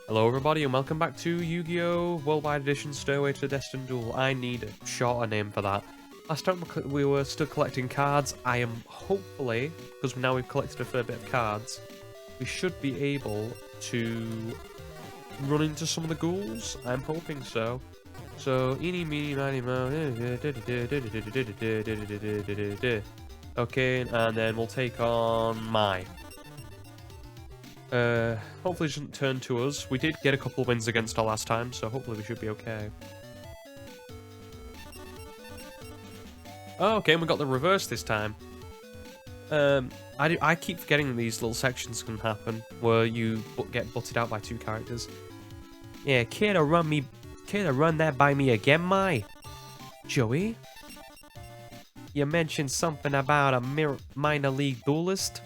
Hello everybody and welcome back to Yu-Gi-Oh! Worldwide Edition Stairway to Destined Duel. I need a shorter name for that. Last time we were still collecting cards. I am hopefully, because now we've collected a fair bit of cards, we should be able to run into some of the ghouls. I'm hoping so. So, eeny, meeny, miny, mo. Okay, and then we'll take on Mai. Hopefully it doesn't turn to us. We did get a couple of wins against her last time, so hopefully we should be okay. Oh, okay, and we got the reverse this time. I keep forgetting these little sections can happen, where you get butted out by two characters. Yeah, care to run that by me again, Mai? Joey? You mentioned something about a minor league duelist?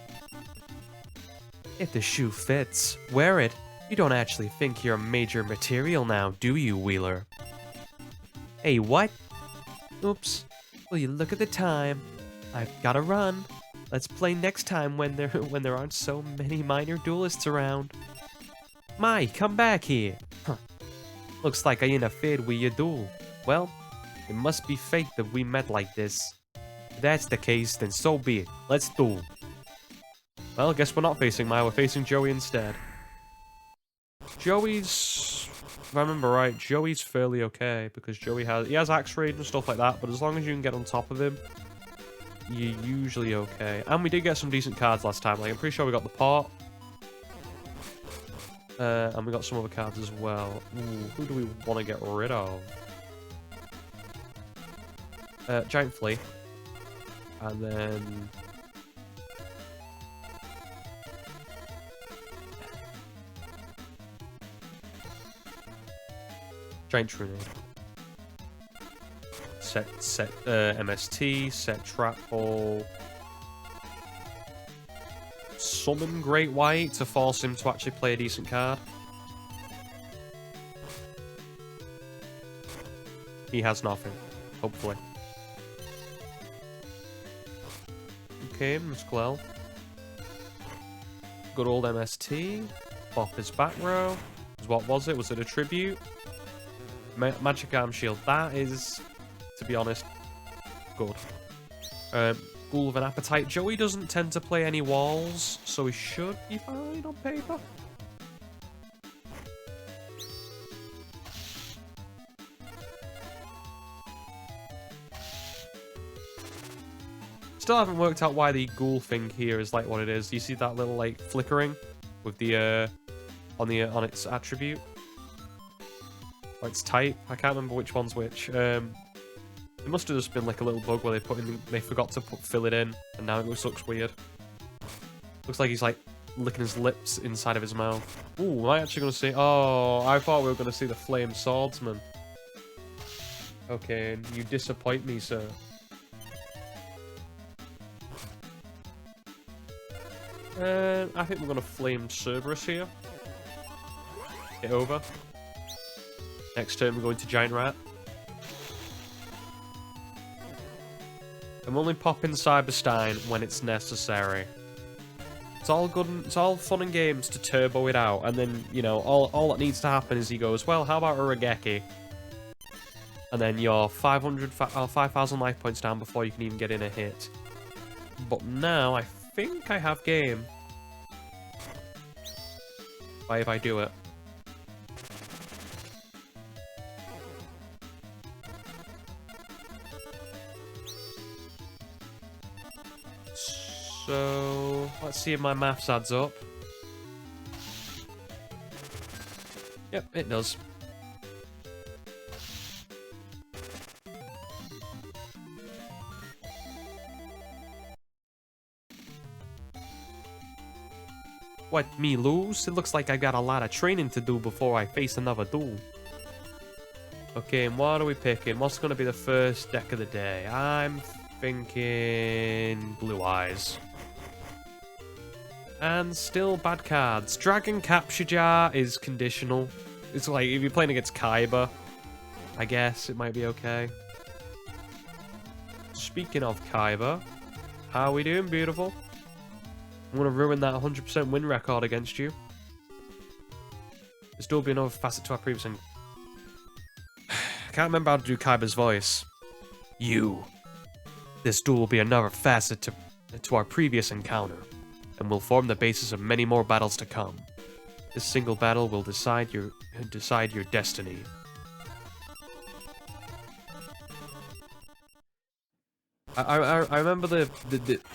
If the shoe fits, wear it. You don't actually think you're a major material now, do you, Wheeler? Hey, what? Oops. Will you look at the time? I've gotta run. Let's play next time when there aren't so many minor duelists around. Mai, come back here. Huh. Looks like I interfered with your duel. Well, it must be fate that we met like this. If that's the case, then so be it. Let's duel. Well, I guess we're not facing Mai, we're facing Joey instead. Joey's... If I remember right, Joey's fairly okay, because Joey has Axe Raid and stuff like that, but as long as you can get on top of him, you're usually okay. And we did get some decent cards last time, like I'm pretty sure we got the pot. And we got some other cards as well. Ooh, who do we want to get rid of? Giant Flea. And then... Giant Trunade. Set MST, set Trap Ball. Summon Great White to force him to actually play a decent card. He has nothing, hopefully. Okay, Musclel. Good old MST. Bop his back row. What was it? Was it a tribute? Magic Arm Shield. That is, to be honest, good. Ghoul of an Appetite. Joey doesn't tend to play any walls, so he should be fine on paper. Still haven't worked out why the Ghoul thing here is like what it is. You see that little like flickering with the on its attribute? Or its type. I can't remember which one's which. It must have just been like a little bug where they forgot to fill it in, and now it looks weird. Looks like he's like licking his lips inside of his mouth. Ooh, am I actually gonna see? Oh, I thought we were gonna see the Flame Swordsman. Okay, you disappoint me, sir. I think we're gonna Flame Cerberus here. Get over. Next turn we're going to Giant Rat. I'm only popping Cyberstein when it's necessary. It's all good, it's all fun and games to turbo it out, and then, you know, all that needs to happen is he goes, well, how about a Regeki? And then you're 5,000 life points down before you can even get in a hit. But now, I think I have game. Why if I do it? So, let's see if my maths adds up. Yep, it does. What, me lose? It looks like I got a lot of training to do before I face another duel. Okay, and what are we picking? What's going to be the first deck of the day? I'm thinking Blue Eyes. And still bad cards. Dragon Capture Jar is conditional. It's like, if you're playing against Kaiba, I guess it might be okay. Speaking of Kaiba, how are we doing, beautiful? I'm going to ruin that 100% win record against you. This duel will be another facet to our previous I can't remember how to do Kaiba's voice. This duel will be another facet to our previous encounter, and will form the basis of many more battles to come. This single battle will decide your destiny. I remember the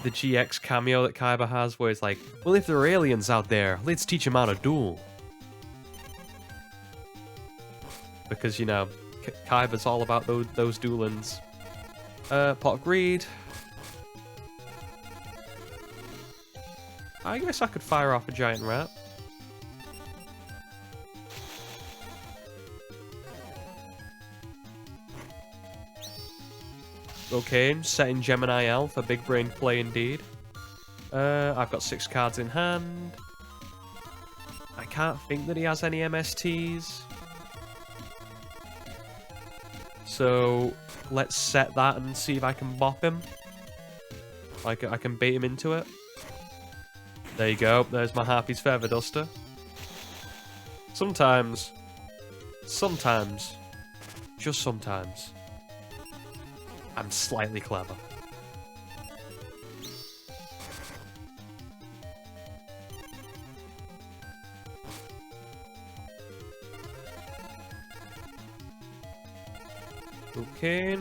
GX cameo that Kaiba has, where it's like, well, if there are aliens out there, let's teach them how to duel. Because, you know, Kaiba's all about those duelings. Pot of Greed. I guess I could fire off a giant rat. Okay, setting Gemini Elf, a big brain play indeed. I've got 6 cards in hand. I can't think that he has any MSTs. So, let's set that and see if I can bop him. I can bait him into it. There you go, there's my Harpy's Feather Duster. Sometimes, just sometimes, I'm slightly clever. Okay.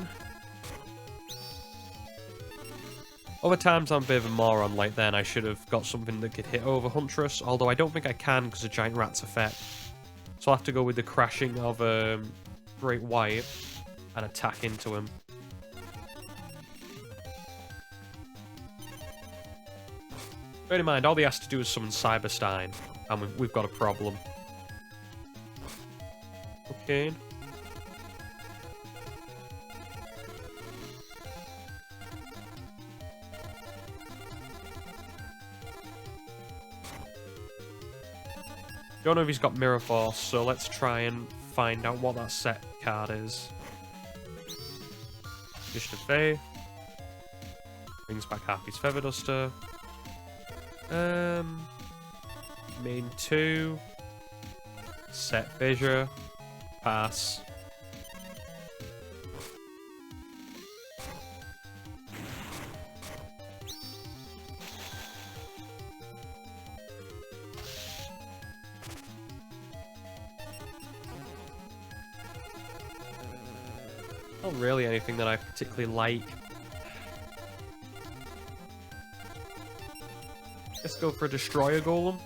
Other times I'm a bit of a moron, like then I should have got something that could hit over Huntress, although I don't think I can because of Giant Rat's effect. So I'll have to go with the crashing of Great White and attack into him. Bear in mind, all he has to do is summon Cyberstein, and we've got a problem. Okay. Don't know if he's got Mirror Force, so let's try and find out what that set card is. Mission of Faith. Brings back Harpy's Feather Duster. Main 2. Set Fissure. Pass. Not really anything that I particularly like. Let's go for a Destroyer Golem.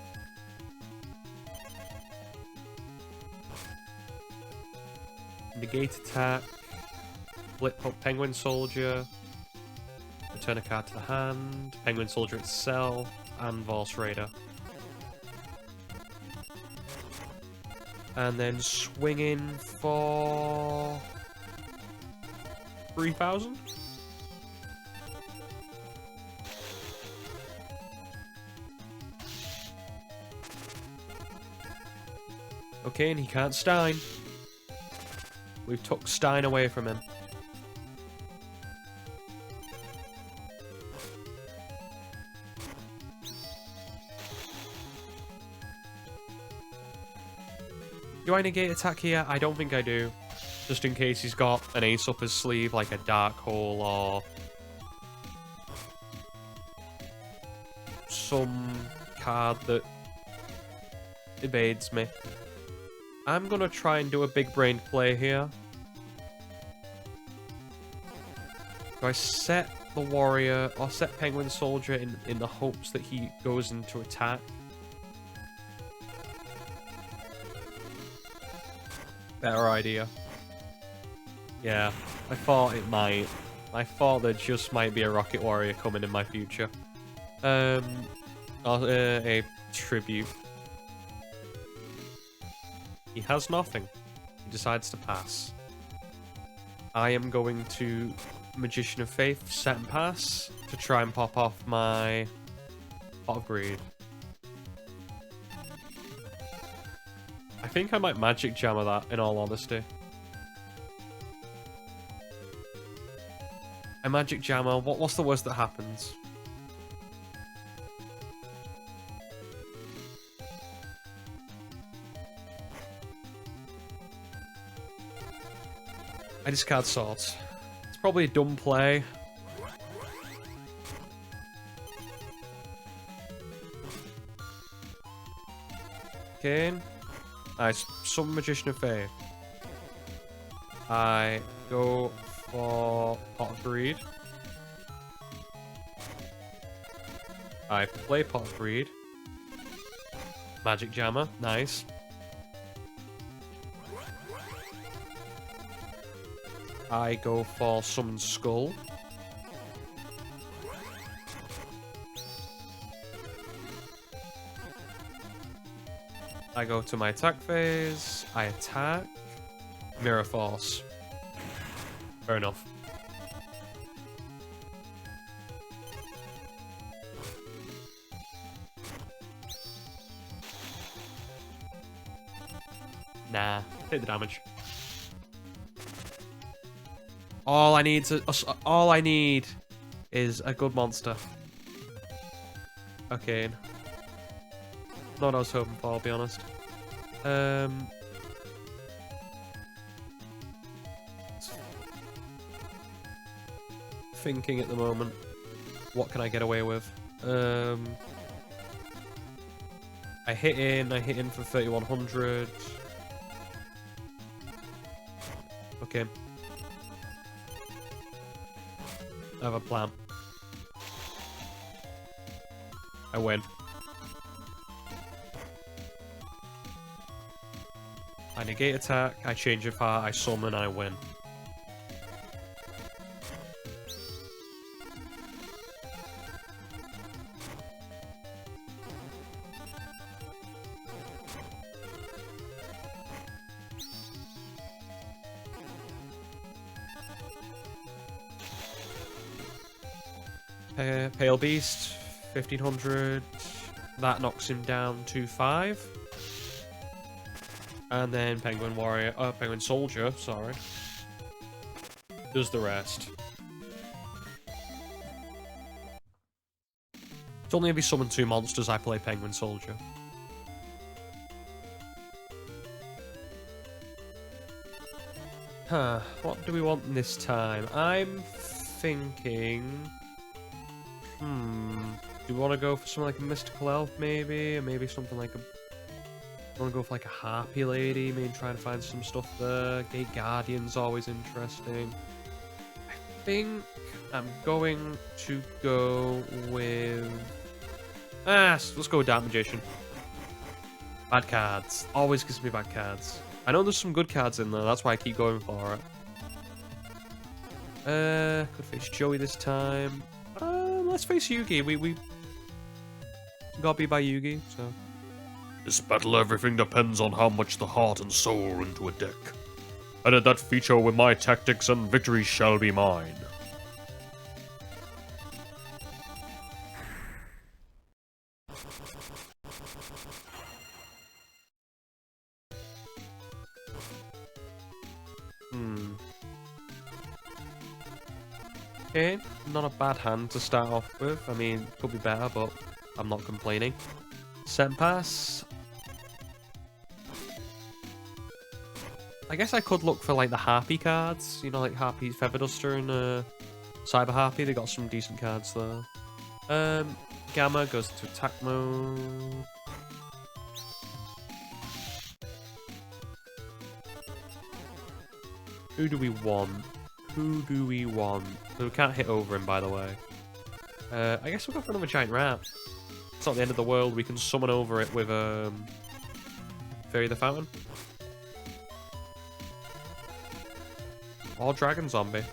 Negate attack. Flip up Penguin Soldier. Return a card to the hand. Penguin Soldier itself. And Vorse Raider. And then swing in for 3,000? Okay, and he can't Stein. We've took Stein away from him. Do I negate attack here? I don't think I do. Just in case he's got an ace up his sleeve, like a Dark Hole or some card that evades me. I'm gonna try and do a big brain play here. Do I set the warrior or set Penguin Soldier in the hopes that he goes into attack? Better idea. Yeah, I thought it might. I thought there just might be a Rocket Warrior coming in my future. A tribute. He has nothing. He decides to pass. I am going to Magician of Faith, set and pass, to try and pop off my Pot of Greed. I think I might Magic Jammer that, in all honesty. A Magic Jammer, what's the worst that happens? I discard swords. It's probably a dumb play. Okay. I summon Magician of Faith. I go for Pot of Greed. I play Pot of Greed. Magic Jammer, nice. I go for Summon Skull. I go to my attack phase. I attack. Mirror Force. Fair enough. Nah, take the damage. All I need is a good monster. Okay. Not what I was hoping for, I'll be honest. Thinking at the moment. What can I get away with? I hit in for 3100. Okay. I have a plan. I win. I negate attack, I change of heart, I summon, I win. Pale Beast, 1500. That knocks him down to 5. And then Penguin Warrior, Penguin Soldier, sorry, does the rest. It's only if he summon 2 monsters I play Penguin Soldier. Huh, what do we want this time? I'm thinking... do we want to go for something like a Mystical Elf, maybe? Or maybe something like a... I want to go for like a Harpy Lady, maybe try and find some stuff there. Gate Guardian's always interesting. I think I'm going to go with... let's go with Dark Magician. Bad cards. Always gives me bad cards. I know there's some good cards in there, that's why I keep going for it. Could face Joey this time. Let's face Yugi. We got beat by Yugi, so... This battle, everything depends on how much the heart and soul are into a deck. Edit that feature with my tactics and victory shall be mine. Okay, not a bad hand to start off with. I mean, could be better, but I'm not complaining. Set pass. I guess I could look for like the Harpy cards, you know, like Harpy Feather Duster and Cyber Harpy. They got some decent cards there. Gamma goes to attack mode. Who do we want? Who do we want? So we can't hit over him, by the way. I guess we'll go for another giant rat. It's not the end of the world. We can summon over it with Fairy the Fountain. Or Dragon Zombie.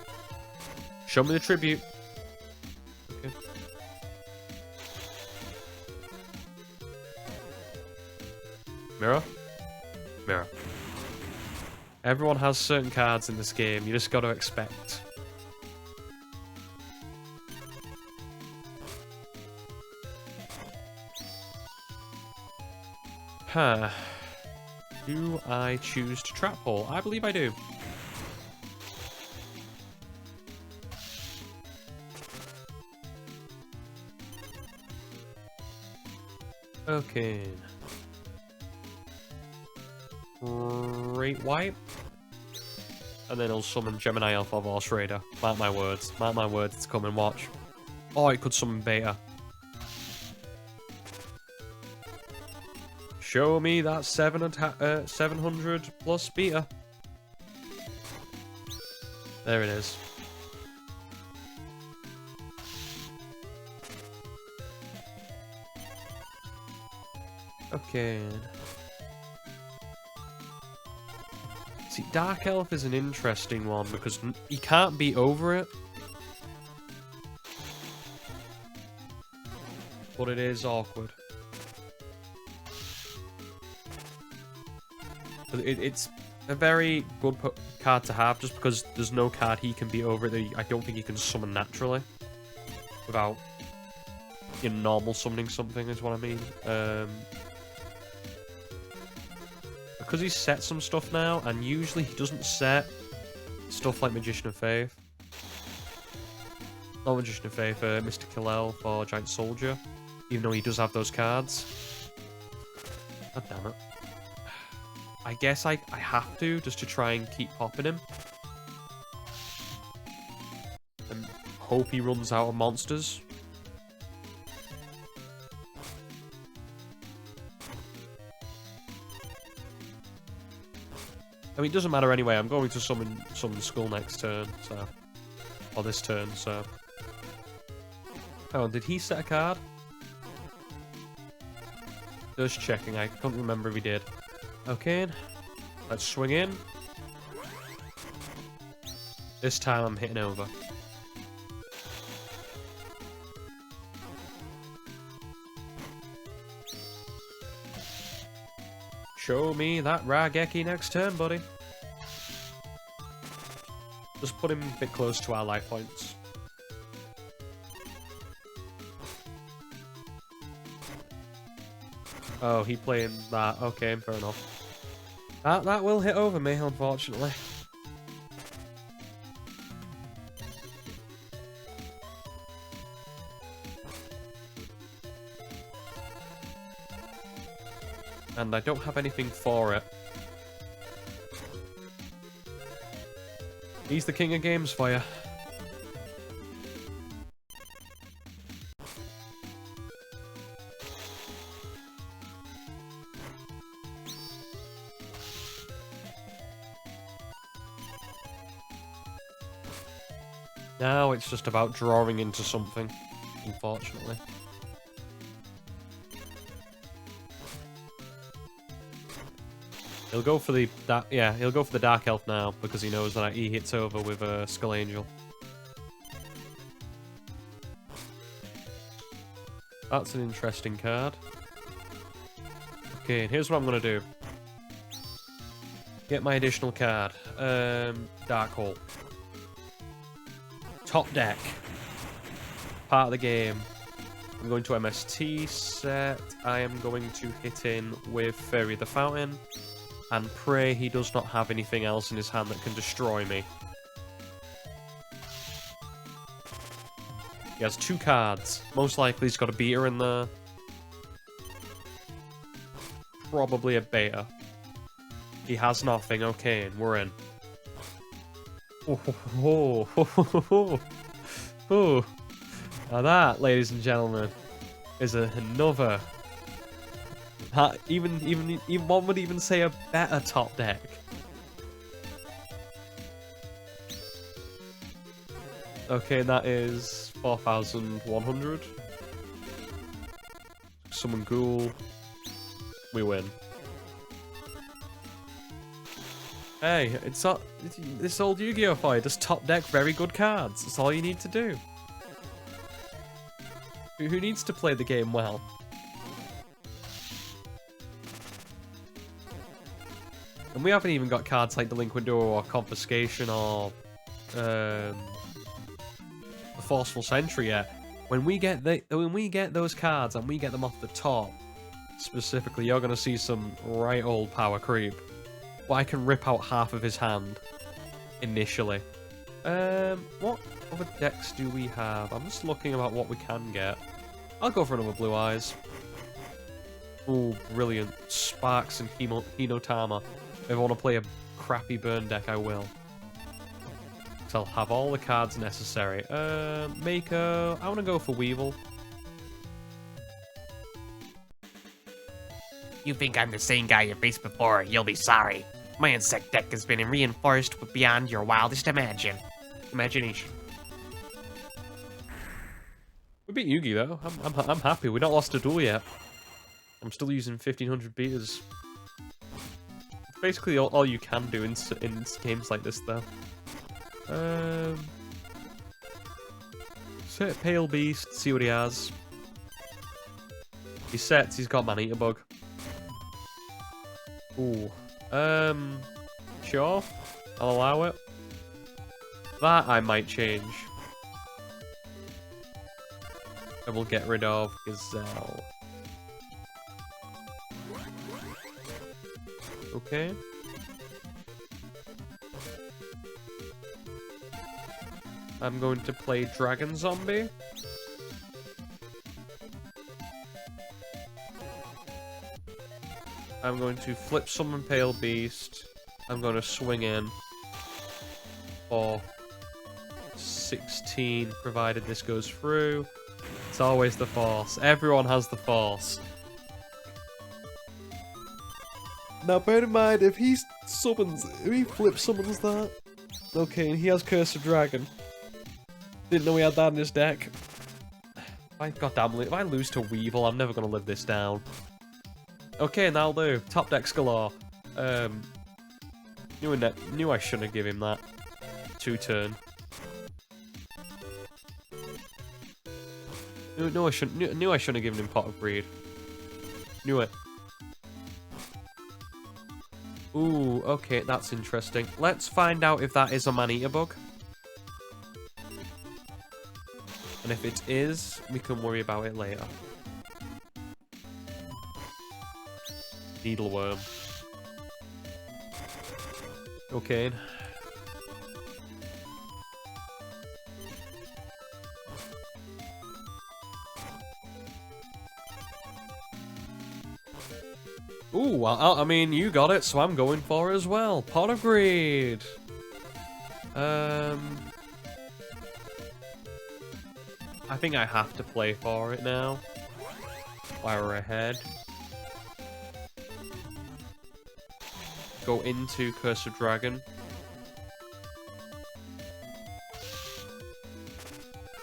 Show me the tribute. Okay. Mirror? Mirror. Everyone has certain cards in this game. You just got to expect. Huh. Do I choose to Trap Hole? I believe I do. Okay. Great Wipe. and then he'll summon Gemini Alpha or Horse Raider. Mark my words. Mark my words, it's coming, watch. Oh, it could summon Beta. Show me that 700 plus Beta. There it is. Okay. See, Dark Elf is an interesting one because you can't be over it. But it is awkward. It's a very good card to have just because there's no card he can be over it that I don't think he can summon naturally. Without normal summoning something is what I mean. Because he's set some stuff now, and usually he doesn't set stuff like Magician of Faith. Not Magician of Faith, Mr. Kill Elf or Giant Soldier. Even though he does have those cards. God damn it. I guess I have to, just to try and keep popping him. And hope he runs out of monsters. I mean, it doesn't matter anyway. I'm going to summon Skull next turn, so... Or this turn, so... Oh, did he set a card? Just checking. I couldn't remember if he did. Okay. Let's swing in. This time I'm hitting over. Show me that Rageki next turn, buddy. Just put him a bit close to our life points. Oh, he playing that. Okay, fair enough. That will hit over me, unfortunately. And I don't have anything for it. He's the king of games for you. Now it's just about drawing into something, unfortunately. He'll go for the he'll go for the Dark Elf now because he knows that he hits over with a Skull Angel. That's an interesting card. Okay, and here's what I'm gonna do. Get my additional card. Dark Hole. Top deck. Part of the game. I'm going to MST set. I am going to hit in with Fairy of the Fountain. And pray he does not have anything else in his hand that can destroy me. He has 2 cards. Most likely he's got a Beta in there. Probably a Beta. He has nothing. Okay, and we're in. Oh. Now that, ladies and gentlemen, is another... Even one would even say a better top deck. Okay, that is 4,100. Summon Ghoul. We win. Hey, it's not this old Yu-Gi-Oh fight. Just top deck very good cards. That's all you need to do. Who needs to play the game well? And we haven't even got cards like Delinquent Duel or Confiscation or the Forceful Sentry yet. When we get those cards and we get them off the top, specifically, you're gonna see some right old power creep. But I can rip out half of his hand initially. What other decks do we have? I'm just looking about what we can get. I'll go for another Blue Eyes. Oh, brilliant. Sparks and Hinotama. If I want to play a crappy burn deck, I will. So I'll have all the cards necessary. Mako. I want to go for Weevil. You think I'm the same guy you faced before, you'll be sorry. My insect deck has been reinforced beyond your wildest imagination. We beat Yugi though. I'm happy. We're not lost a duel yet. I'm still using 1500 beaters. It's basically all you can do in games like this though. Set Pale Beast, see what he has. He sets, he's got Man-Eater Bug. Ooh. Sure. I'll allow it. That I might change. I will get rid of Gazelle. Okay. I'm going to play Dragon Zombie. I'm going to flip summon Pale Beast. I'm going to swing in for 16, provided this goes through. It's always the Force. Everyone has the Force. Now, bear in mind, if he flip summons that. Okay, and he has Curse of Dragon. Didn't know he had that in his deck. If I lose to Weevil, I'm never gonna live this down. Okay, that'll do. Top decks galore. Knew I shouldn't have given him that. 2-turn. Knew I shouldn't have given him Pot of Greed. Knew it. Ooh, okay, that's interesting. Let's find out if that is a Man-Eater Bug. And if it is, we can worry about it later. Needleworm. Okay. Ooh, I mean, you got it, so I'm going for it as well. Pot of Greed. I think I have to play for it now. While we're ahead. Go into Curse of Dragon.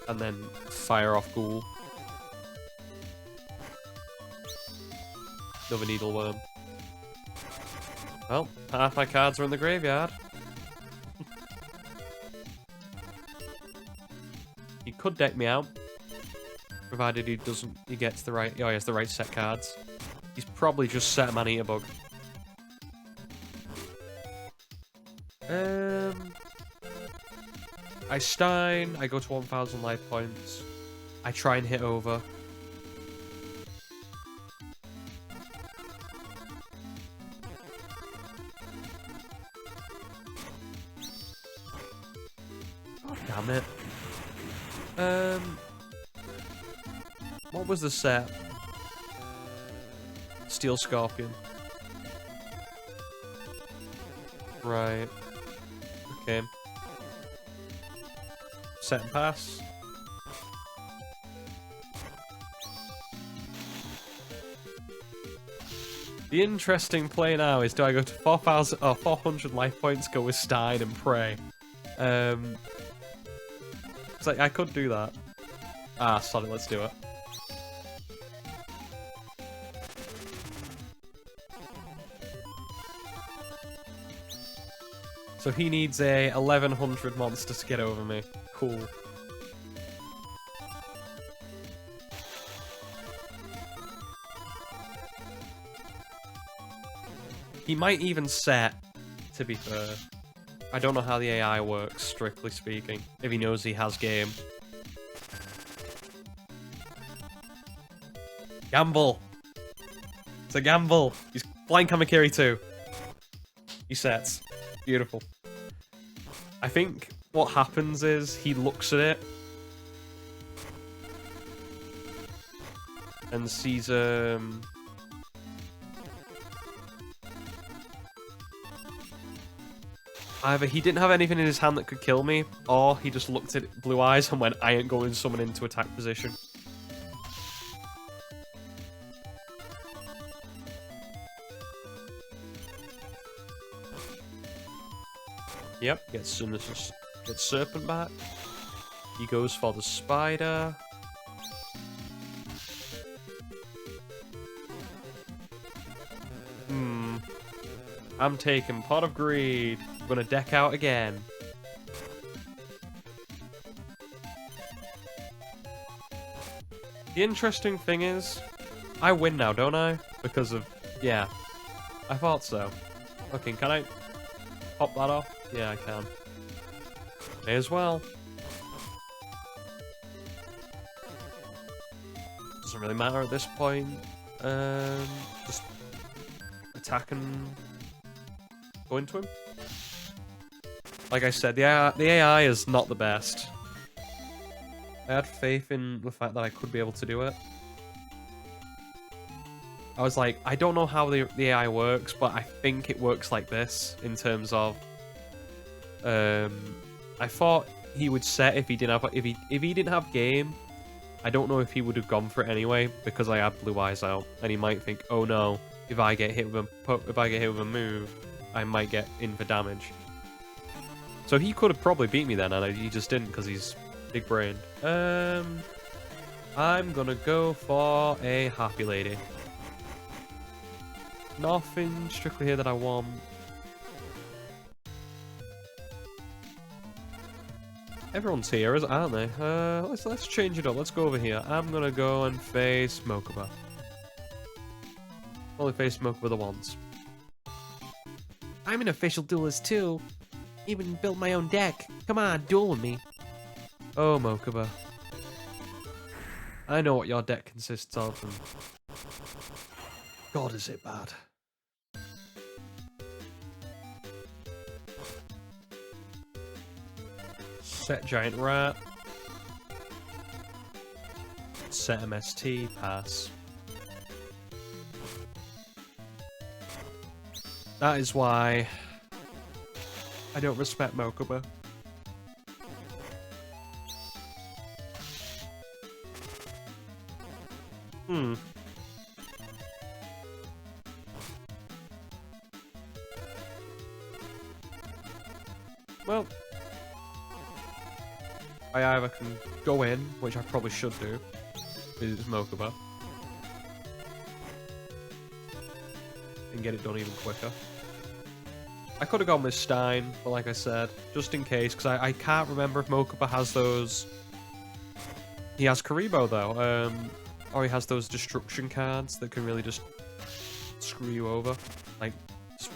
And then fire off Ghoul. Another Needleworm. Well, half my cards are in the graveyard. He could deck me out. Provided he gets the right... Oh, he has the right set cards. He's probably just set a Man-Eater Bug. I Stein, I go to 1,000 life points. I try and hit over. Oh, damn it. What was the set? Steel Scorpion. Right. Okay. Set and pass. The interesting play now is, do I go to 4,000 or 400 life points, go with Stein and pray? It's like I could do that. Ah, sorry, let's do it. So he needs a 1100 monster to get over me. Cool. He might even set, to be fair. I don't know how the AI works, strictly speaking. If he knows he has game. Gamble! It's a gamble! He's flying Kamakiri too. He sets. Beautiful. I think what happens is he looks at it and sees Either he didn't have anything in his hand that could kill me, or he just looked at Blue Eyes and went, I ain't going to summon into attack position. Yep, gets Serpent back. He goes for the Spider. I'm taking Pot of Greed. I'm gonna deck out again. The interesting thing is, I win now, don't I? Because of, yeah. I thought so. Okay, can I pop that off? Yeah, I can. May as well. Doesn't really matter at this point. Just attack and go into him. Like I said, the AI is not the best. I had faith in the fact that I could be able to do it. I was like, I don't know how the AI works, but I think it works like this in terms of. I thought he would set if he didn't have if he didn't have game. I don't know if he would have gone for it anyway because I had Blue Eyes out, and he might think, oh no, if I get hit with a move, I might get in for damage. So he could have probably beat me then, and he just didn't because he's big brained. I'm gonna go for a Happy Lady. Nothing strictly here that I want. Everyone's here, aren't they? Let's change it up. Let's go over here. I'm gonna go and face Mokuba. Only face Mokuba once. I'm an official duelist too. Even built my own deck. Come on, duel with me. Oh, Mokuba. I know what your deck consists of, and God, is it bad. Set Giant Rat. Set MST, pass. That is why I don't respect Mokuba. Well, I either can go in, which I probably should do, because it's Mokuba, and get it done even quicker. I could have gone with Stein, but like I said, just in case, because I can't remember if Mokuba has those. He has Karibo though, or he has those destruction cards that can really just screw you over, like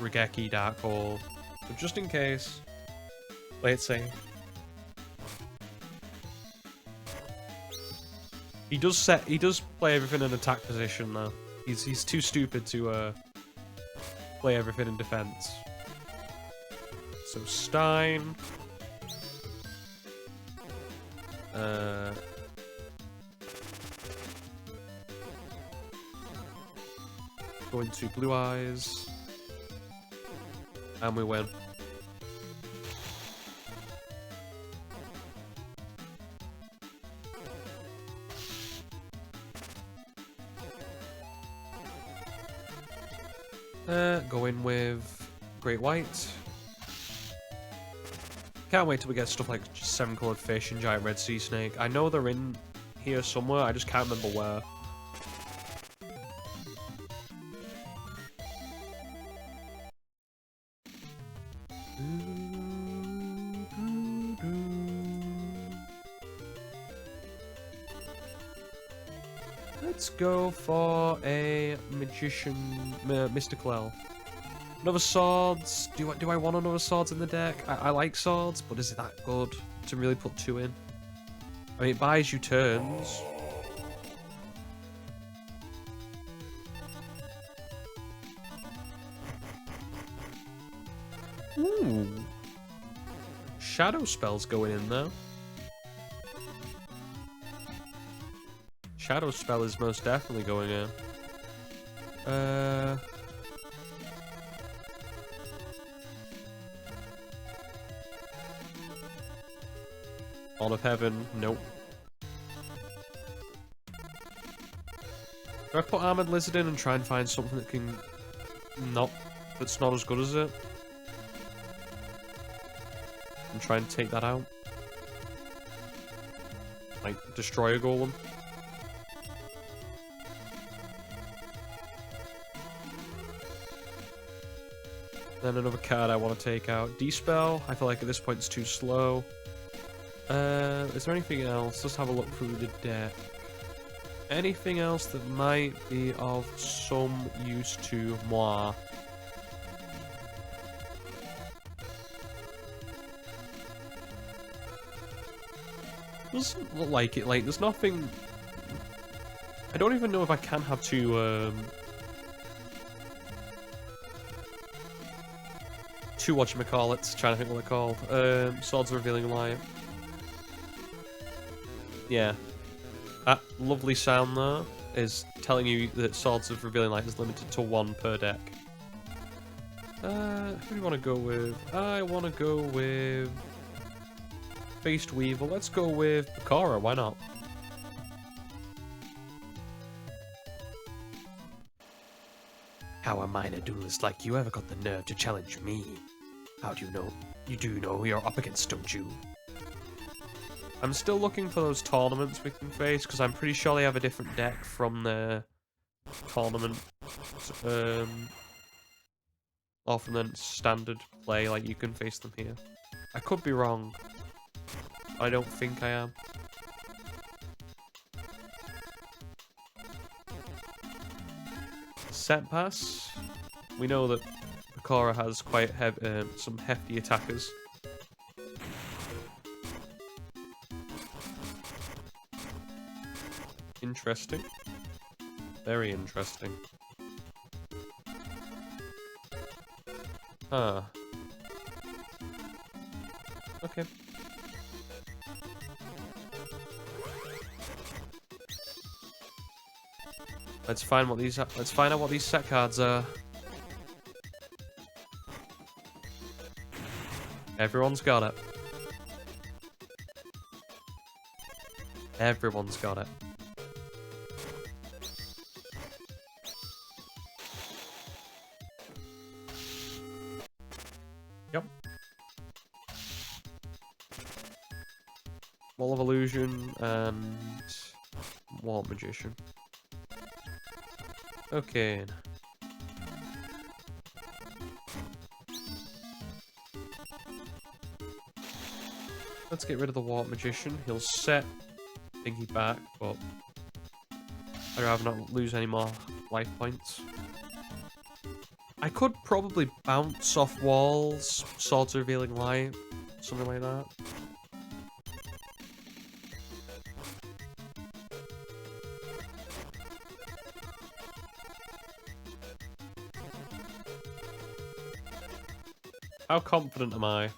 Regeki, Dark Hole. So just in case, let's say. He does play everything in attack position though. He's too stupid to play everything in defense. So Stein. Go into Blue Eyes. And we win. Go in with Great White. Can't wait till we get stuff like 7-colored fish and giant red sea snake. I know they're in here somewhere, I just can't remember where. Let's go for a magician, mystical elf. Another swords. Do I want another swords in the deck? I like swords, but is it that good to really put 2 in? I mean, it buys you turns. Ooh. Shadow spells going in though. Shadow spell is most definitely going in. Out of heaven, nope. Do I put Armored Lizard in and try and find something that can that's not as good as it? And try and take that out? Like, destroy a golem? Then another card I want to take out. Dispel, I feel like at this point it's too slow. Is there anything else? Let's have a look through the deck. Anything else that might be of some use to moi? Doesn't look like it. Like, there's nothing... I don't even know if I can have two whatchamacallits, trying to think what they're called. Swords of Revealing Light. Yeah. That lovely sound there is telling you that Swords of Revealing Light is limited to 1 per deck. Who do you want to go with? I want to go with... Faced Weevil. Let's go with Bakara, why not? How a minor duelist like you ever got the nerve to challenge me? How do you know? You do know who you're up against, don't you? I'm still looking for those tournaments we can face, because I'm pretty sure they have a different deck from their tournament. Or from the standard play, like you can face them here. I could be wrong. I don't think I am. Set pass. We know that Bakara has quite some hefty attackers. Interesting. Very interesting. Huh. Okay. Let's find out what these set cards are. Everyone's got it. Everyone's got it. Yep. Wall of Illusion and Warp Magician. Okay. Let's get rid of the Warp Magician. He'll set Thingy back, but I'd rather not lose any more life points. I could probably bounce off walls, Swords of Revealing Light, something like that. How confident am I?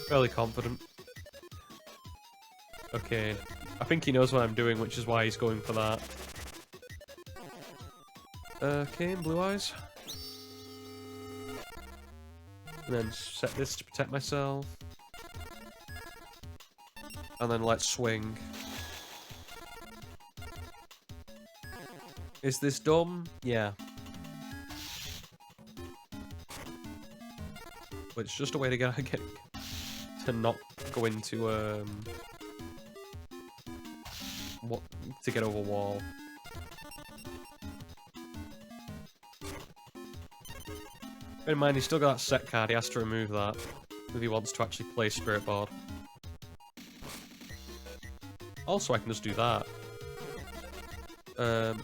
Fairly confident. Okay. I think he knows what I'm doing, which is why he's going for that. Okay, Blue Eyes. And then set this to protect myself. And then let's swing. Is this dumb? Yeah. But it's just a way to get to not go into to get over wall. Bear in mind, he's still got that set card. He has to remove that if he wants to actually play Spirit Board. Also, I can just do that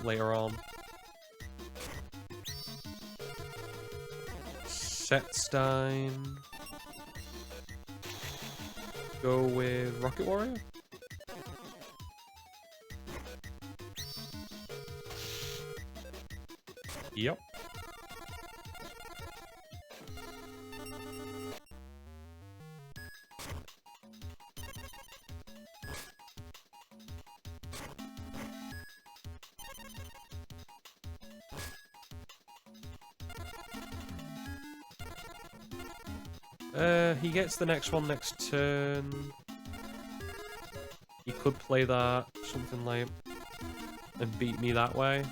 later on. Setstein. Go with Rocket Warrior. Yep. He gets the next one next turn. He could play that, something like, and beat me that way.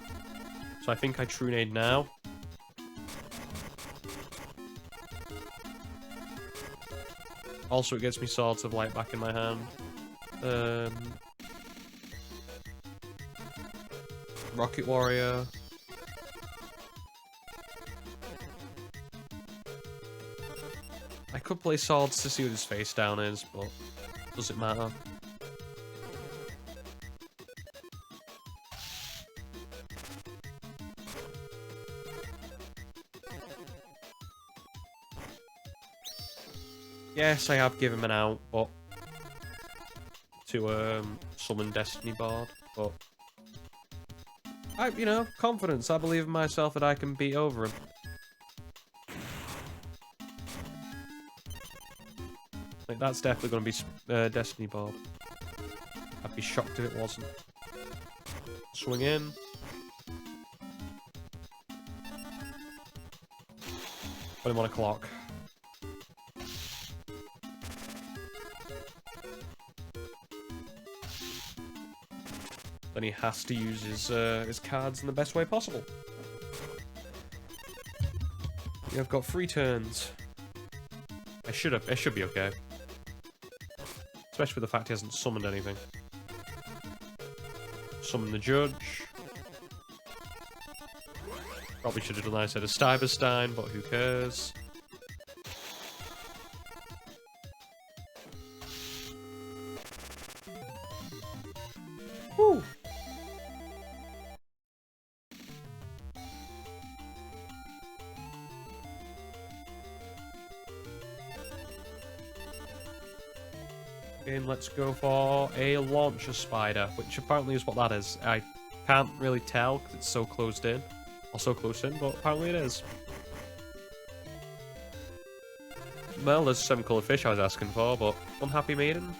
So I think I True Nade now. Also, it gets me Swords of Light back in my hand. Rocket Warrior. I could play Swords to see what his face down is, but doesn't matter. Yes, I have given him an out, but to summon Destiny board, but you know, confidence. I believe in myself that I can beat over him. Like, that's definitely going to be Destiny board. I'd be shocked if it wasn't. Swing in. Put him on a clock. Then he has to use his cards in the best way possible. I've got 3 turns. I should be okay. Especially with the fact he hasn't summoned anything. Summon the Judge. Probably should have done that instead of Stuyvesant, but who cares? Woo! And let's go for a launcher spider, which apparently is what that is. I can't really tell because it's so closed in. Or so close in, but apparently it is. Well, there's 7 colored fish I was asking for, but Unhappy Maiden.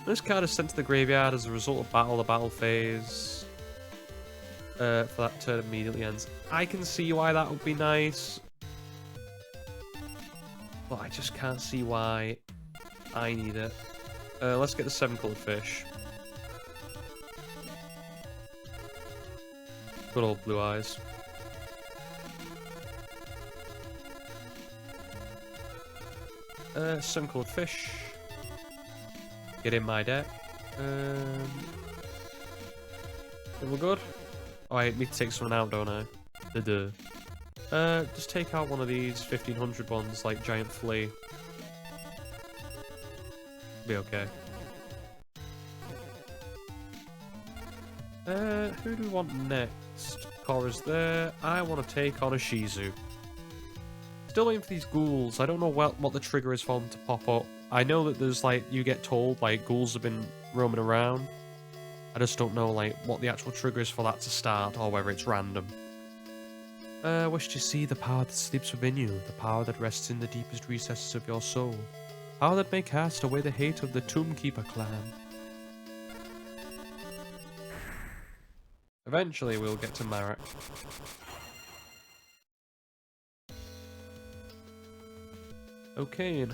This card is sent to the graveyard as a result of battle. The battle phase for that turn immediately ends. I can see why that would be nice, but I just can't see why I need it. Let's get the 7 colored fish. Good old blue eyes. Some colored fish. Get in my deck. We're good. Oh, I need to take someone out, don't I? Just take out one of these 1500 ones, like Giant Flea. Be okay. Who do we want next? Korra's there. I want to take on a Shizu. Still waiting for these ghouls. I don't know what the trigger is for them to pop up. I know that there's, like, you get told, like, ghouls have been roaming around. I just don't know, like, what the actual trigger is for that to start, or whether it's random. Wish to see the power that sleeps within you, the power that rests in the deepest recesses of your soul. Power that may cast away the hate of the Tombkeeper clan. Eventually we'll get to Marak. Okay.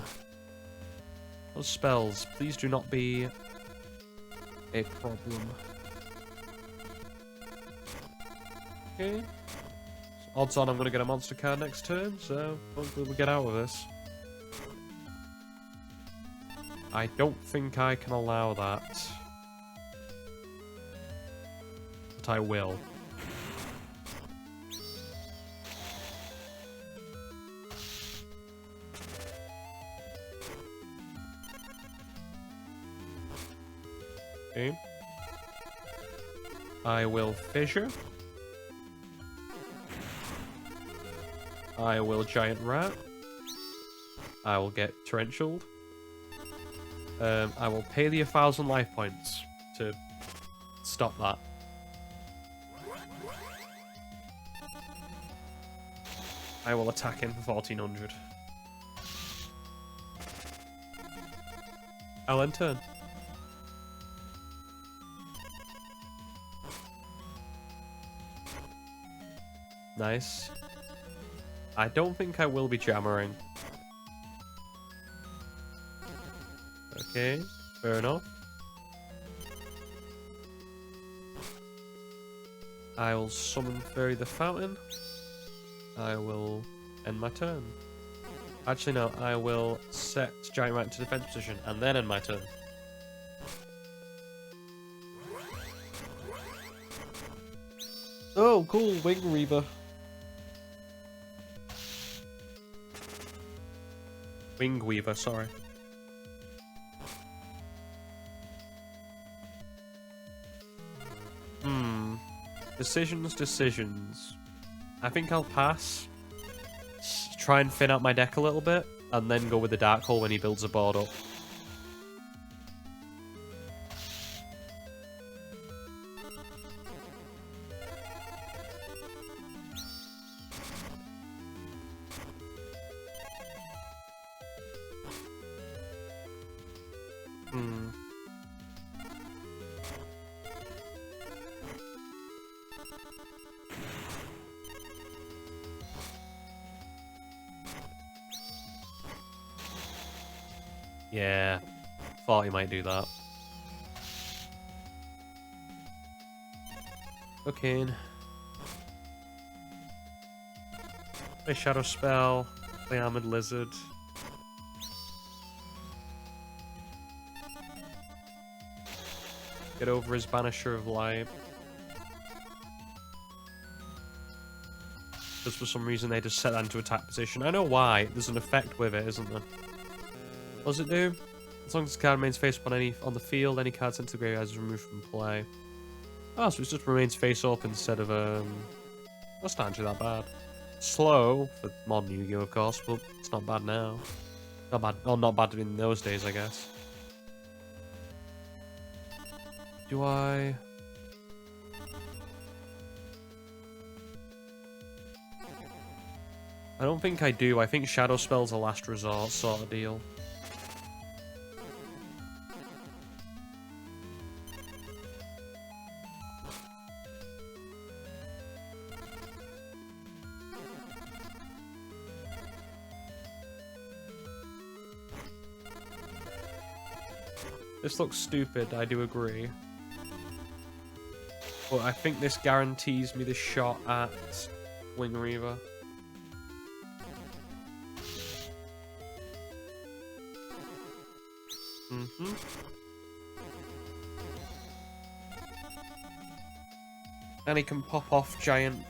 Those spells, please do not be a problem. Okay. So odds on I'm going to get a monster card next turn, so hopefully we'll get out of this. I don't think I can allow that. But I will. Okay. I will Fissure. I will Giant Rat. I will get Torrentialed. I will pay the 1,000 life points to stop that. I will attack him for 1,400. I'll end turn. Nice. I don't think I will be jammering. Okay, fair enough. I will summon Fairy the Fountain. I will end my turn. Actually, no, I will set Giant Rat to defense position and then end my turn. Oh, cool, Wing Reaver. Wing Weaver, sorry. Decisions. I think I'll pass. Try and thin out my deck a little bit, and then go with the Dark Hole when he builds a board up. Yeah, thought he might do that. Okay. Play Shadow Spell. Play Armored Lizard. Get over his Banisher of Light. Just for some reason they just set that into attack position. I know why. There's an effect with it, isn't there? What does it do? As long as the card remains face up on the field, any card sent to the graveyard is removed from play. Oh, so it just remains face up instead of that's not actually that bad. Slow for modern Yu-Gi-Oh, of course, but it's not bad now. Not bad. Oh, not bad in those days, I guess. Do I? I don't think I do. I think Shadow Spell's a last resort sort of deal. This looks stupid, I do agree. But I think this guarantees me the shot at Wing Reaver. And he can pop off giant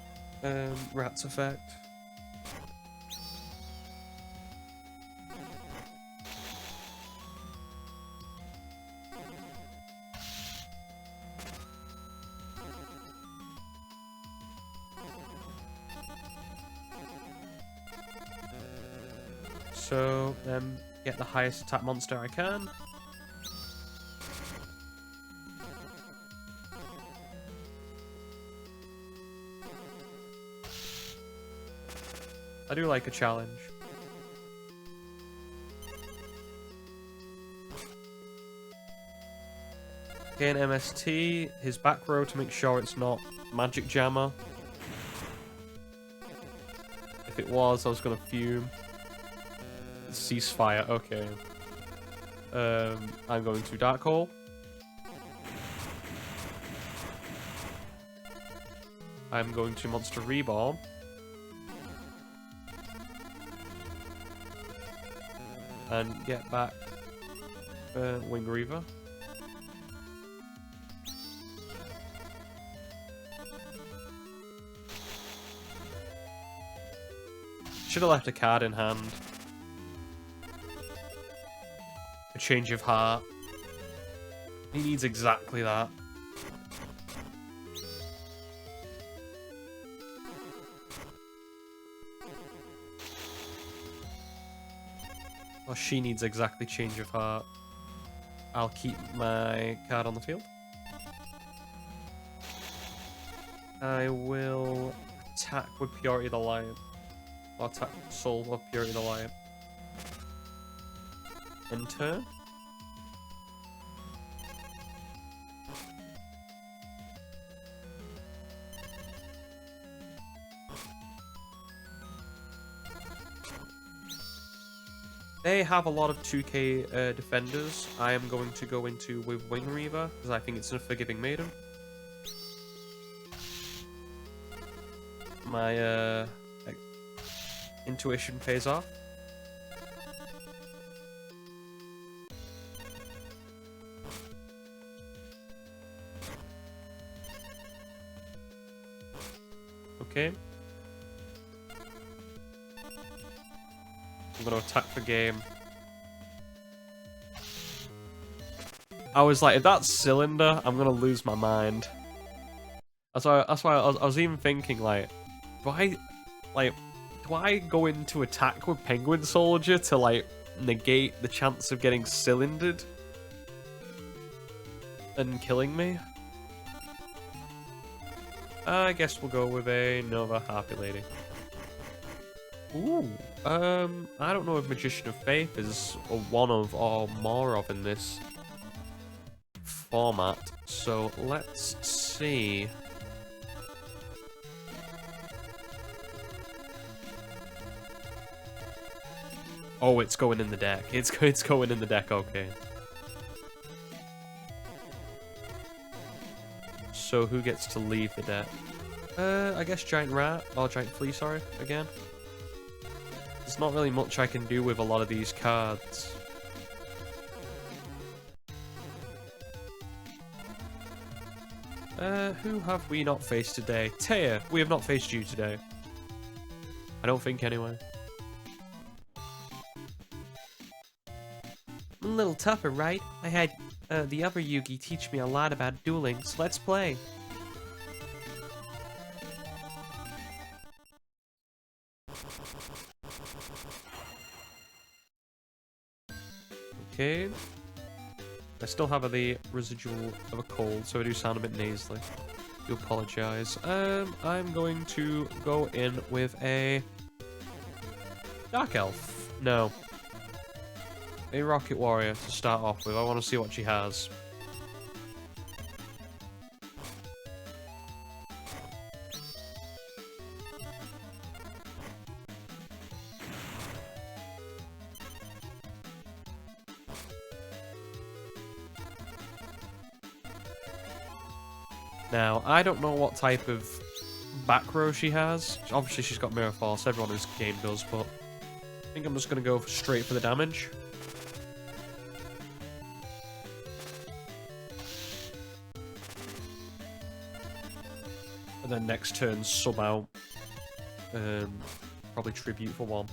rats effect. So, get the highest attack monster I can. I do like a challenge. Gain MST, his back row to make sure it's not Magic Jammer. If it was, I was gonna fume. Ceasefire, okay. I'm going to Dark Hole. I'm going to Monster Reborn. And get back Wing Reaver. Should have left a card in hand. A change of heart. He needs exactly that. Or she needs exactly change of heart. I'll keep my card on the field. I will attack with Purity the Lion. Or attack Soul of Purity the Lion. End turn. They have a lot of 2k defenders. I am going to go into with Wing Reaver, because I think it's a forgiving maiden. My intuition pays off. Okay. I'm gonna attack the game. I was like, if that's Cylinder, I'm gonna lose my mind. That's why I was even thinking, like, do I go into attack with Penguin Soldier to, like, negate the chance of getting cylindered and killing me? I guess we'll go with a Nova Harpy Lady. Ooh, I don't know if Magician of Faith is a one of or more of in this format, so let's see. Oh, it's going in the deck. It's going in the deck, okay. So who gets to leave the deck? I guess Giant Rat, or Giant Flea, sorry, again. There's not really much I can do with a lot of these cards. Who have we not faced today? Taya, we have not faced you today. I don't think, anyway. A little tougher, right? I had the other Yugi teach me a lot about dueling, so let's play. Okay. I still have the residual of a cold, so I do sound a bit nasally. Do apologize. I'm going to go in with a Dark Elf. No. A Rocket Warrior to start off with. I want to see what she has. Now, I don't know what type of back row she has. Obviously, she's got Mirror Force. Everyone in this game does, but I think I'm just going to go straight for the damage. And then next turn, sub out. Probably Tribute for one.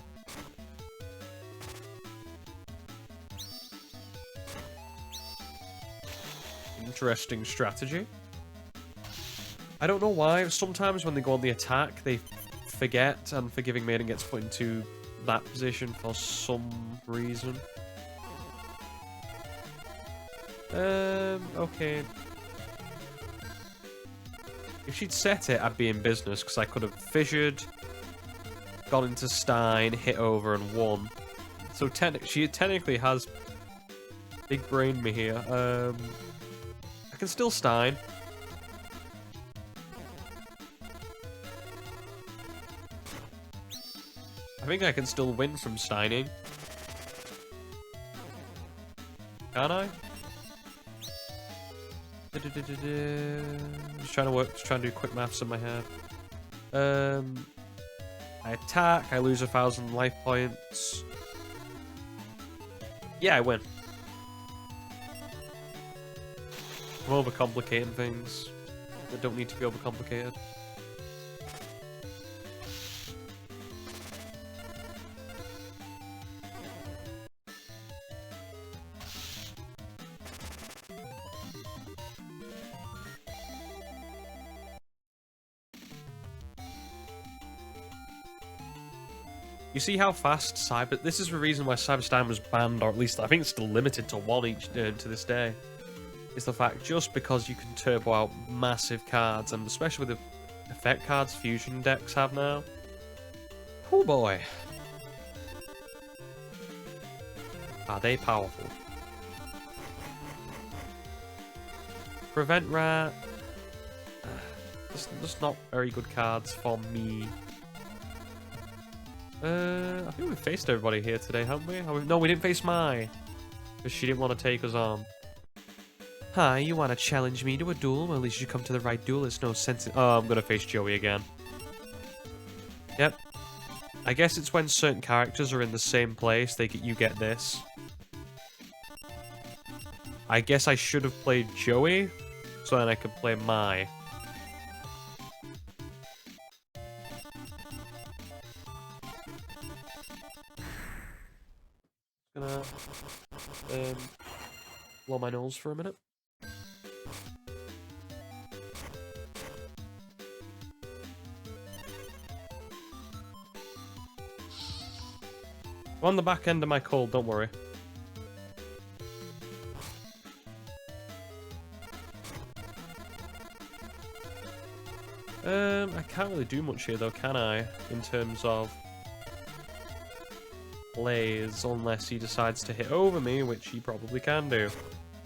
Interesting strategy. I don't know why. Sometimes when they go on the attack, they forget, and Forgiving Maiden gets put into that position for some reason. Okay. If she'd set it, I'd be in business, because I could have fissured, got into Stein, hit over, and won. So she technically has big brained me here. I can still Stein. I think I can still win from Steining. Can I? Just trying to do quick maths in my head. I attack, I lose 1,000 life points. Yeah, I win. I'm overcomplicating things that don't need to be overcomplicated. You see how fast Cyber... This is the reason why Cyber Stein was banned, or at least I think it's still limited to one each turn to this day. Is the fact just because you can turbo out massive cards, and especially with the effect cards fusion decks have now. Oh boy. Are they powerful? Prevent Rat. There's not very good cards for me. I think we faced everybody here today, haven't we? No, we didn't face Mai. Because she didn't want to take us on. Hi, you want to challenge me to a duel? Well, at least you come to the right duel. It's no sense in... Oh, I'm going to face Joey again. Yep. I guess it's when certain characters are in the same place, you get this. I guess I should have played Joey, so then I could play Mai. Gonna blow my nose for a minute. I'm on the back end of my cold, don't worry. I can't really do much here though, can I? In terms of plays, unless he decides to hit over me, which he probably can do.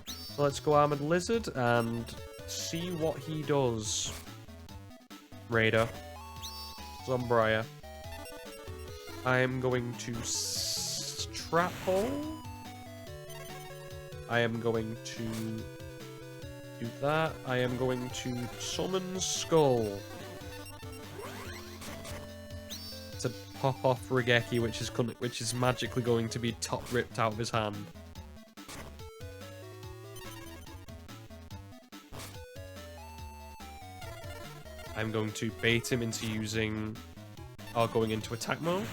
So let's go Armored Lizard and see what he does. Raider. Zombriar. I am going to Trap Hole. I am going to do that. I am going to Summon Skull. To pop off Regeki, which is magically going to be top ripped out of his hand. I'm going to bait him into using or going into attack mode.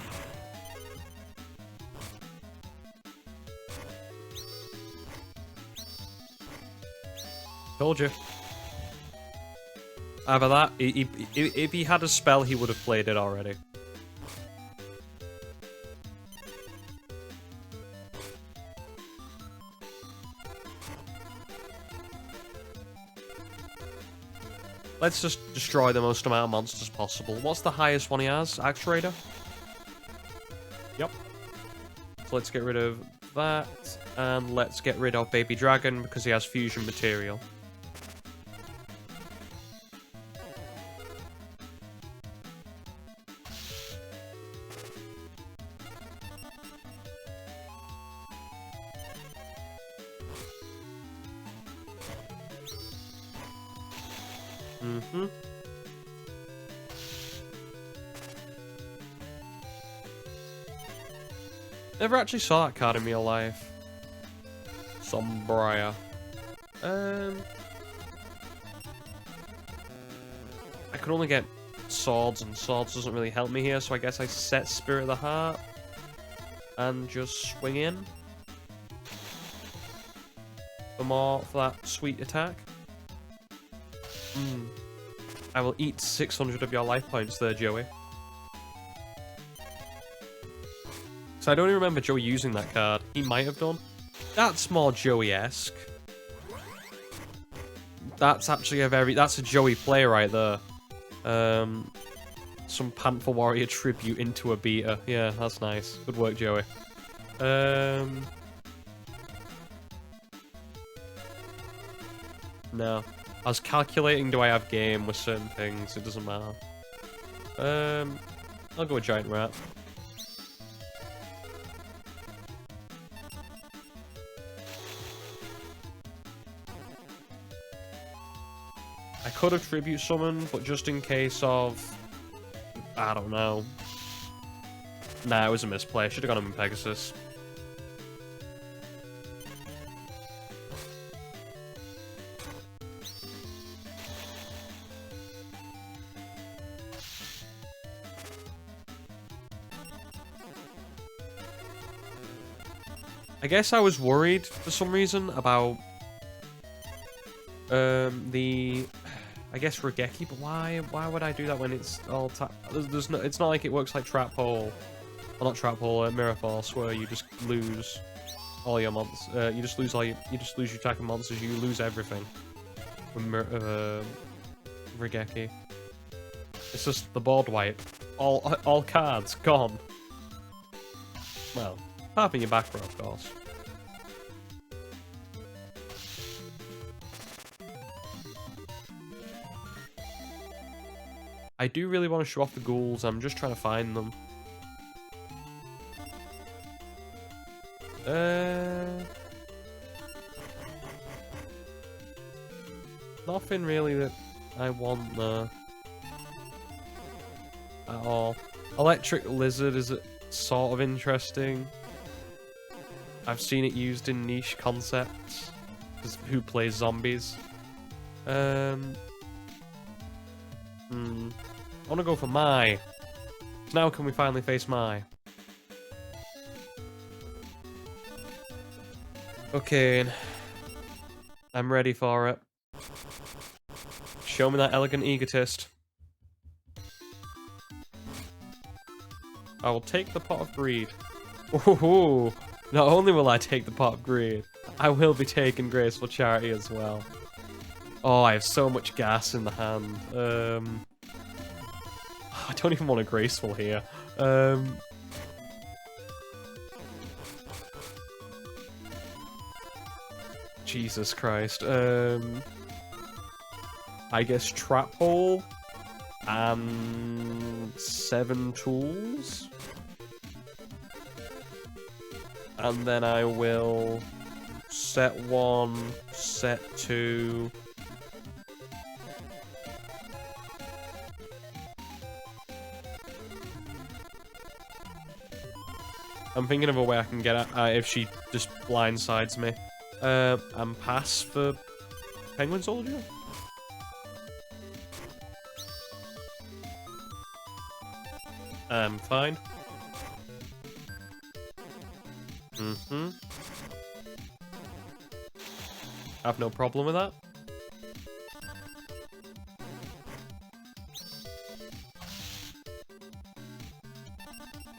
Told you. Either that, if he had a spell, he would have played it already. Let's just destroy the most amount of monsters possible. What's the highest one he has? Axe Raider? Yep. So let's get rid of that. And let's get rid of Baby Dragon because he has fusion material. Mm-hmm. Never actually saw that card in real life. Zombriar. I could only get swords, and swords doesn't really help me here, so I guess I set Spirit of the Heart and just swing in for that sweet attack. I will eat 600 of your life points there, Joey. So I don't even remember Joey using that card. He might have done. That's more Joey-esque. That's actually that's a Joey play right there. Some Panther Warrior tribute into a beta. Yeah, that's nice. Good work, Joey. No. I was calculating, do I have game with certain things? It doesn't matter. I'll go with Giant Rat. I could have Tribute Summoned, but just in case of... I don't know. Nah, it was a misplay. I should have gone him in Pegasus. I guess I was worried for some reason about I guess Regeki, but why would I do that when it's all there's no, it's not like it works like Trap Hole, or not Trap Hole, Mirror Force, where you just lose all your monsters. You just lose your attacking monsters. You lose everything with Regeki. It's just the board wipe. All cards gone. Well, apart from your back row, of course. I do really want to show off the ghouls. I'm just trying to find them. Nothing really that I want there. At all. Electric Lizard is sort of interesting. I've seen it used in niche concepts. Because who plays zombies? I want to go for Mai. So now can we finally face Mai? Okay. I'm ready for it. Show me that elegant egotist. I will take the Pot of Greed. Ooh, not only will I take the Pot of Greed, I will be taking Graceful Charity as well. Oh, I have so much gas in the hand. I don't even want a Graceful here. Jesus Christ. I guess Trap Hole and 7 tools. And then I will set 1, set 2. I'm thinking of a way I can get at if she just blindsides me. And pass for Penguin Soldier? Fine. I have no problem with that.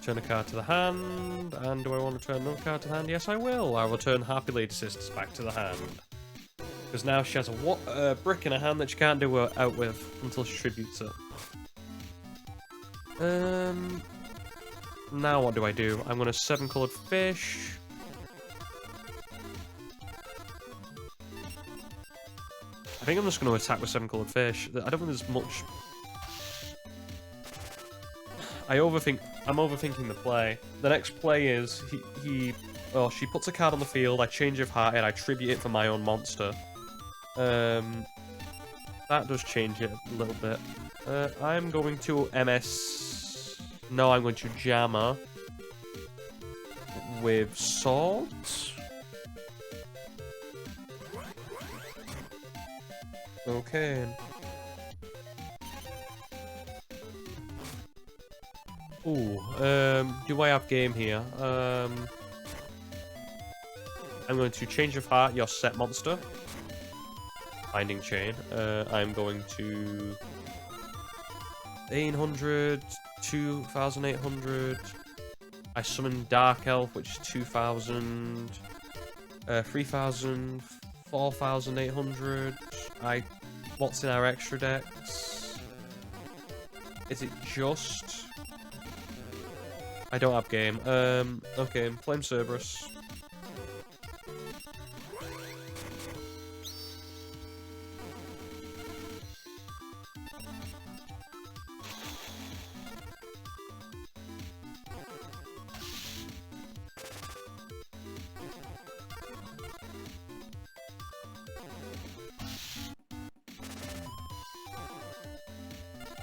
Turn a card to the hand, and do I want to turn another card to the hand? Yes, I will. I will turn Happy Lady Sisters back to the hand. Because now she has a brick in her hand that she can't do out with until she tributes it. Now what do? I'm going to 7-colored fish. I think I'm just going to attack with 7-colored fish. I don't think there's much... I'm overthinking the play. The next play is she puts a card on the field, I change of heart, and I tribute it for my own monster. That does change it a little bit. I'm going to No, I'm going to Jammer with Swords. Okay. Ooh, do I have game here? I'm going to change of heart your set monster. Binding Chain. I'm going to 800, 2,800. I summon Dark Elf, which is 2,000. 3,000, 4,800. What's in our extra decks? Is it just? I don't have game. Okay, Flame Cerberus.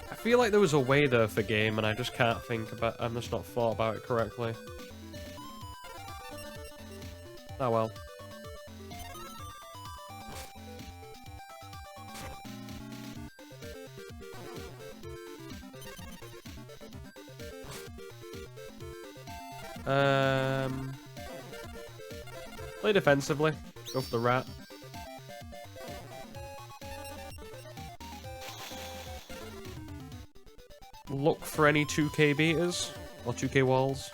I feel like there was a way there for game, and I just can't think about. I'm just not thought about it correctly. Oh well. Play defensively. Go for the rat. Look for any 2k beaters or 2k walls.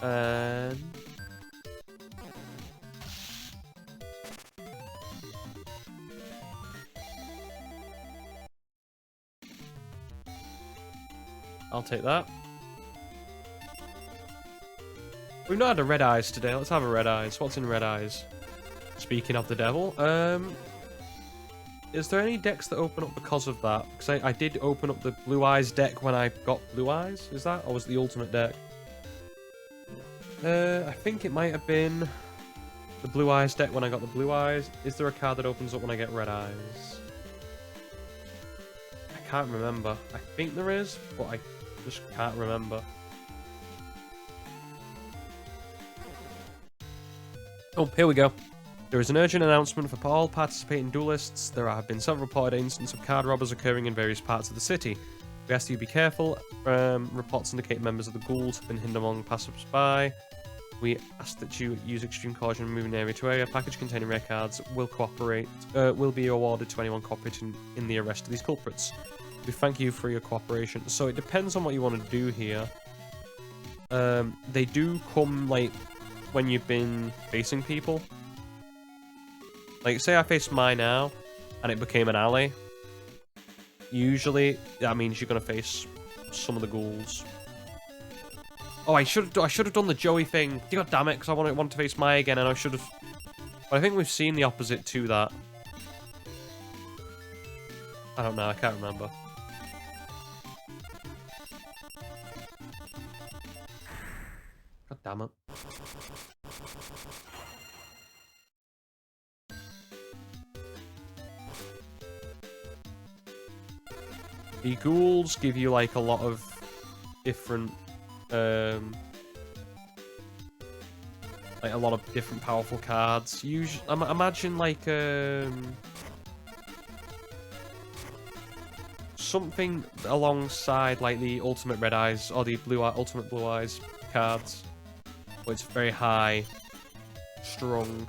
And I'll take that. We've not had a Red Eyes today. Let's have a Red Eyes. What's in Red Eyes? Speaking of the devil, Is there any decks that open up because of that? Because I did open up the Blue Eyes deck when I got Blue Eyes. Is that? Or was it the Ultimate deck? I think it might have been the Blue Eyes deck when I got the Blue Eyes. Is there a card that opens up when I get Red Eyes? I can't remember. I think there is, but I just can't remember. Oh, here we go. There is an urgent announcement for all participating duelists. There have been several reported incidents of card robbers occurring in various parts of the city. We ask that you be careful. Reports indicate members of the ghouls have been hidden among passers-by. We ask that you use extreme caution in moving area to area. Package containing rare cards will be awarded to anyone cooperating in the arrest of these culprits. We thank you for your cooperation. So it depends on what you want to do here. They do come, like, when you've been facing people. Like, say I face Mai now, and it became an alley. Usually, that means you're gonna face some of the ghouls. Oh, I should have done the Joey thing. God damn it, because I want to face Mai again, and I should have. But I think we've seen the opposite to that. I don't know. I can't remember. God damn it. The ghouls give you like a lot of different, like a lot of different powerful cards. Usually, imagine like something alongside like the Ultimate Red Eyes or the Ultimate Blue Eyes cards, where it's very high, strong.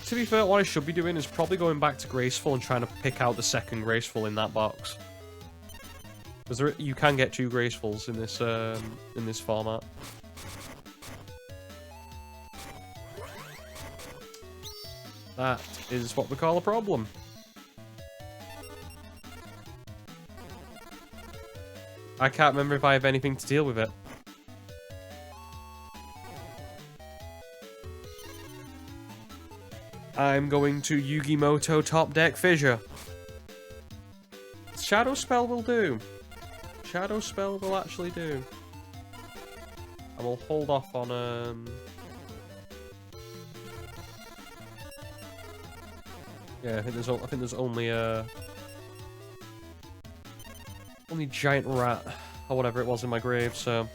To be fair, what I should be doing is probably going back to Graceful and trying to pick out the second Graceful in that box. Because you can get 2 Gracefuls in this format. That is what we call a problem. I can't remember if I have anything to deal with it. I'm going to Yugimoto top deck Fissure. Shadow Spell will do. Shadow Spell will actually do. And we'll hold off on yeah, I think there's only giant rat or whatever it was in my grave, so.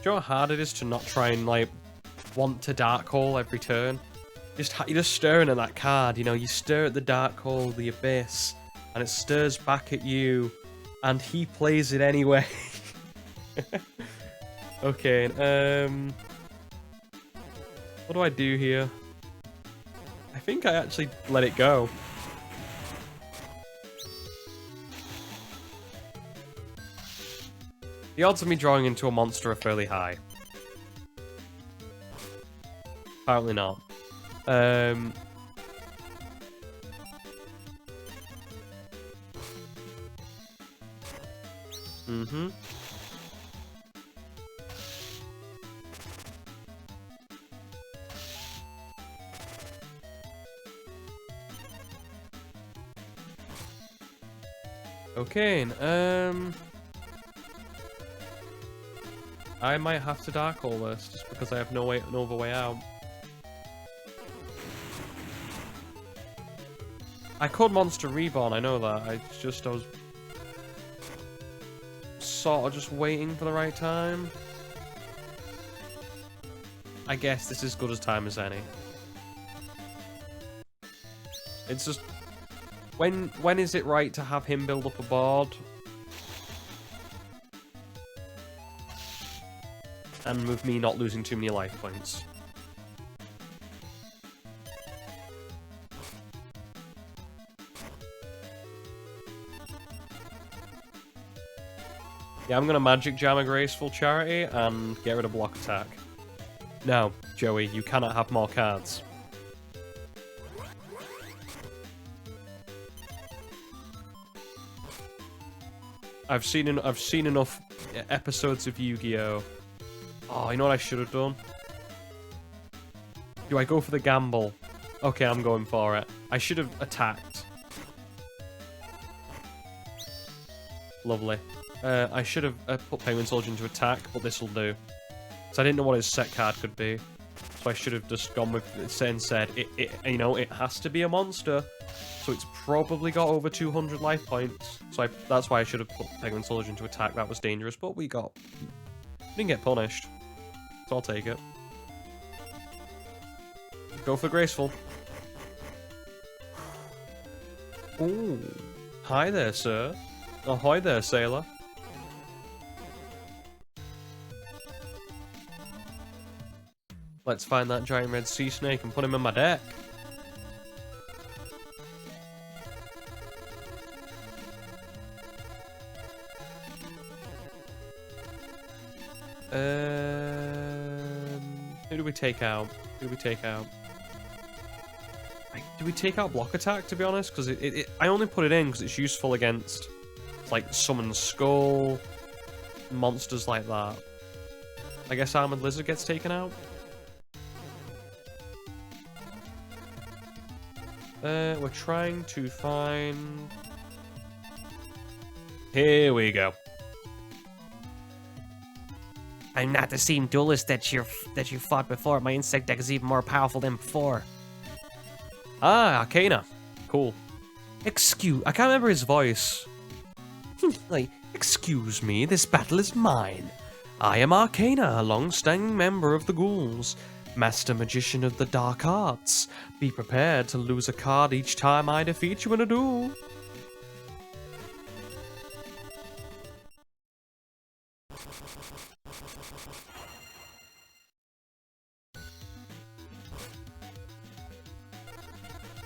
Do you know how hard it is to not try and, like, want to Dark Hole every turn? You're just staring at that card, you know, you stare at the Dark Hole, the Abyss, and it stirs back at you, and he plays it anyway. Okay, what do I do here? I think I actually let it go. The odds of me drawing into a monster are fairly high. Apparently not. Okay, I might have to Dark Hole this, just because I have no other way out. I could Monster Reborn, I know that. I was sort of just waiting for the right time. I guess this is good as time as any. It's just... When is it right to have him build up a board? And with me not losing too many life points. Yeah, I'm gonna Magic Jam a Graceful Charity and get rid of Block Attack. No, Joey, you cannot have more cards. I've seen enough episodes of Yu-Gi-Oh! Oh, you know what I should have done? Do I go for the gamble? Okay, I'm going for it. I should have attacked. Lovely. I should have put Penguin Soldier into attack, but this will do. So I didn't know what his set card could be. So I should have just gone with it and said, you know, it has to be a monster. So it's probably got over 200 life points. So that's why I should have put Penguin Soldier into attack. That was dangerous, but we didn't get punished. So I'll take it. Go for Graceful. Ooh. Hi there, sir. Ahoy there, sailor. Let's find that giant red sea snake and put him in my deck. Who do we take out? Who do we take out? Do we take out Block Attack, to be honest? Because I only put it in because it's useful against, like, Summon Skull, monsters like that. I guess Armored Lizard gets taken out. We're trying to find... Here we go. I'm not the same duelist that you fought before. My insect deck is even more powerful than before. Ah, Arcana. Cool. I can't remember his voice. Like, excuse me, this battle is mine. I am Arcana, a long-standing member of the Ghouls. Master Magician of the Dark Arts. Be prepared to lose a card each time I defeat you in a duel.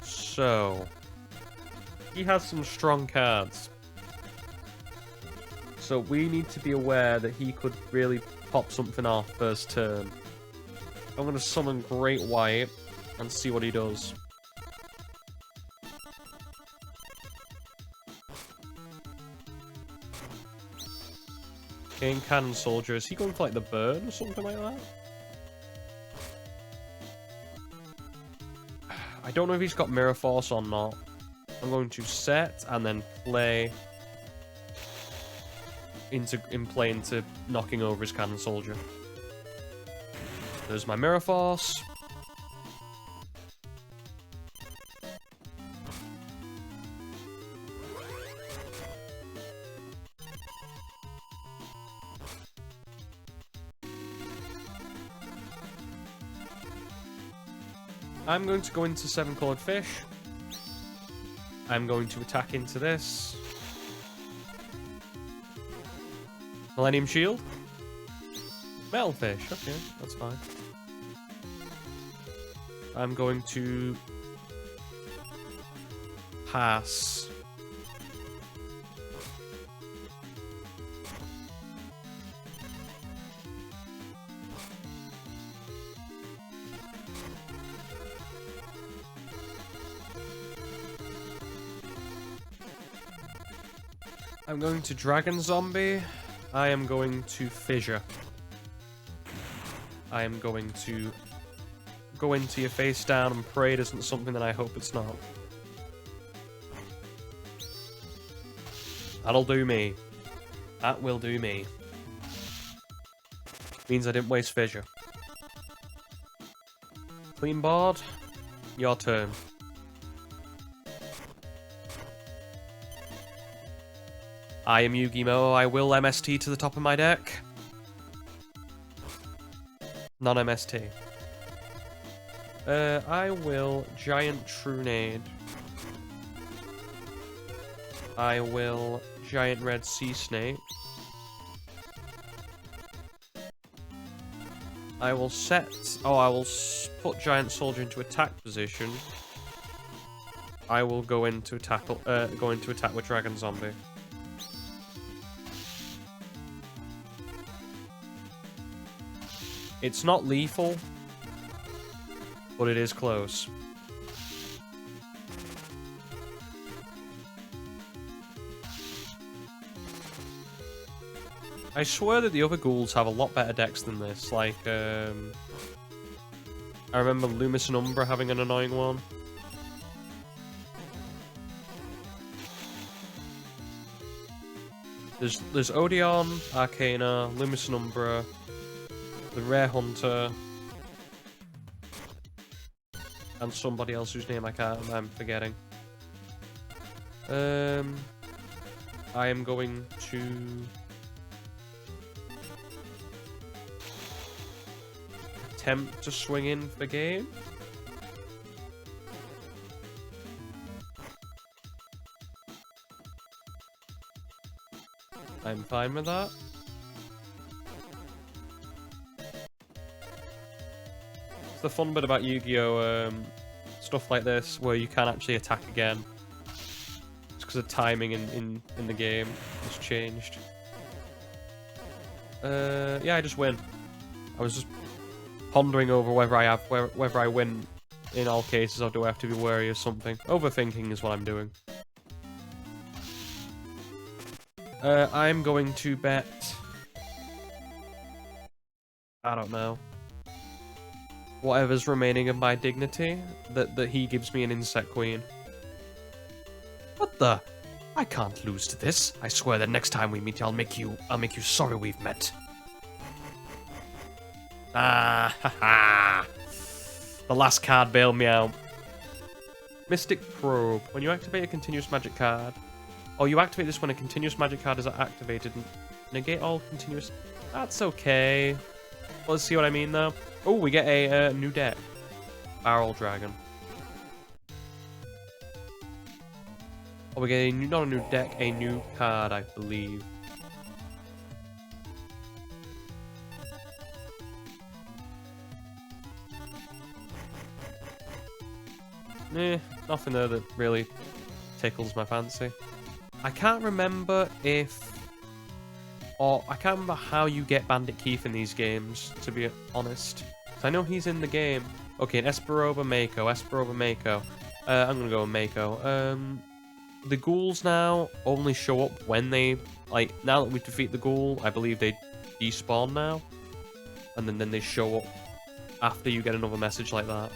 So, he has some strong cards. So we need to be aware that he could really pop something off first turn. I'm going to summon Great White and see what he does. King Cannon Soldier, is he going for like the burn or something like that? I don't know if he's got Mirror Force or not. I'm going to set and then play into knocking over his Cannon Soldier. There's my Mirror Force. I'm going to go into 7-colored fish. I'm going to attack into this. Millennium Shield. Metal fish. Okay, that's fine. I'm going to pass. I'm going to Dragon Zombie. I am going to Fissure. I am going to go into your face down and pray it isn't something that I hope it's not. That'll do me. That will do me. Means I didn't waste Fissure. Clean board. Your turn. I am Yu-Gi-Oh! I will MST to the top of my deck. Non-MST. I will giant trunade. I will giant red sea snake. I will set. Oh, I will put giant soldier into attack position. I will go into tackle. Go into attack with dragon zombie. It's not lethal, but it is close. I swear that the other ghouls have a lot better decks than this. Like, I remember Lumis and Umbra having an annoying one. There's Odeon, Arcana, Lumis and Umbra, the Rare Hunter, and somebody else whose name I'm forgetting. I am going to attempt to swing in for game. I'm fine with that. It's the fun bit about Yu-Gi-Oh! Stuff like this, where you can actually attack again. It's because of timing in the game has changed. Yeah, I just win. I was just pondering over whether I win in all cases, or do I have to be wary of something. Overthinking is what I'm doing. I'm going to bet... I don't know. Whatever's remaining of my dignity, that he gives me an Insect Queen. What the? I can't lose to this. I swear that next time we meet, I'll make you sorry we've met. Ah, haha. The last card bailed me out. Mystic Probe. When you activate a continuous magic card... Oh, you activate this when a continuous magic card is activated. Negate all continuous... That's okay. Let's see what I mean, though. Oh, we get a new deck. Barrel Dragon. Oh, we get a new, not a new deck, a new card, I believe. Nothing there that really tickles my fancy. I can't remember if... Or, I can't remember how you get Bandit Keith in these games, to be honest. I know he's in the game. Okay, an Esperova Mako, I'm gonna go with Mako. The ghouls now only show up when they... Like, now that we defeat the ghoul, I believe they despawn now. And then they show up after you get another message like that.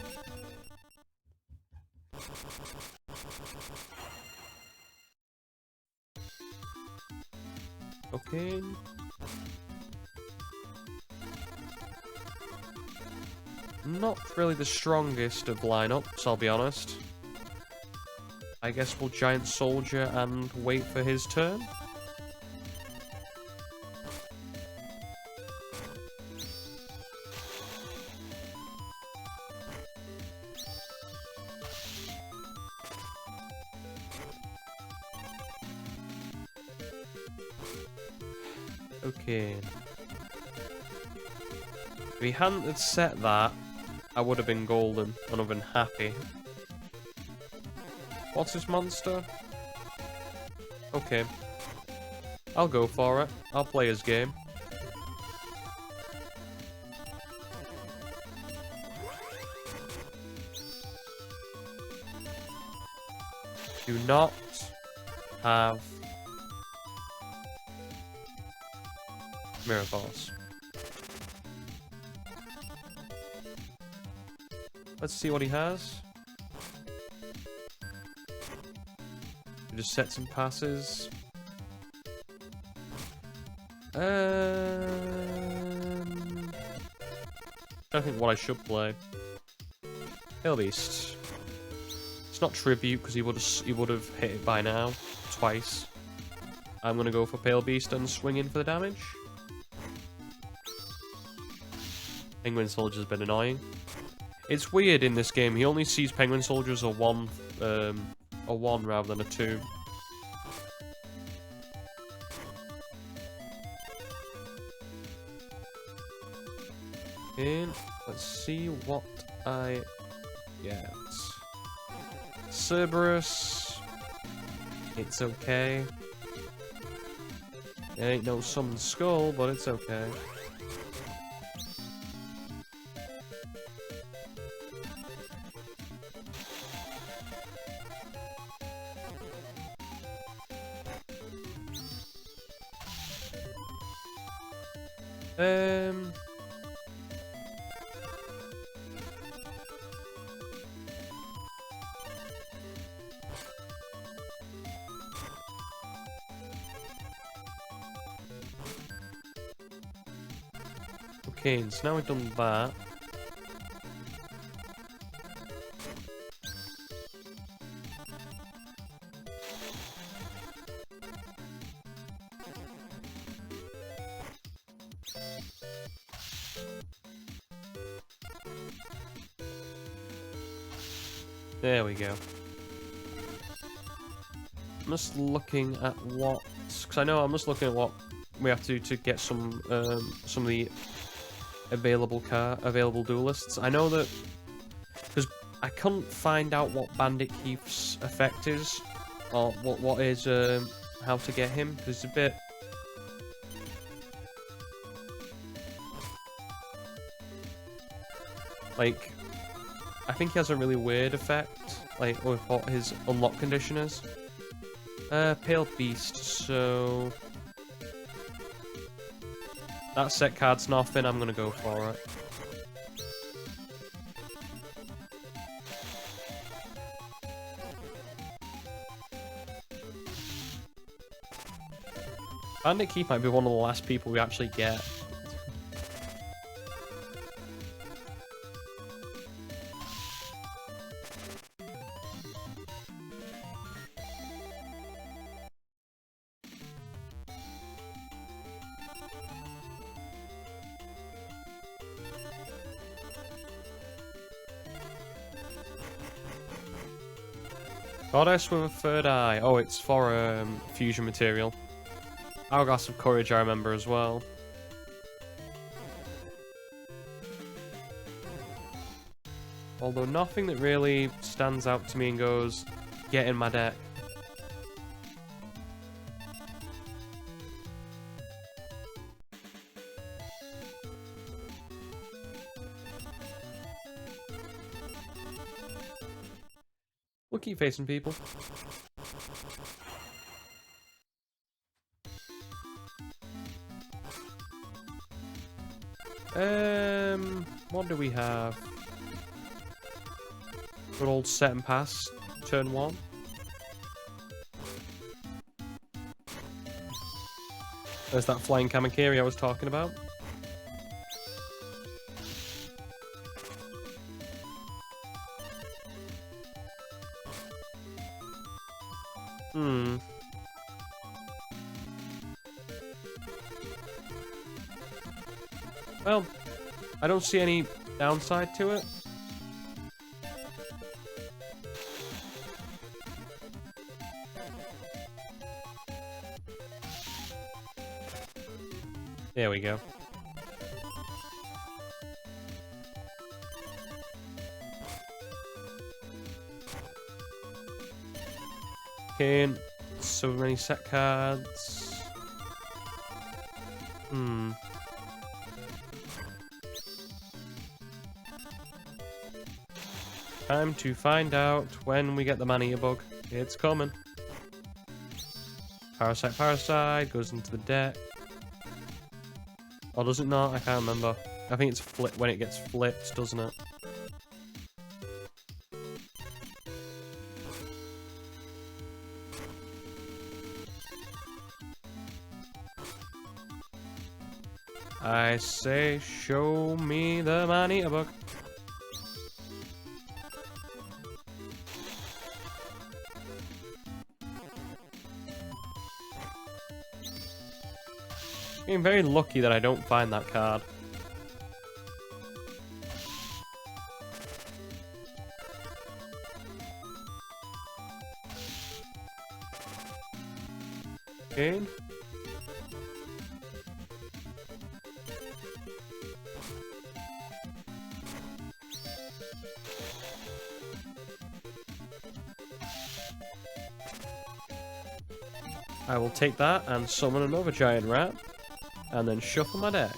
Okay. Not really the strongest of lineups, I'll be honest. I guess we'll Giant Soldier and wait for his turn. Okay. If he hadn't set that, I would have been golden and I've been happy. What's this monster? Okay. I'll go for it. I'll play his game. Do not have Mirror Force. Let's see what he has. We just set some passes. I think what I should play. Hail Beast. It's not Tribute because he would have hit it by now twice. I'm gonna go for Pale Beast and swing in for the damage. Penguin Soldier's been annoying. It's weird in this game. He only sees penguin soldiers a one rather than a 2. And let's see what I get. Cerberus. It's okay. It ain't no summon skull, but it's okay. Okay, so now we've done that. There we go. I'm just looking at what, because I know I'm just looking at what we have to do to get some of the available duelists. I know that because I couldn't find out what Bandit Keith's effect is, or what is how to get him. Because it's a bit. Like, I think he has a really weird effect, like with what his unlock condition is. Pale Beast, so that set card's nothing, I'm gonna go for it. Bandit Keith might be one of the last people we actually get. Goddess with a third eye. Oh, it's for fusion material. Hourglass of Courage I remember as well. Although nothing that really stands out to me and goes, get in my deck. We'll keep facing people. What do we have? Good old set and pass, turn 1. There's that flying Kamakiri I was talking about. Well, I don't see any downside to it. There we go. Okay, so many set cards. Time to find out when we get the Mania bug. It's coming. Parasite goes into the deck. Or does it not? I can't remember. I think it's flipped when it gets flipped, doesn't it? I say, show me the Mania bug. I'm very lucky that I don't find that card. Okay. I will take that and summon another giant rat, and then shuffle my deck.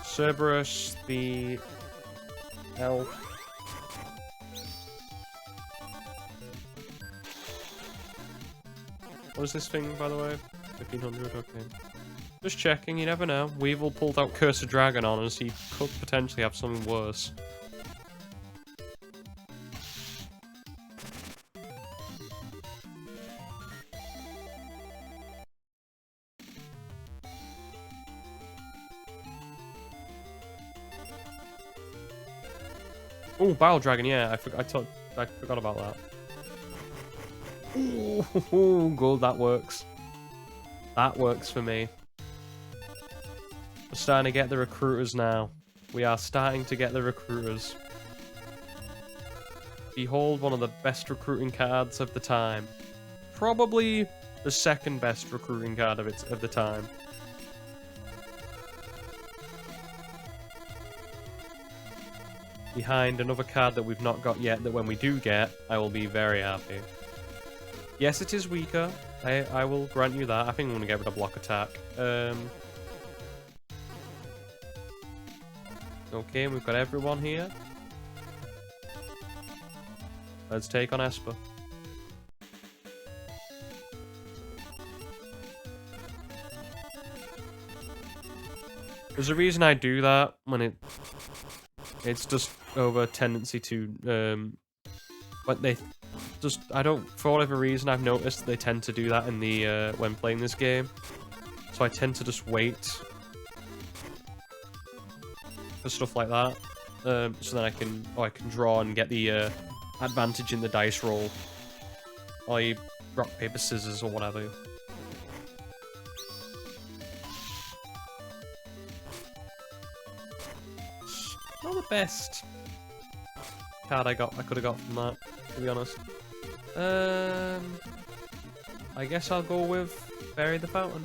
Cerberus, the elf. What is this thing, by the way? 1500, okay. Just checking, you never know. Weevil pulled out Curse of Dragon on us, he could potentially have something worse. Oh, Bile Dragon, yeah, I forgot about that. Ooh, good, that works. That works for me. We're starting to get the recruiters now. We are starting to get the recruiters. Behold one of the best recruiting cards of the time. Probably the second best recruiting card of the time. Behind another card that we've not got yet, that when we do get, I will be very happy. Yes, it is weaker. I will grant you that. I think I'm going to get rid of block attack. Okay, we've got everyone here. Let's take on Esper. There's a reason I do that when it's just over a tendency to but they just, I don't, for whatever reason, I've noticed they tend to do that in the when playing this game. So I tend to just wait for stuff like that, so then I can draw and get the advantage in the dice roll, or you rock paper scissors or whatever. Not the best card I could have got from that, to be honest. I guess I'll go with Bury the Fountain.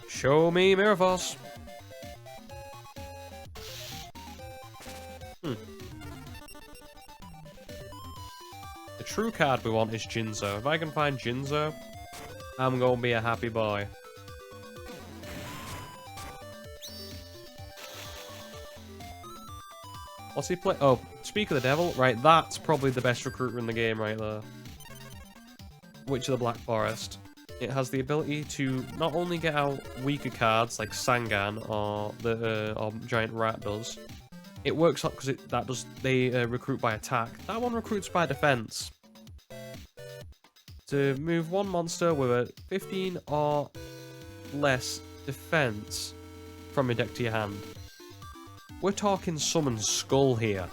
Show me Mirror Force. The true card we want is Jinzo. If I can find Jinzo, I'm gonna be a happy boy. What's he play? Oh, Speak of the Devil. Right, that's probably the best recruiter in the game right there. Witch of the Black Forest. It has the ability to not only get out weaker cards like Sangan or the or Giant Rat does. It works up because they recruit by attack. That one recruits by defense. To move one monster with a 15 or less defense from your deck to your hand. We're talking Summon Skull here,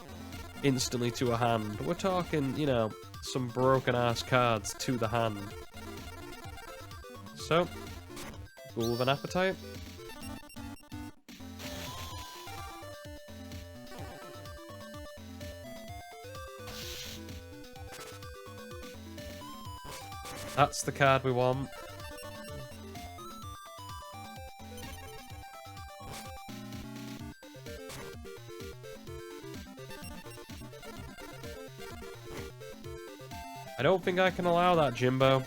instantly to a hand. We're talking, you know, some broken ass cards to the hand. So, Ghoul with an Appetite. That's the card we want. I don't think I can allow that, Jimbo.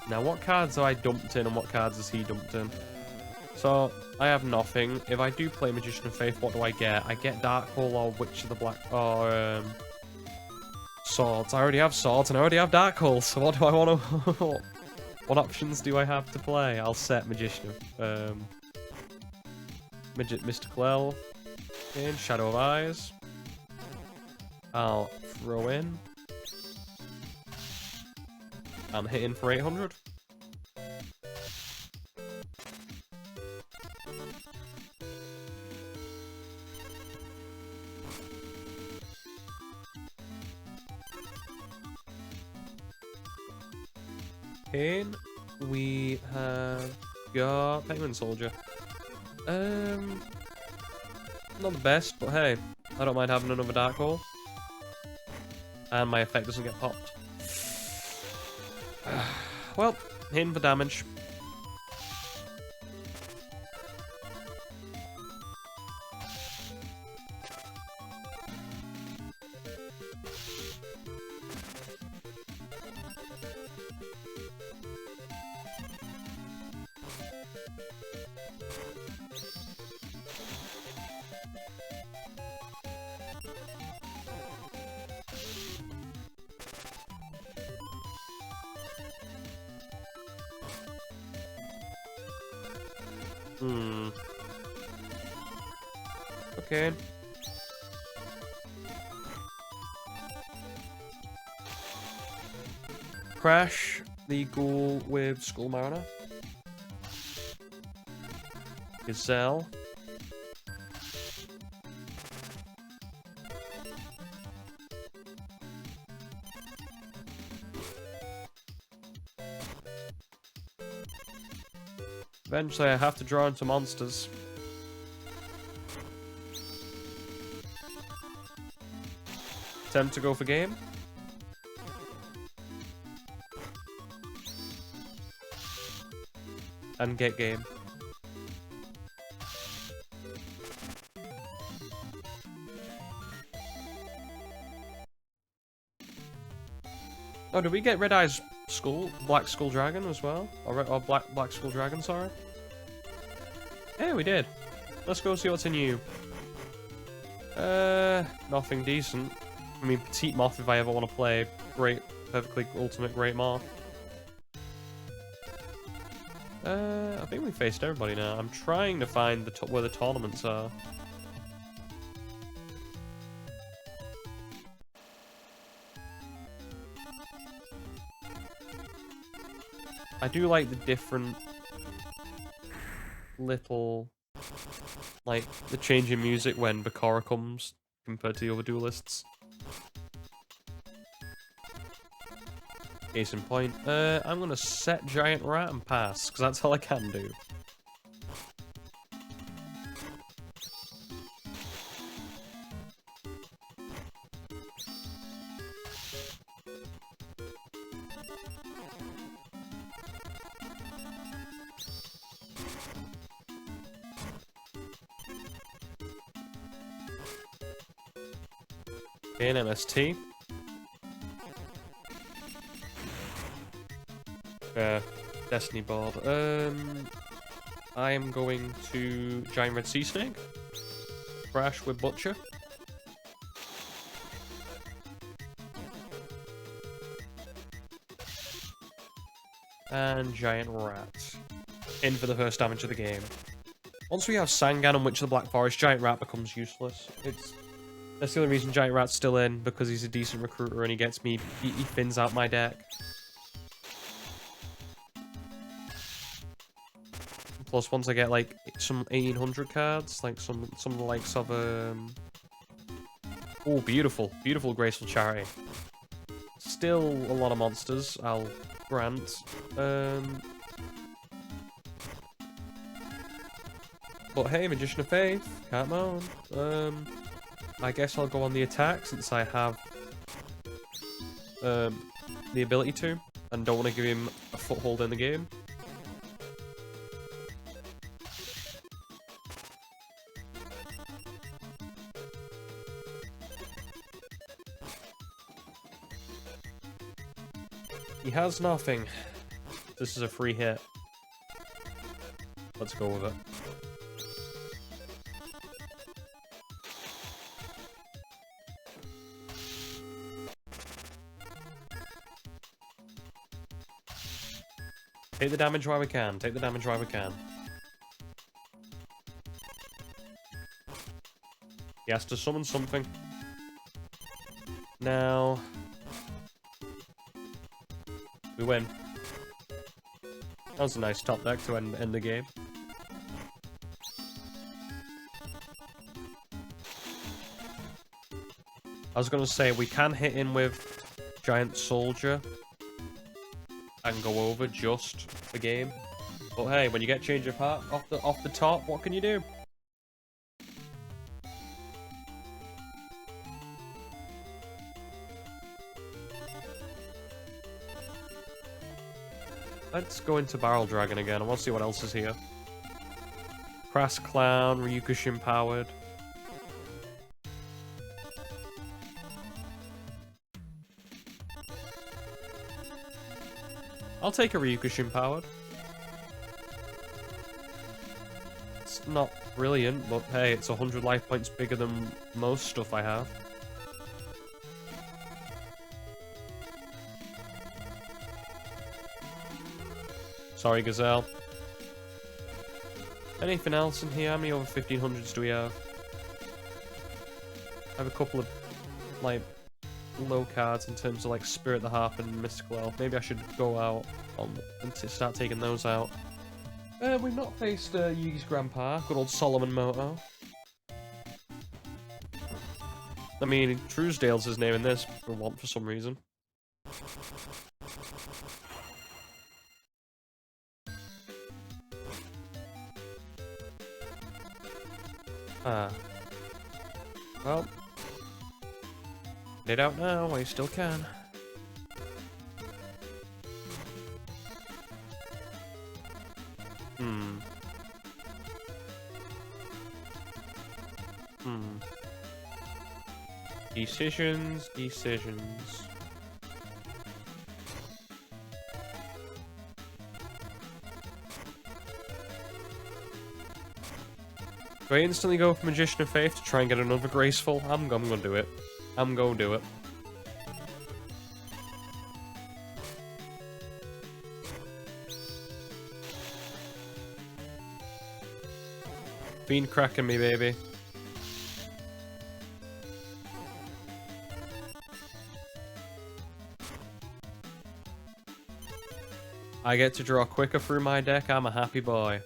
Now, what cards have I dumped in and what cards has he dumped in? So, I have nothing. If I do play Magician of Faith, what do I get? I get Darkhold or Witch of the Black... or, Swords. I already have Swords and I already have Darkhold, so what do I want to... What options do I have to play? I'll set Magician of... Mystical Elf. In Shadow of Eyes. I'll throw in. I'm hitting for 800. In we have got Penguin Soldier. Not the best, but hey, I don't mind having another Dark Hole. And my effect doesn't get popped. Well, hitting for damage. Okay. Crash the Ghoul with Skull Mariner. Gazelle. Eventually I have to draw into monsters. Attempt to go for game. And get game. Oh, did we get Red Eye's Skull? Black Skull Dragon as well? Or Black Skull Dragon, sorry. Yeah, we did. Let's go see what's in you. Nothing decent. I mean, Petite Moth if I ever want to play. Great, perfectly ultimate Great Moth. I think we faced everybody now. I'm trying to find where the tournaments are. I do like the different little, like, the change in music when Bakara comes compared to the other duelists. Case in point, I'm gonna set Giant Rat and pass, because that's all I can do. Okay, an MST. Destiny board. I am going to Giant Red Sea Snake. Crash with Butcher. And Giant Rat. In for the first damage of the game. Once we have Sangan and Witch of the Black Forest, Giant Rat becomes useless. That's the only reason Giant Rat's still in, because he's a decent recruiter and he gets me, he thins out my deck. Plus, once I get like some 1800 cards, like some of the likes of oh, beautiful Graceful Charity. Still a lot of monsters, I'll grant. But hey, Magician of Faith, can't moan. I guess I'll go on the attack since I have the ability to, and don't want to give him a foothold in the game. He has nothing. This is a free hit. Let's go with it. Take the damage while we can. Take the damage while we can. He has to summon something. Now... we win. That was a nice top deck to end the game. I was going to say, we can hit in with Giant Soldier. and go over just the game. But hey, when you get change of heart off the top, what can you do? Let's go into Barrel Dragon again. I want to see what else is here. Crass Clown, Ryukushin powered. I'll take a Ryukushin powered. It's not brilliant, but hey, it's 100 life points bigger than most stuff I have. Sorry, Gazelle. Anything else in here? How many over 1500s do we have? I have a couple of, like, low cards in terms of, like, Spirit the Harp and Mystical Elf. Maybe I should go out on and start taking those out. We've not faced Yugi's grandpa, good old Solomon Moto. I mean, Truesdale's his name in this, for some reason. Well, get it out now while you still can. Decisions. Do I instantly go for Magician of Faith to try and get another graceful? I'm gonna do it. I'm gonna do it. Fiend cracking me, baby. I get to draw quicker through my deck. I'm a happy boy.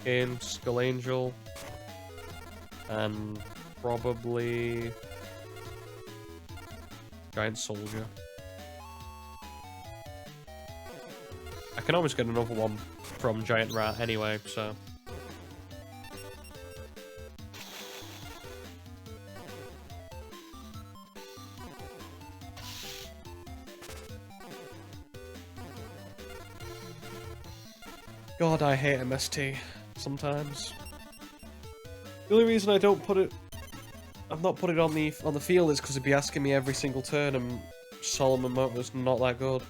In Skull Angel, and probably Giant Soldier. I can always get another one from Giant Rat anyway, so. God, I hate MST. Sometimes. The only reason I don't put it, I've not put it on the field is because it'd be asking me every single turn, and Solomon Moto's not that good.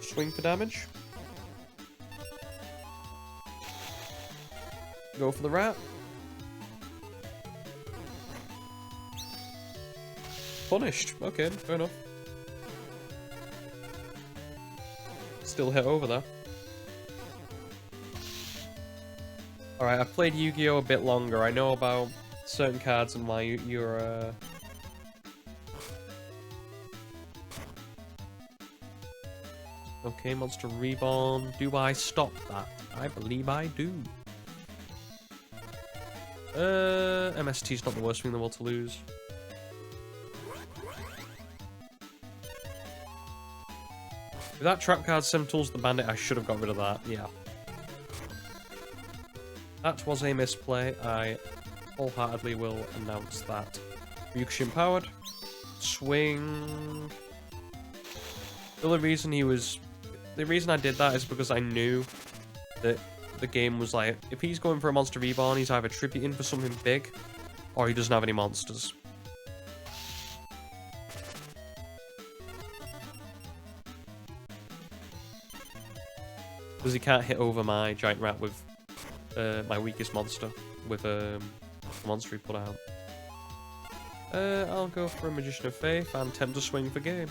Swing for damage. Go for the rat. Punished. Okay, fair enough. Still hit over there. Alright, I've played Yu-Gi-Oh! A bit longer. I know about certain cards and why you're, Okay, Monster Reborn. Do I stop that? I believe I do. MST's not the worst thing in the world to lose. If that trap card Tools the Bandit, I should have got rid of that, yeah. That was a misplay. I wholeheartedly will announce that. Ryukushin powered. Swing. The only reason the reason I did that is because I knew that the game was like, if he's going for a Monster Reborn, he's either tributing for something big, or he doesn't have any monsters. Because he can't hit over my Giant Rat with my weakest monster, with the monster he put out. I'll go for a Magician of Faith and attempt to swing for game.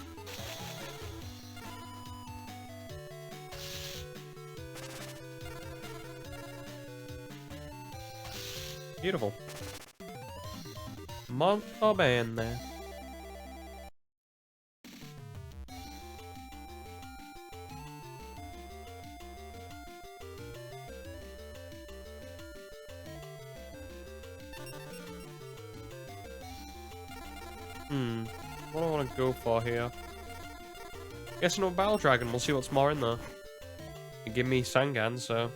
Beautiful. Molto bene. What do I want to go for here? Guess another Battle Dragon. We'll see what's more in there. You give me Sangan, so...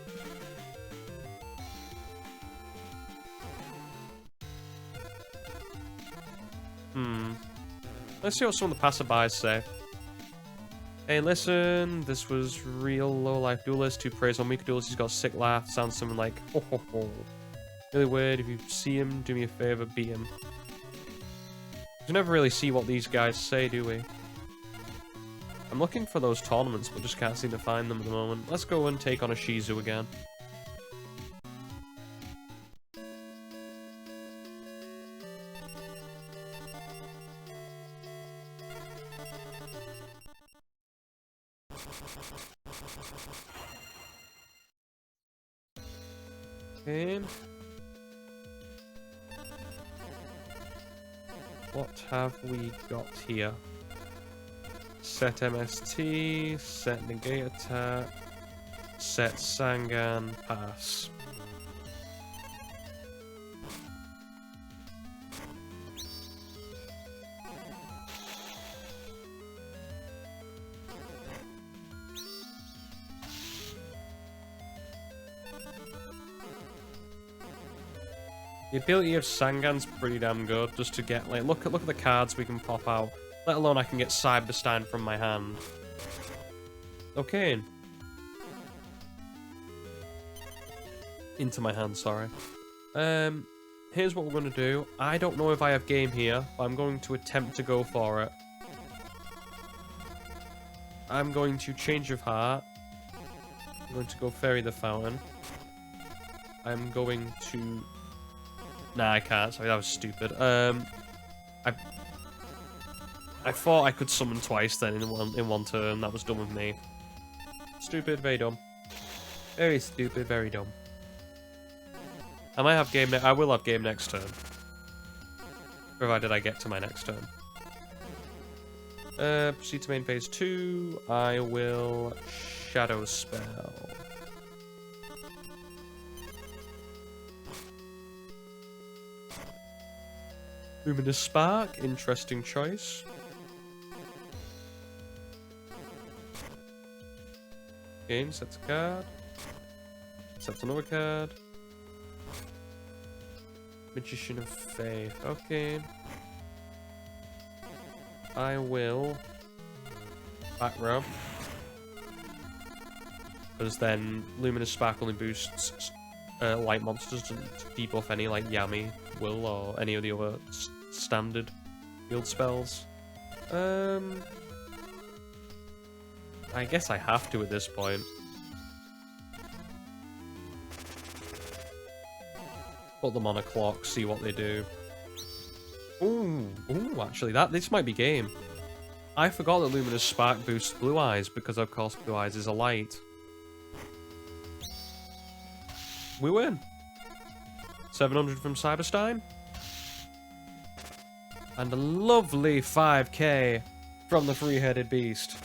Let's see what some of the passerbys say. Hey, listen, this was real low-life duelist who prays on weak duelists. He's got a sick laugh. Sounds something like, ho ho ho. Really weird. If you see him, do me a favor, beat him. We never really see what these guys say, do we? I'm looking for those tournaments, but just can't seem to find them at the moment. Let's go and take on a Shizu again. Okay. What have we got here? Set MST, set negate attack, set Sangan, pass. The ability of Sangan's pretty damn good, just to get, like, look at the cards we can pop out. Let alone I can get Cyberstein from my hand. Okay. Into my hand, sorry. Here's what we're going to do. I don't know if I have game here, but I'm going to attempt to go for it. I'm going to change of heart. I'm going to go Fairy the Fountain. I'm going to... Nah, I can't. Sorry, that was stupid. I thought I could summon twice then in one turn. That was dumb of me. Stupid, very dumb. Very stupid, very dumb. I might have game. I will have game next turn, provided I get to my next turn. Proceed to main phase 2. I will Shadow Spell. Luminous Spark, interesting choice. Game, sets a card. Sets another card. Magician of Faith, okay. I will back row. Because then Luminous Spark only boosts light monsters, doesn't debuff any like Yami, Will, or any of the other standard field spells. I guess I have to at this point. Put them on a clock, see what they do. Ooh, actually, this might be game. I forgot that Luminous Spark boosts Blue Eyes, because of course Blue Eyes is a light. We win. 700 from Cyberstein. And a lovely 5k from the three-headed beast.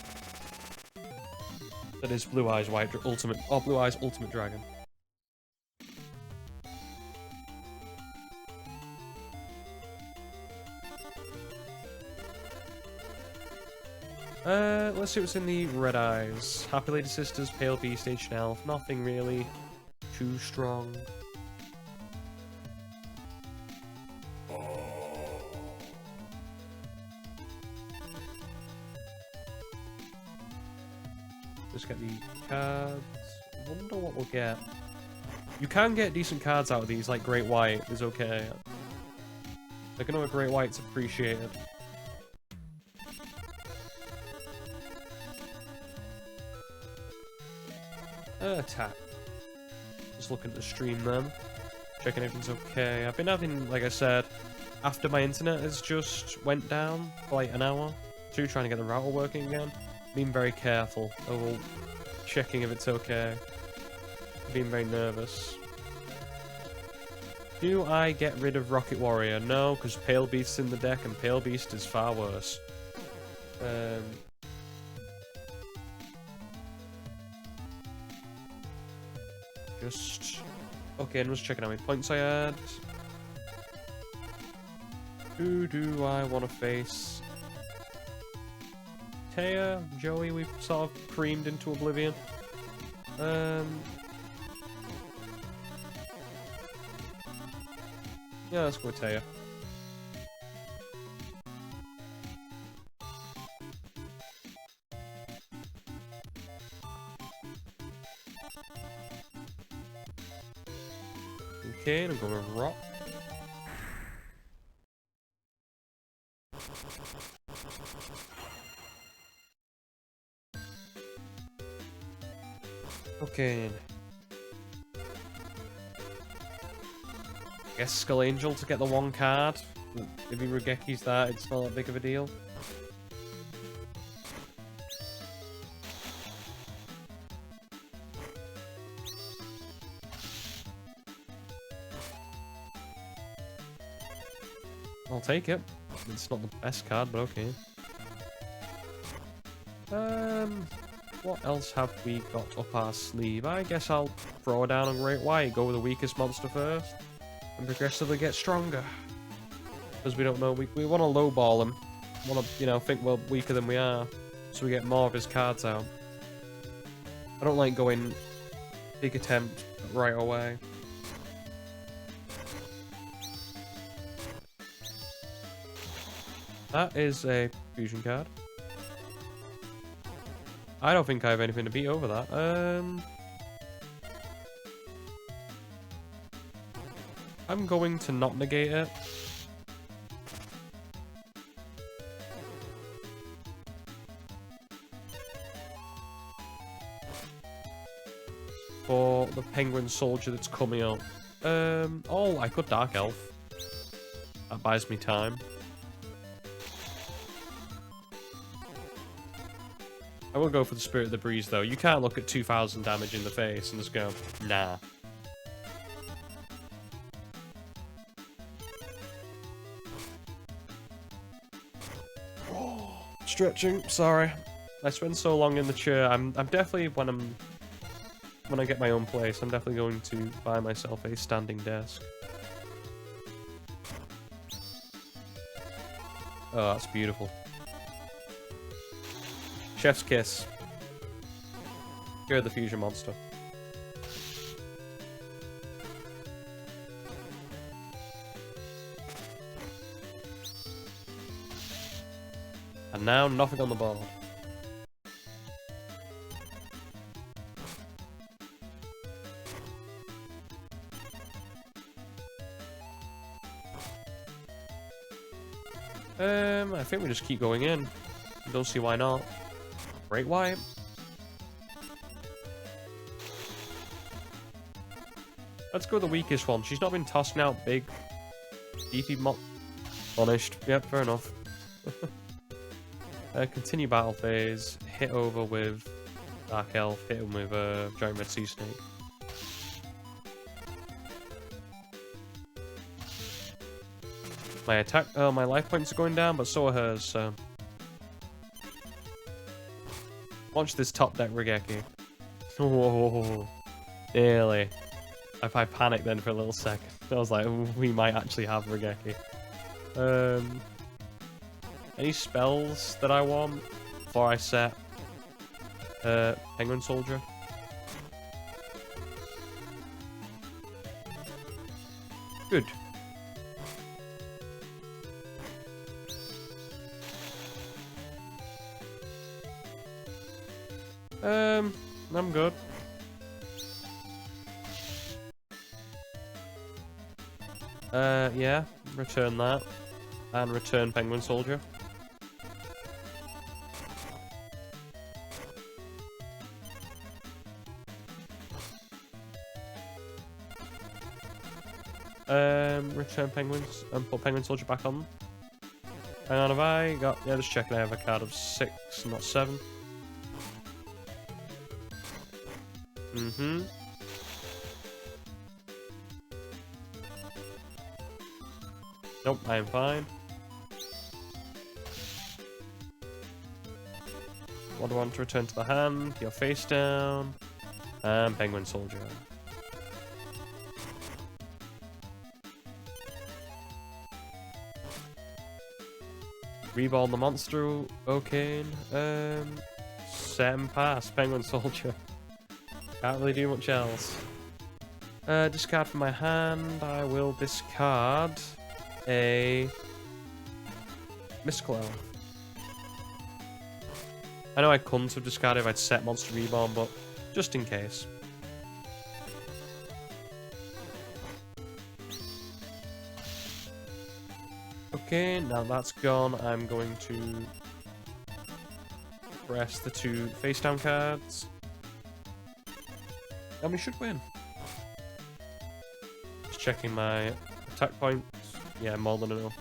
That is Blue Eyes White Ultimate, or Blue Eyes Ultimate Dragon. Let's see what's in the Red Eyes. Happy Lady Sisters, Pale Beast, Ancient Elf. Nothing really too strong. Just get the cards. Wonder what we'll get. You can get decent cards out of these, like Great White is okay. Like, I know a Great White's appreciated. Attack. Just looking at the stream then. Checking everything's okay. I've been having, like I said, after my internet has just went down for like an hour, 2, trying to get the router working again. Being very careful over checking if it's okay. Being very nervous. Do I get rid of Rocket Warrior? No, because Pale Beast's in the deck and Pale Beast is far worse. Okay, and was checking how many points I had. Who do I want to face? Taya, Joey, we've sort of creamed into oblivion. Yeah, let's go with Taya. Okay, I'm going with Rock. Okay. I guess Skull Angel to get the one card. If he Rageki's that, it's not that big of a deal. I'll take it. It's not the best card, but okay. What else have we got up our sleeve? I guess I'll throw down on Great White, go with the weakest monster first, and progressively get stronger. Because we don't know, we want to lowball him. Want to, you know, think we're weaker than we are, so we get more of his cards out. I don't like going big attempt right away. That is a fusion card. I don't think I have anything to beat over that. I'm going to not negate it. For the Penguin Soldier that's coming out. Oh, I could Dark Elf. That buys me time. I will go for the Spirit of the Breeze, though. You can't look at 2,000 damage in the face and just go, nah. Stretching, sorry. I spend so long in the chair. I'm definitely, when I get my own place, I'm definitely going to buy myself a standing desk. Oh, that's beautiful. Chef's Kiss. You're the fusion monster. And now nothing on the board. I think we just keep going in. Don't see why not. Great White. Let's go the weakest one. She's not been tossing out big, beefy Punished. Yep, fair enough. Continue battle phase. Hit over with Dark Elf. Hit him with Giant Red Sea Snake. My attack, my life points are going down, but so are hers. So watch this top deck Raigeki. Whoa, nearly. If I panicked then for a little second, I was like, we might actually have Raigeki. Any spells that I want before I set Penguin Soldier? Good. I'm good. Yeah, return that. And return Penguin Soldier. Return Penguins and put Penguin Soldier back on. Hang on, have I got... Yeah, just checking I have a card of 6, not 7. Mm-hmm. Nope, I am fine. What do I want to return to the hand? Your face down. And Penguin Soldier. Reborn the monster. Okay. Set and pass. Penguin soldier. Can't really do much else. Discard from my hand. I will discard a Mystical Elf. I know I couldn't have discarded if I'd set Monster Reborn, but just in case. Okay, now that's gone, I'm going to press the 2 face down cards. And we should win. Just checking my attack points. Yeah, more than enough.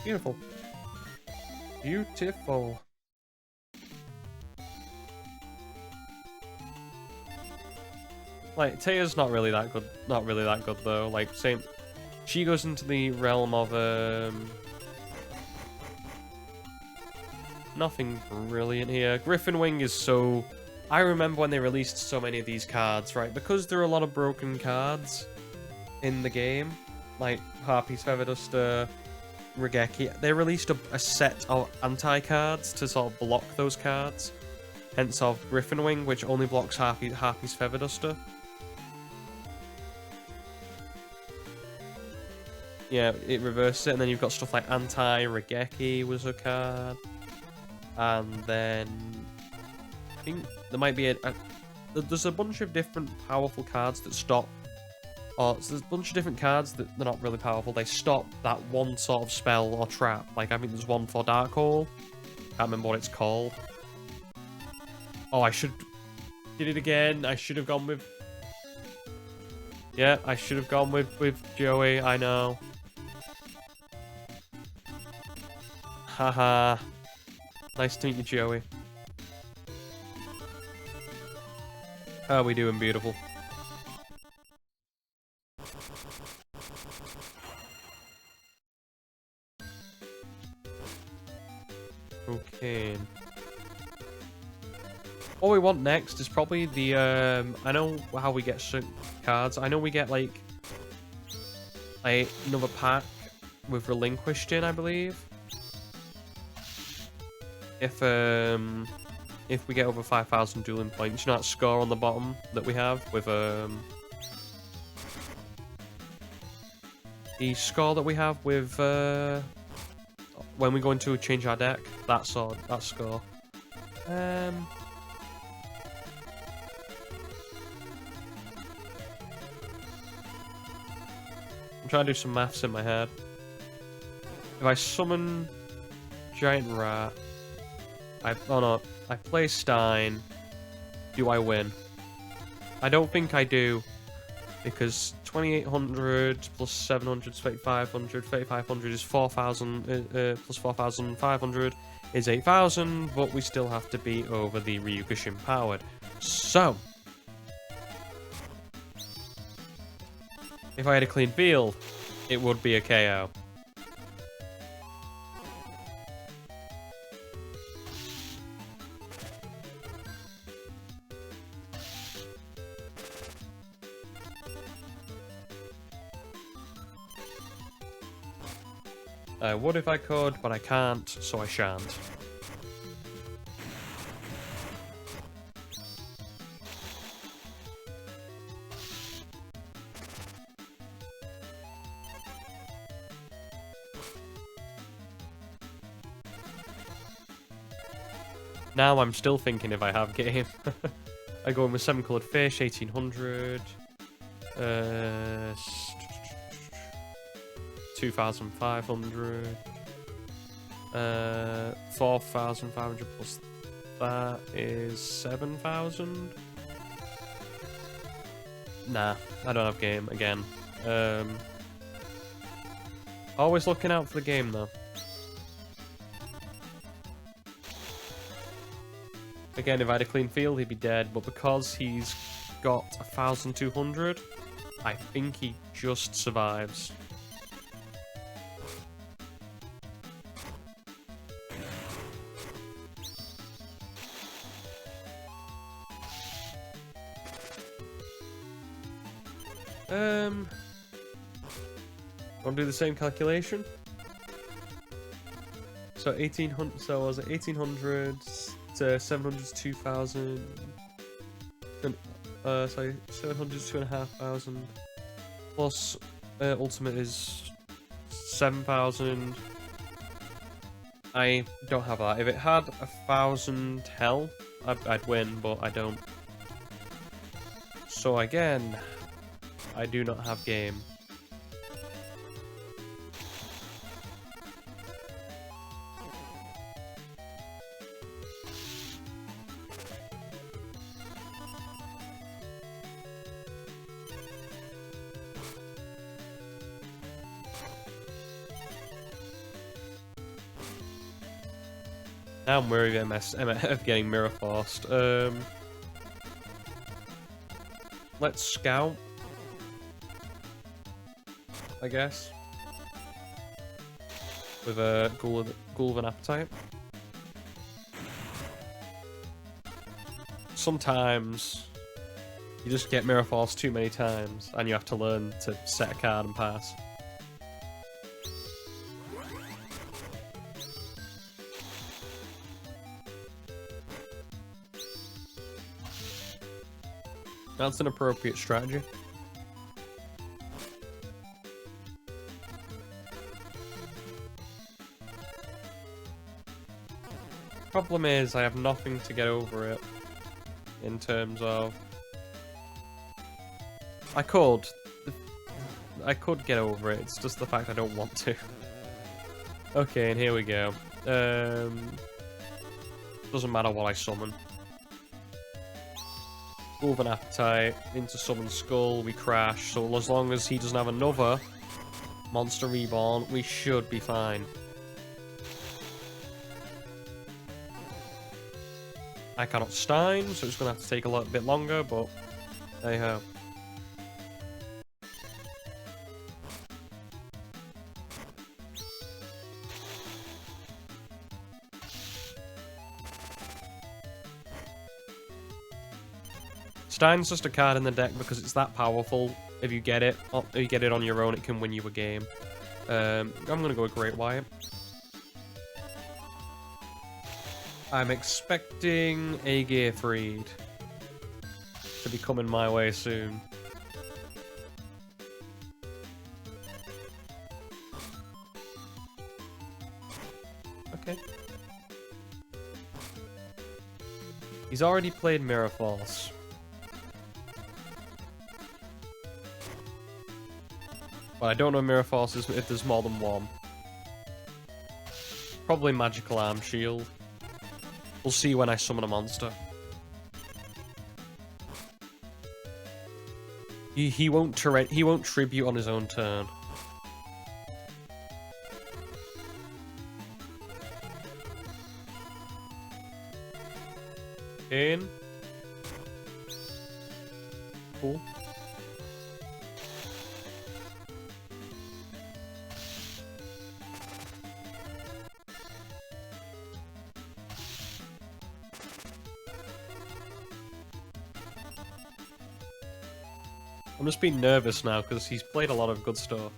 Beautiful. Beautiful. Like, Taya's not really that good. Not really that good though. Like, same. She goes into the realm of nothing brilliant here. Griffin Wing is so. I remember when they released so many of these cards, right? Because there are a lot of broken cards in the game, like Harpy's Feather Duster, Regeki. They released a set of anti-cards to sort of block those cards. Hence of Griffin Wing, which only blocks Harpy's Feather Duster. Yeah, it reverses it, and then you've got stuff like Anti-Regeki was a card. And then I think there might be there's a bunch of different powerful cards that stop. Or so there's a bunch of different cards that they're not really powerful. They stop that one sort of spell or trap. Like, I think there's one for Dark Hole. Can't remember what it's called. Oh, I should... Did it again. I should have gone with... Yeah, I should have gone with Joey. I know. Haha. Nice to meet you, Joey. How are we doing, beautiful? Okay. What we want next is probably the, I know how we get certain cards. I know we get, like another pack with Relinquished in, I believe. If we get over 5,000 dueling points. You know that score on the bottom that we have with, the score that we have with, when we go into change our deck, that score. I'm trying to do some maths in my head. If I summon Giant Rat, I play Stein, do I win? I don't think I do, because 2,800 plus 700 is 3,500. 3,500 is 4,000 plus 4,500 is 8,000, but we still have to be over the Ryukushin Empowered. So, if I had a clean field, it would be a KO. I would if I could, but I can't, so I shan't. Now I'm still thinking if I have game. I go in with 7-coloured fish, 1,800. 2,500. 4,500 plus that is 7,000. Nah, I don't have game again. Always looking out for the game though. Again, if I had a clean field, he'd be dead, but because he's got 1,200, I think he just survives. Want to do the same calculation? So 1800. So was it 1800 to 700 to 2000? Sorry, 700 to 2,500 plus ultimate is 7,000. I don't have that. If it had 1,000 health, I'd win, but I don't. So again, I do not have game. Now I'm worried of getting mirror forced. Let's scout, I guess, with a Ghoul of an appetite. Sometimes you just get mirror force too many times, and you have to learn to set a card and pass. That's an appropriate strategy. Problem is, I have nothing to get over it in terms of... I could get over it, it's just the fact I don't want to. Okay, and here we go. Doesn't matter what I summon. Ghoul of an appetite, into summon skull, we crash, so as long as he doesn't have another monster reborn, we should be fine. I cannot Stein, so it's going to have to take a little bit longer, but hey ho. Stein's just a card in the deck because it's that powerful. If you get it on your own, it can win you a game. I'm gonna go with Great White. I'm expecting a Gearfried to be coming my way soon. Okay. He's already played Mirror Force. But I don't know Mirror Force is if there's more than one. Probably Magical Arm Shield. We'll see when I summon a monster. He won't tribute on his own turn. In. Cool. I'm just being nervous now because he's played a lot of good stuff.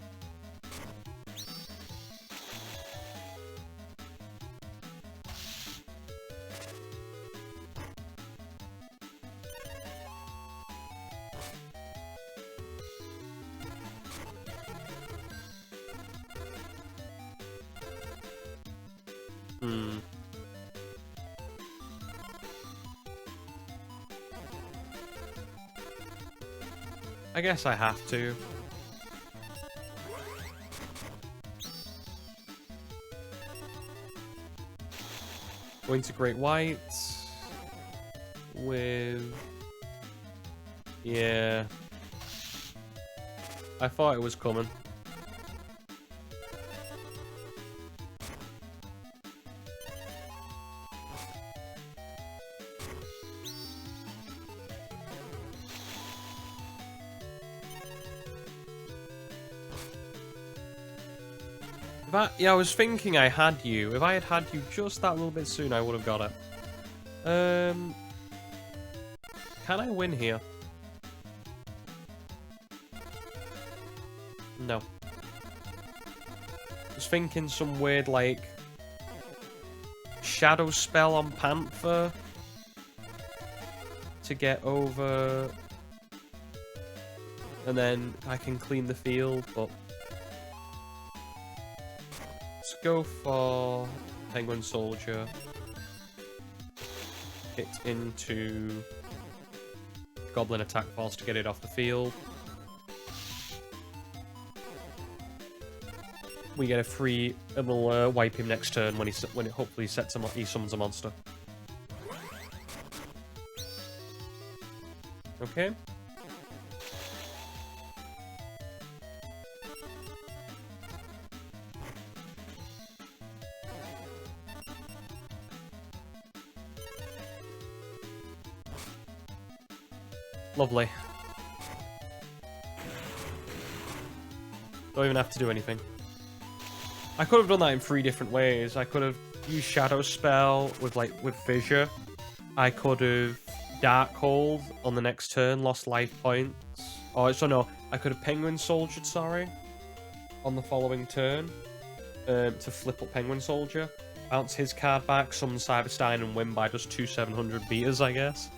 I guess I have to. Going to Great White with... Yeah. I thought it was coming. Yeah, I was thinking I had you. If I had had you just that little bit soon, I would have got it. Can I win here? was thinking some weird, like, shadow spell on Panther to get over, and then I can clean the field, but let's go for Penguin Soldier. Hit into Goblin Attack Force to get it off the field. We get a free, and we'll wipe him next turn when it hopefully he summons a monster. Okay. Lovely. Don't even have to do anything. I could have done that in 3 different ways. I could have used Shadow Spell with Fissure. I could have Dark Hold on the next turn, lost life points. Oh, so no, I could have Penguin Soldiered, sorry, on the following turn to flip up Penguin Soldier. Bounce his card back, summon Cyberstein, and win by just 2 700 beaters, I guess.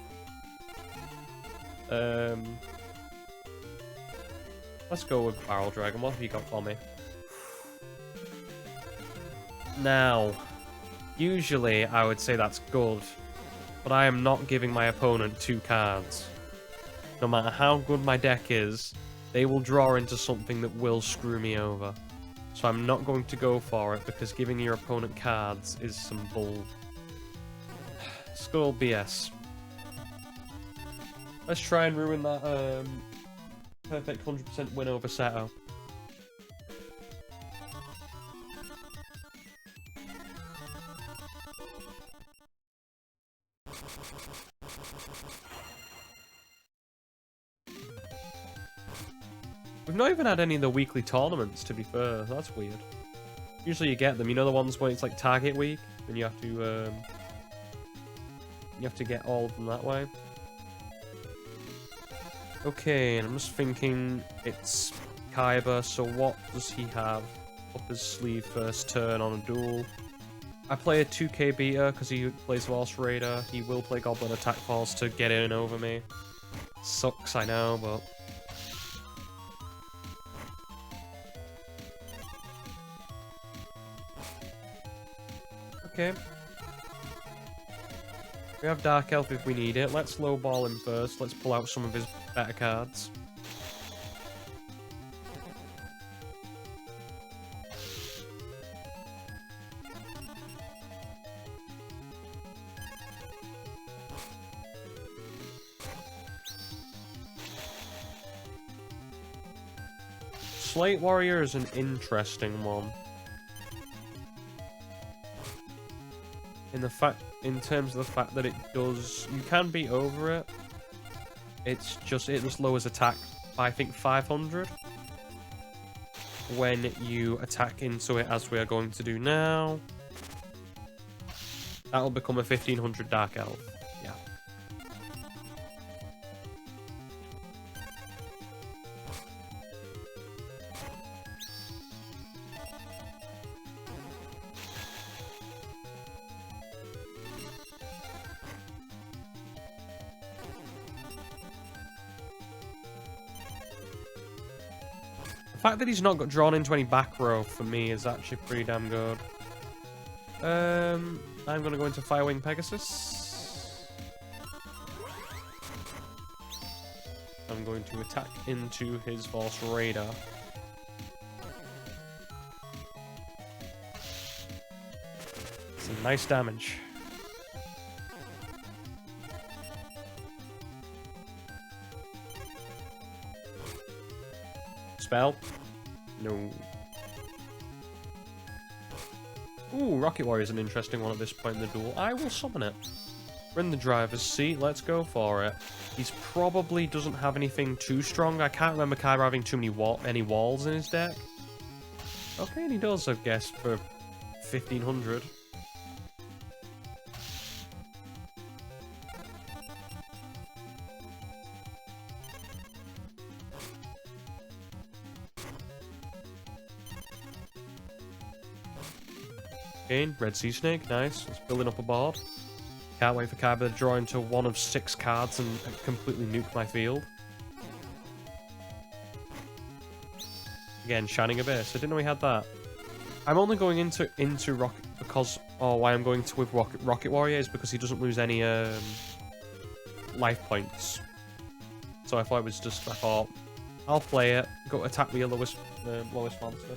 Let's go with Barrel Dragon. What have you got for me? Now, usually I would say that's good, but I am not giving my opponent 2 cards. No matter how good my deck is, they will draw into something that will screw me over. So I'm not going to go for it, because giving your opponent cards is some bull. Skull BS. Let's try and ruin that perfect 100% win over Seto. We've not even had any of the weekly tournaments, to be fair. That's weird. Usually you get them. You know the ones where it's like target week, and you have to get all of them that way. Okay, and I'm just thinking it's Kaiba, so what does he have up his sleeve first turn on a duel? I play a 2k beater because he plays Horse Raider. He will play Goblin Attack Force to get in over me. Sucks, I know, but... Okay. We have Dark Elf if we need it. Let's lowball him first. Let's pull out some of his better cards. Slate Warrior is an interesting one. In terms of the fact that it does, you can be over it. It just lowers attack by I think 500 when you attack into it, as we are going to do now. That'll become a 1500 Dark Elf. Yeah. The fact that he's not got drawn into any back row for me is actually pretty damn good. I'm going to go into Firewing Pegasus. I'm going to attack into his Horse Raider. Some nice damage. Spell? No. Ooh, Rocket Warrior is an interesting one at this point in the duel. I will summon it. We're in the driver's seat. Let's go for it. He's probably doesn't have anything too strong. I can't remember Kyber having too many any walls in his deck. Okay, and he does, I guess, for 1500. Okay, Red Sea Snake, nice. It's building up a board. Can't wait for Kaiba to draw into one of 6 cards and completely nuke my field. Again, Shining Abyss. I didn't know we had that. I'm only going into Rocket because, why I'm going to with Rocket Warrior is because he doesn't lose any life points. So I thought it was just, I thought, I'll play it, go attack the lowest monster.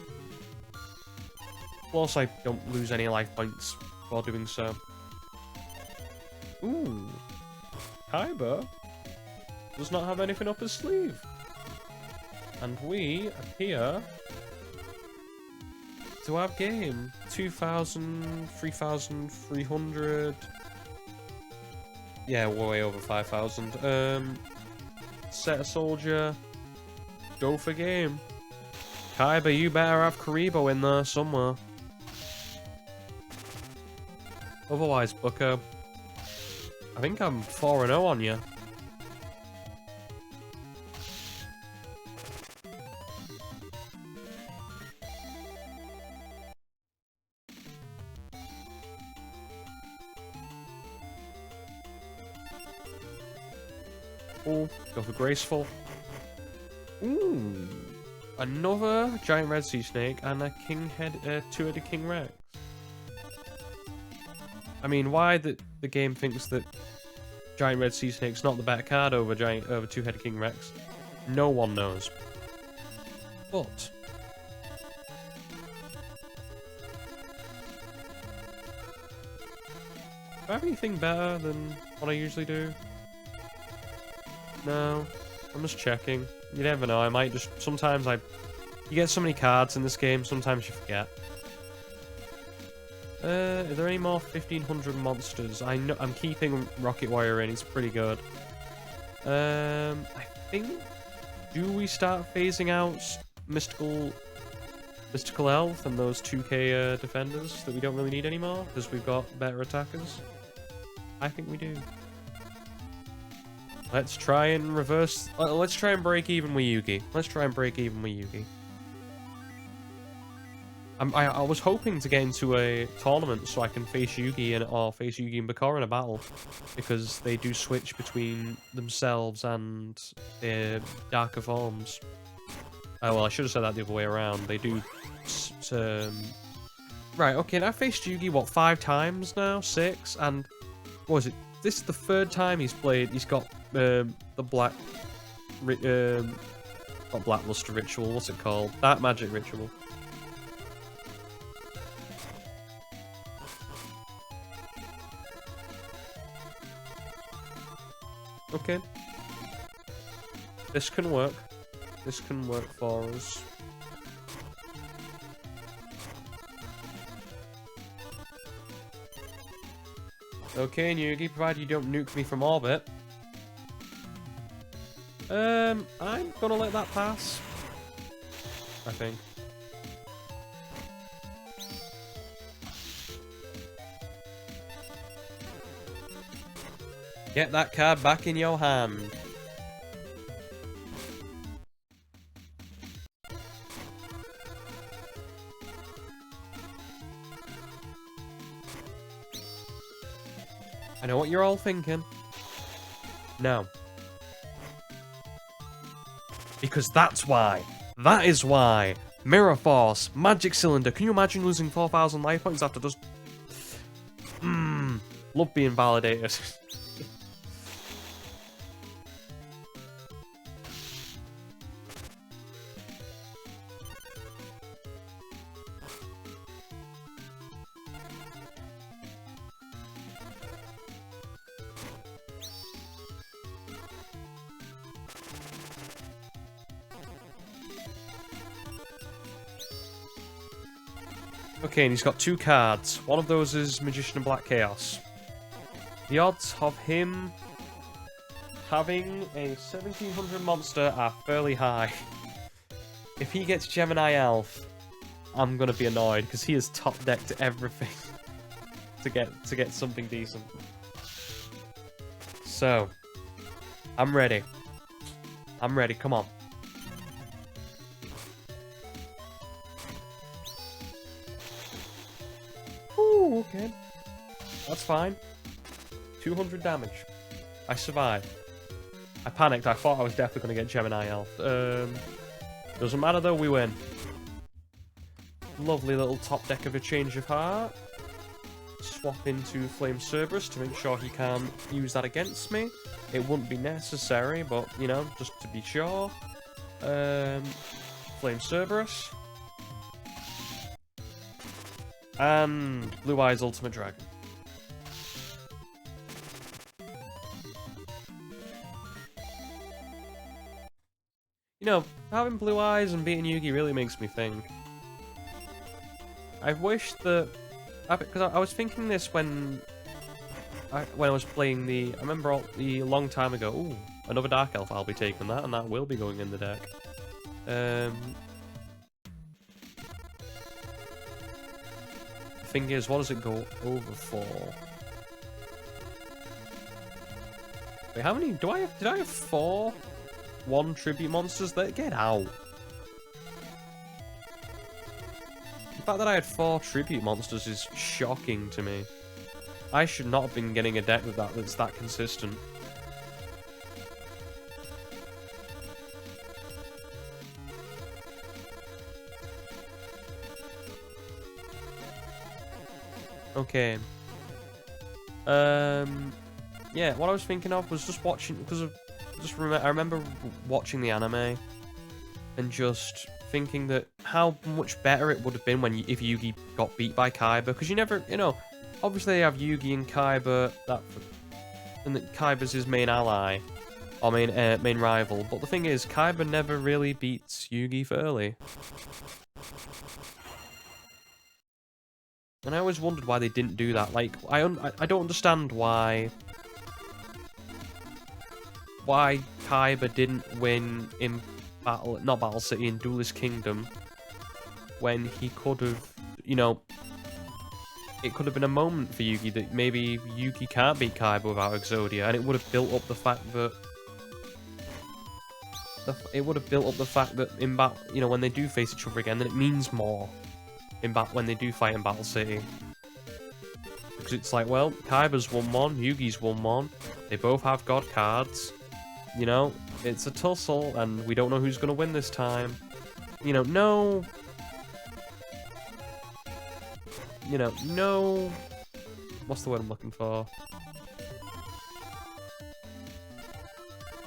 Plus, I don't lose any life points while doing so. Ooh. Kaiba does not have anything up his sleeve. And we appear to have game. 2,000, 3,300. Yeah, we're way over 5,000. Set a soldier. Go for game. Kaiba, you better have Karibo in there somewhere. Otherwise, Bucko. I think I'm 4-0 on you. Ooh, go for graceful. Ooh, another giant red sea snake and a two-headed King Rex. I mean, why the game thinks that giant red sea snake's not the better card over two-headed King Rex, no one knows. But do I have anything better than what I usually do? No, I'm just checking. You never know. I might just sometimes you get so many cards in this game. Sometimes you forget. Are there any more 1,500 monsters? I'm keeping Rocket Warrior in. He's pretty good. I think. Do we start phasing out Mystical Elf and those 2k defenders that we don't really need anymore because we've got better attackers? I think we do. Let's try and reverse. Let's try and break even with Yugi. Let's try and break even with Yugi. I was hoping to get into a tournament so I can face Yugi or face Yugi and Bakura in a battle, because they do switch between themselves and their darker forms. Oh well, I should have said that the other way around. They do. Right. Okay. And I faced Yugi what 5 times now, 6, and what was it? This is the 3rd time he's played. He's got the black, not Blackluster Ritual. What's it called? That magic ritual. Okay. This can work. This can work for us. Okay, Yugi, provided you don't nuke me from orbit. I'm gonna let that pass. I think. Get that card back in your hand. I know what you're all thinking. No. Because that's why. That is why. Mirror Force, Magic Cylinder. Can you imagine losing 4,000 life points after just... Love being validated. Okay, and he's got 2 cards. One of those is Magician of Black Chaos. The odds of him having a 1,700 monster are fairly high. If he gets Gemini Elf, I'm gonna be annoyed because he has top decked everything to get something decent. So, I'm ready. I'm ready. Come on. okay. That's fine. 200 damage. I survived. I panicked. I thought I was definitely going to get Gemini Elf. Doesn't matter though, we win. Lovely little top deck of a Change of Heart. Swap into Flame Cerberus to make sure he can use that against me. It wouldn't be necessary, but, you know, just to be sure. Flame Cerberus. And Blue Eyes Ultimate Dragon. You know, having Blue Eyes and beating Yugi really makes me think. I wish that... Because I was thinking this when I was playing the... I remember a long time ago, ooh, another Dark Elf, I'll be taking that, and that will be going in the deck. The thing is, what does it go over for? Wait, how many... Did I have 4? 1 tribute monsters that get out. The fact that I had 4 tribute monsters is shocking to me. I should not have been getting a deck with that's that consistent. Okay. Yeah, what I was thinking of was just watching, because of I remember watching the anime and just thinking that how much better it would have been if Yugi got beat by Kaiba, because you never, you know, obviously they have Yugi and Kaiba, and that Kaiba's his main ally, or main rival, but the thing is, Kaiba never really beats Yugi fairly. And I always wondered why they didn't do that. Like, I don't understand why Kaiba didn't win in not Battle City, in Duelist Kingdom, when he could have, you know, it could have been a moment for Yugi that maybe Yugi can't beat Kaiba without Exodia, and it would have built up the fact that in battle, you know, when they do face each other again, then it means more when they do fight in Battle City. Because it's like, well, Kaiba's won one, Yugi's won one, they both have god cards. You know, it's a tussle, and we don't know who's going to win this time. You know, no... You know, no... What's the word I'm looking for?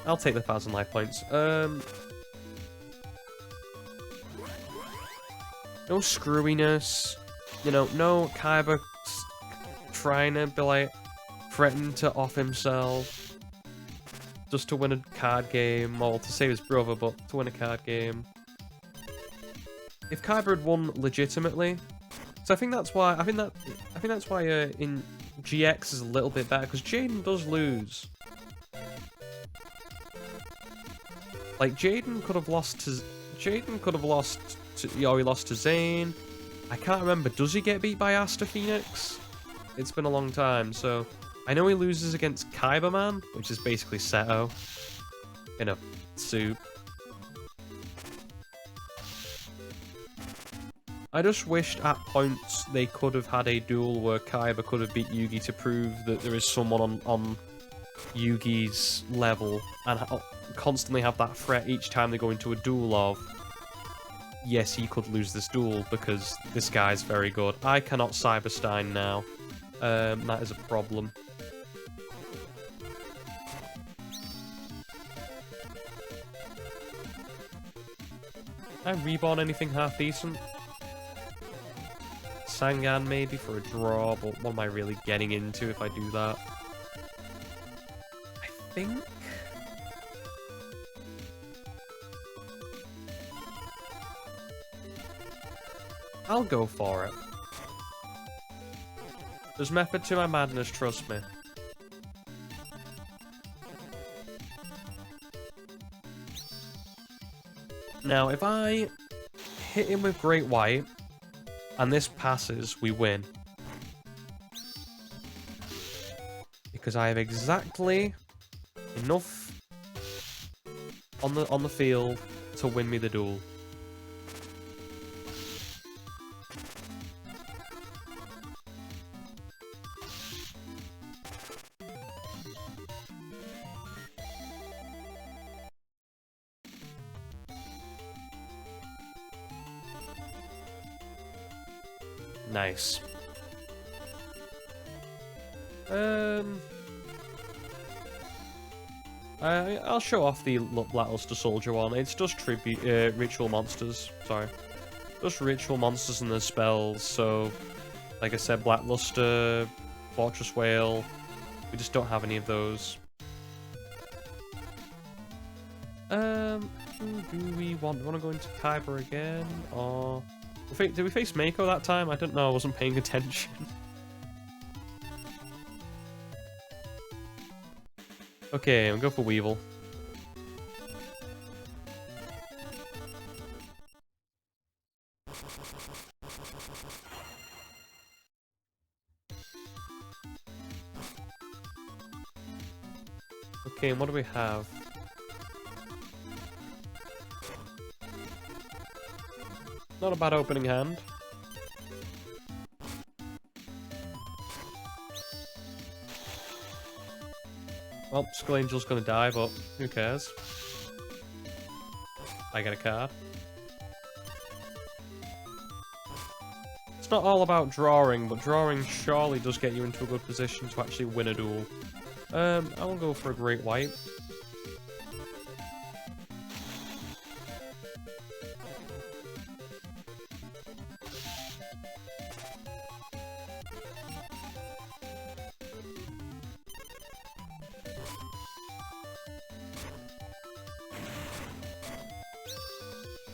I'll take the 1,000 life points. No screwiness. You know, no Kaiba trying to be like, threaten to off himself. Just to win a card game, or to save his brother, but to win a card game. If Kaiba had won legitimately, so I think that's why in GX is a little bit better, because Jaden does lose. Like Jaden could have lost to he lost to Zane. I can't remember. Does he get beat by Asta Phoenix? It's been a long time, so. I know he loses against Kaiba Man, which is basically Seto in a soup. I just wished at points they could have had a duel where Kaiba could have beat Yugi to prove that there is someone on Yugi's level, and constantly have that threat each time they go into a duel of, yes, he could lose this duel because this guy's very good. I cannot Cyberstein now. That is a problem. I reborn anything half decent? Sangan maybe for a draw, but what am I really getting into if I do that? I think... I'll go for it. There's method to my madness, trust me. Now, if I hit him with Great White, and this passes, we win. Because I have exactly enough on the field to win me the duel. Nice. I'll show off the Blackluster Soldier one. It's just tribute, ritual monsters. Sorry. Just ritual monsters and their spells. So, like I said, Blackluster, Fortress Whale. We just don't have any of those. Do we want to go into Kyber again? Or... Did we face Mako that time? I don't know. I wasn't paying attention. Okay, I'm going for Weevil. Okay, and what do we have? Not a bad opening hand. Well, Skull Angel's gonna die, but who cares? I get a card. It's not all about drawing, but drawing surely does get you into a good position to actually win a duel. I will go for a Great White.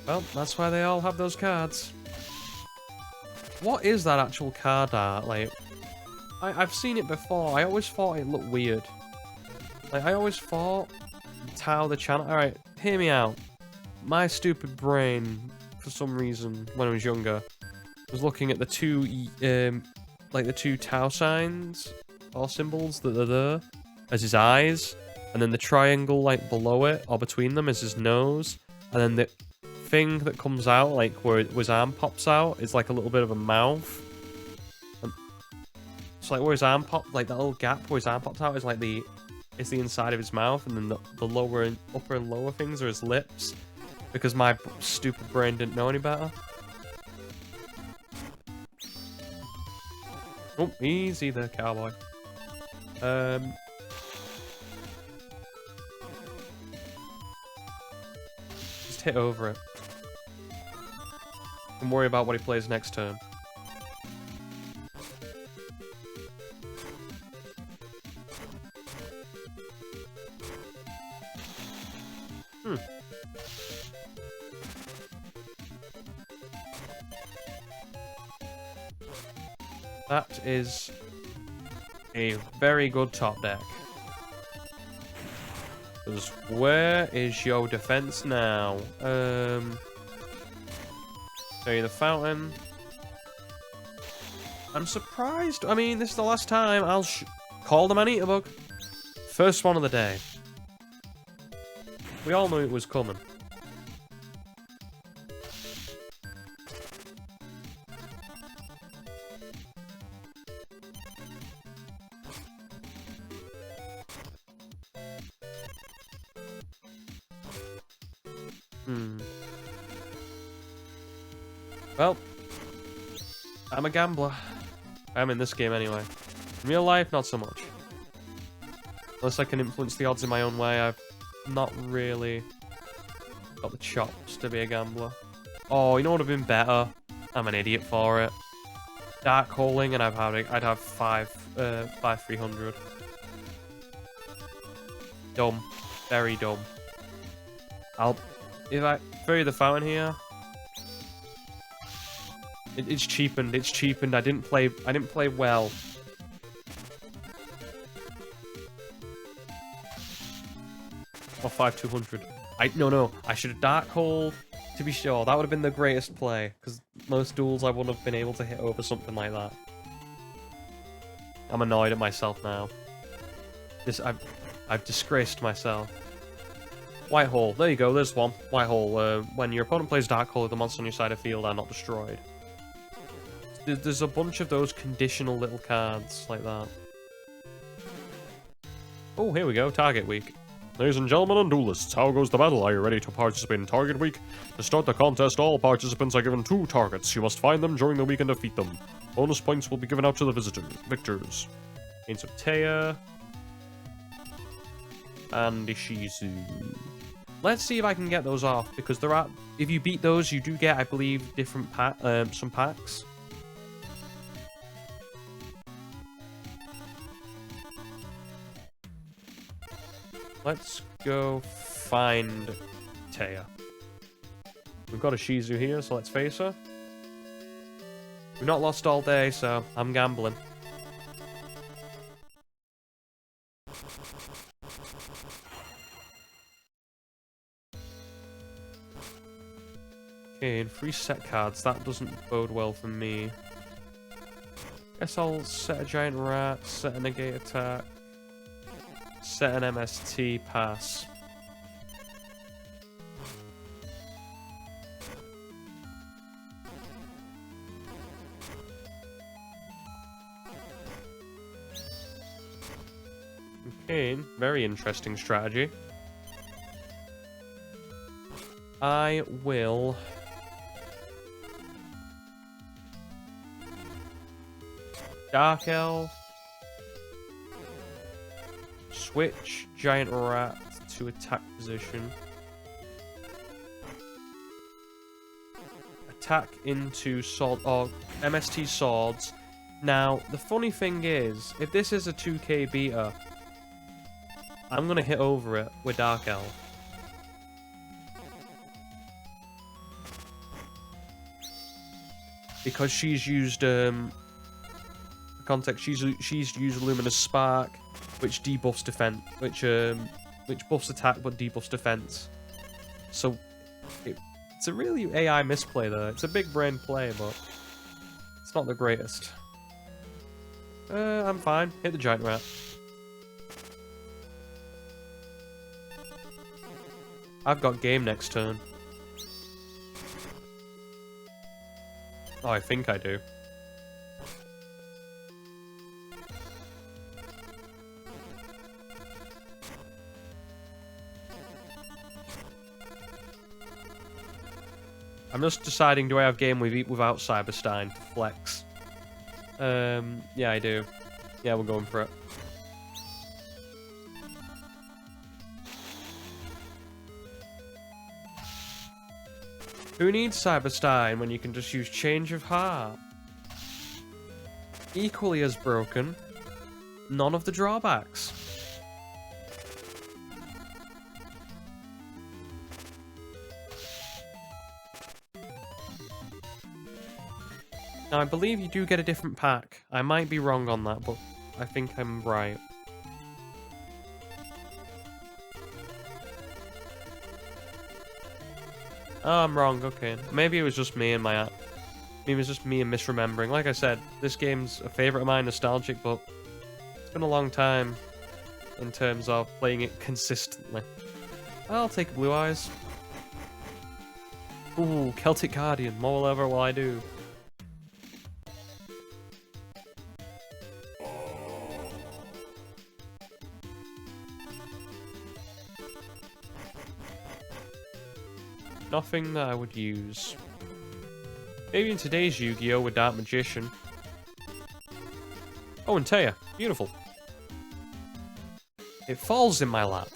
Well, that's why they all have those cards. What is that actual card art? Like, I've seen it before. I always thought it looked weird. Like, I always thought Tao the Channel. Alright, hear me out. My stupid brain, for some reason, when I was younger, was looking at the two, like the two Tao signs or symbols that are there as his eyes, and then the triangle like below it or between them is his nose, and then the thing that comes out, like where his arm pops out, is like a little bit of a mouth. It's like where his arm popped, like that little gap where his arm pops out is like the inside of his mouth, and then the lower and upper and lower things are his lips, because my stupid brain didn't know any better. Oh, easy there, cowboy. Just hit over it. And worry about what he plays next turn. That is a very good top deck. Because where is your defense now? Show you the fountain. I'm surprised. I mean, this is the last time I'll call the man-eater bug. First one of the day. We all knew it was coming. Well, I'm a gambler. I'm in this game anyway. In real life, not so much. Unless I can influence the odds in my own way, I've not really got the chops to be a gambler. Oh, you know what would have been better? I'm an idiot for it. Dark holing, and I'd have 300. Dumb. Very dumb. If I throw you the fountain here. It's cheapened. It's cheapened. I didn't play well. Or 5-200. No. I should have dark hole to be sure. That would have been the greatest play, because most duels I wouldn't have been able to hit over something like that. I'm annoyed at myself now. I've disgraced myself. White hole. There you go. There's one. White hole. When your opponent plays dark hole, the monsters on your side of the field are not destroyed. There's a bunch of those conditional little cards like that. Oh, here we go. Target weak. Ladies and gentlemen and duelists, how goes the battle? Are you ready to participate in Target Week? To start the contest, all participants are given 2 targets. You must find them during the week and defeat them. Bonus points will be given out to the victors. Gains of Taya and Ishizu. Let's see if I can get those off, because there are. If you beat those, you do get, I believe, different some packs. Let's go find Taya. We've got a Shizu here, so let's face her. We've not lost all day, so I'm gambling. Okay, and 3 set cards. That doesn't bode well for me. Guess I'll set a giant rat, set a negate attack, set an MST, pass. Okay, very interesting strategy. I will Dark Elf, switch Giant Rat to attack position, attack into sword or MST swords. Now, the funny thing is, if this is a 2k beater, I'm gonna hit over it with Dark Elf. Because she's used context, she's used Luminous Spark, which debuffs defense, which buffs attack but debuffs defense. So it's a really AI misplay there. It's a big brain play, but it's not the greatest. I'm fine. Hit the giant rat. I've got game next turn. Oh, I think I do. I'm just deciding, do I have game without Cyberstein to flex? Yeah, I do. Yeah, we're going for it. Who needs Cyberstein when you can just use Change of Heart? Equally as broken, none of the drawbacks. Now, I believe you do get a different pack. I might be wrong on that, but I think I'm right. Oh, I'm wrong, okay. Maybe it was just me and my... Maybe it was just me and misremembering. Like I said, this game's a favourite of mine, nostalgic, but it's been a long time in terms of playing it consistently. I'll take Blue Eyes. Ooh, Celtic Guardian. More will ever will I do. Nothing that I would use. Maybe in today's Yu-Gi-Oh! With Dark Magician. Oh, and Taya. Beautiful. It falls in my lap.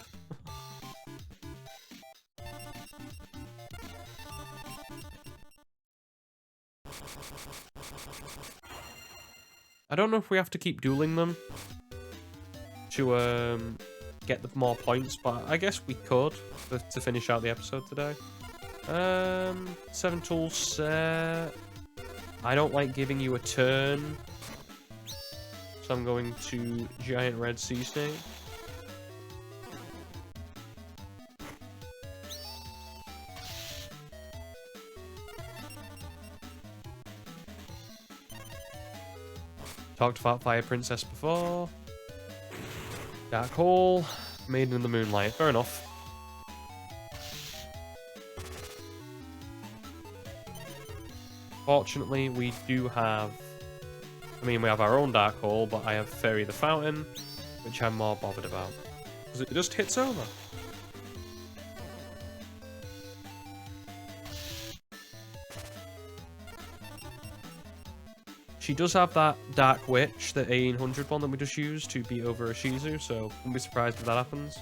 I don't know if we have to keep dueling them to get the more points, but I guess we could to finish out the episode today. 7 tools set. I don't like giving you a turn, so I'm going to Giant Red Sea Snake. Talked about Fire Princess before. Dark Hole. Maiden in the Moonlight. Fair enough. Fortunately, we do have... I mean, we have our own Dark Hole, but I have Fairy the Fountain, which I'm more bothered about. Because it just hits over. She does have that Dark Witch, the 1800 one that we just used to beat over a Shizu, so wouldn't be surprised if that happens.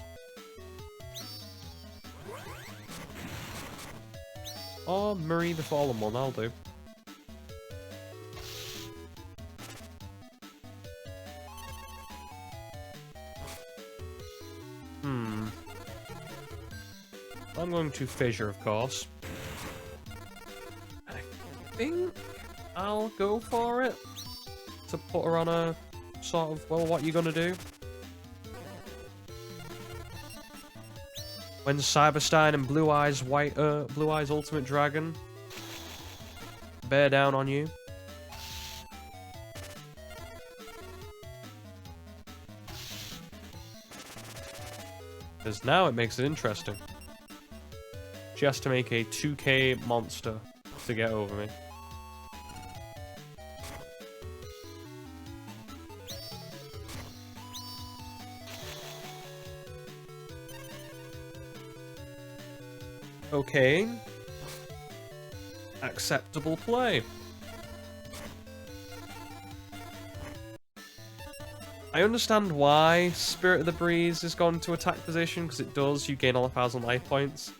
Or Marie the Fallen one, that'll do. I'm going to Fissure, of course. I think I'll go for it. To put her on a sort of, well, what you gonna do? When Cyberstein and Blue Eyes Ultimate Dragon bear down on you. Because now it makes it interesting. She has to make a 2k monster to get over me. Okay. Acceptable play. I understand why Spirit of the Breeze has gone to attack position, because it does. You gain all 1,000 life points.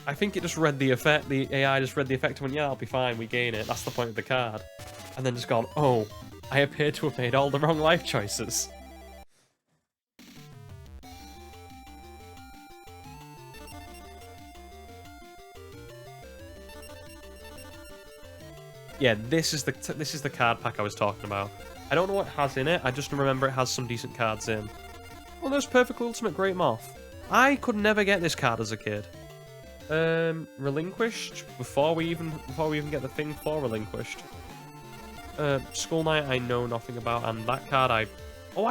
I think it just read the effect. The AI just read the effect and went, yeah, I'll be fine. We gain it. That's the point of the card. And then just gone, oh, I appear to have made all the wrong life choices. Yeah, this is the card pack I was talking about. I don't know what it has in it. I just remember it has some decent cards in. Oh, there's Perfect Ultimate Great Moth. I could never get this card as a kid. Relinquished before we even get the thing for Relinquished. Skull Knight I know nothing about, and that card I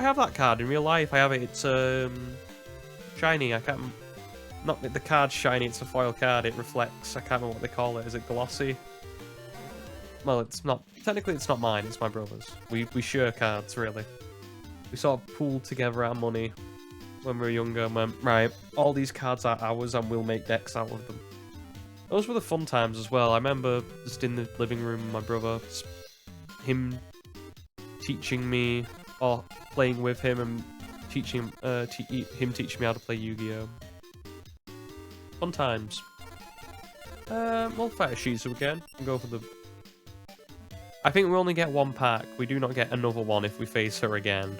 have that card in real life. I have it. It's shiny. I can't. Not the card's shiny. It's a foil card. It reflects. I can't remember what they call it. Is it glossy? Well, it's not. Technically, it's not mine. It's my brother's. We share cards, really. We sort of pooled together our money when we were younger and went, right, all these cards are ours and we'll make decks out of them. Those were the fun times as well. I remember just in the living room with my brother, him teaching me, or playing with him and teaching him teaching me how to play Yu-Gi-Oh! Fun times. We'll fight a Shizu again and go for the... I think we only get one pack. We do not get another one if we face her again.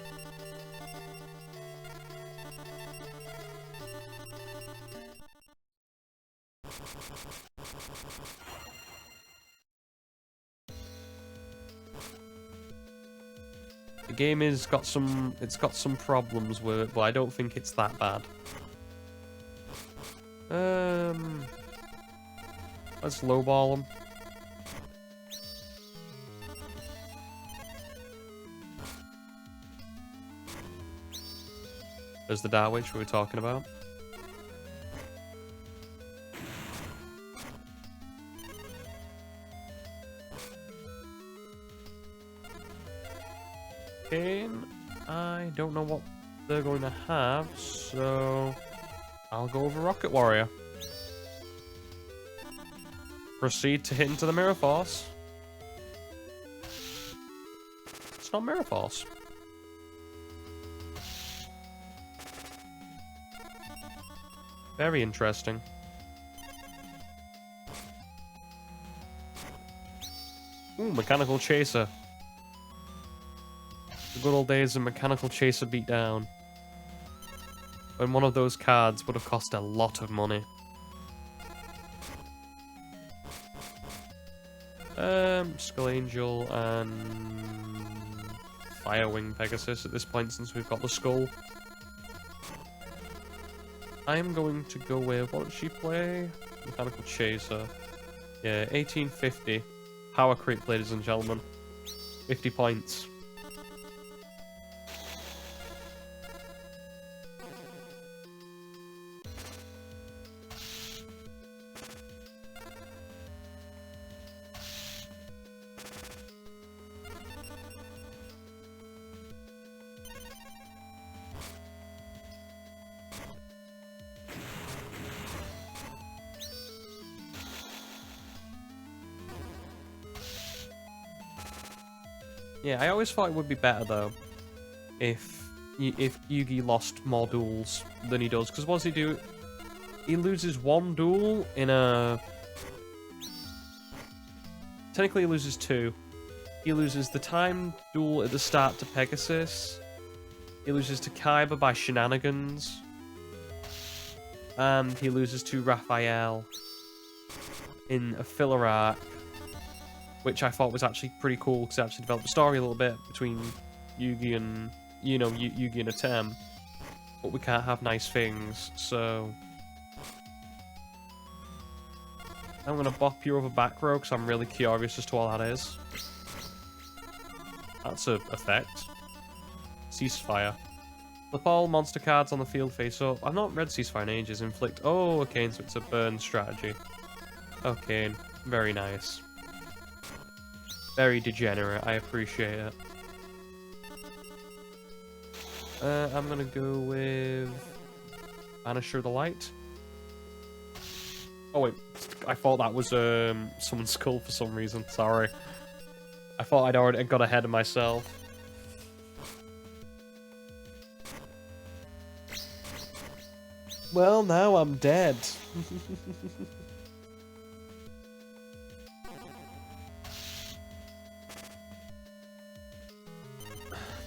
The game it's got some problems with it, but I don't think it's that bad. Let's lowball them. There's the Dark Witch we were talking about. Okay, I don't know what they're going to have, so I'll go over Rocket Warrior. Proceed to hit into the Mirror Force. It's not Mirror Force. Very interesting. Ooh, Mechanical Chaser. The good old days of Mechanical Chaser beatdown. When one of those cards would have cost a lot of money. Skull Angel and Firewing Pegasus at this point since we've got the skull. I'm going to go with, what did she play? Mechanical Chaser. Yeah, 1850. Power creep, ladies and gentlemen. 50 points. Yeah, I always thought it would be better though if Yugi lost more duels than he does. Because what does he do? He loses one duel in a... Technically he loses two. He loses the timed duel at the start to Pegasus. He loses to Kaiba by shenanigans. And he loses to Raphael in a filler arc, which I thought was actually pretty cool because it actually developed the story a little bit between Yugi and, you know, Yugi and Atem. But we can't have nice things, so... I'm gonna bop you over back row because I'm really curious as to what that is. That's a effect. Ceasefire. Flip all monster cards on the field face up. I've not read Ceasefire in ages. Inflict. Oh, okay, so it's a burn strategy. Okay, very nice. Very degenerate. I appreciate it. I'm gonna go with Banisher of the Light. Oh wait, I thought that was someone's skull for some reason. Sorry. I thought I'd already got ahead of myself. Well, now I'm dead.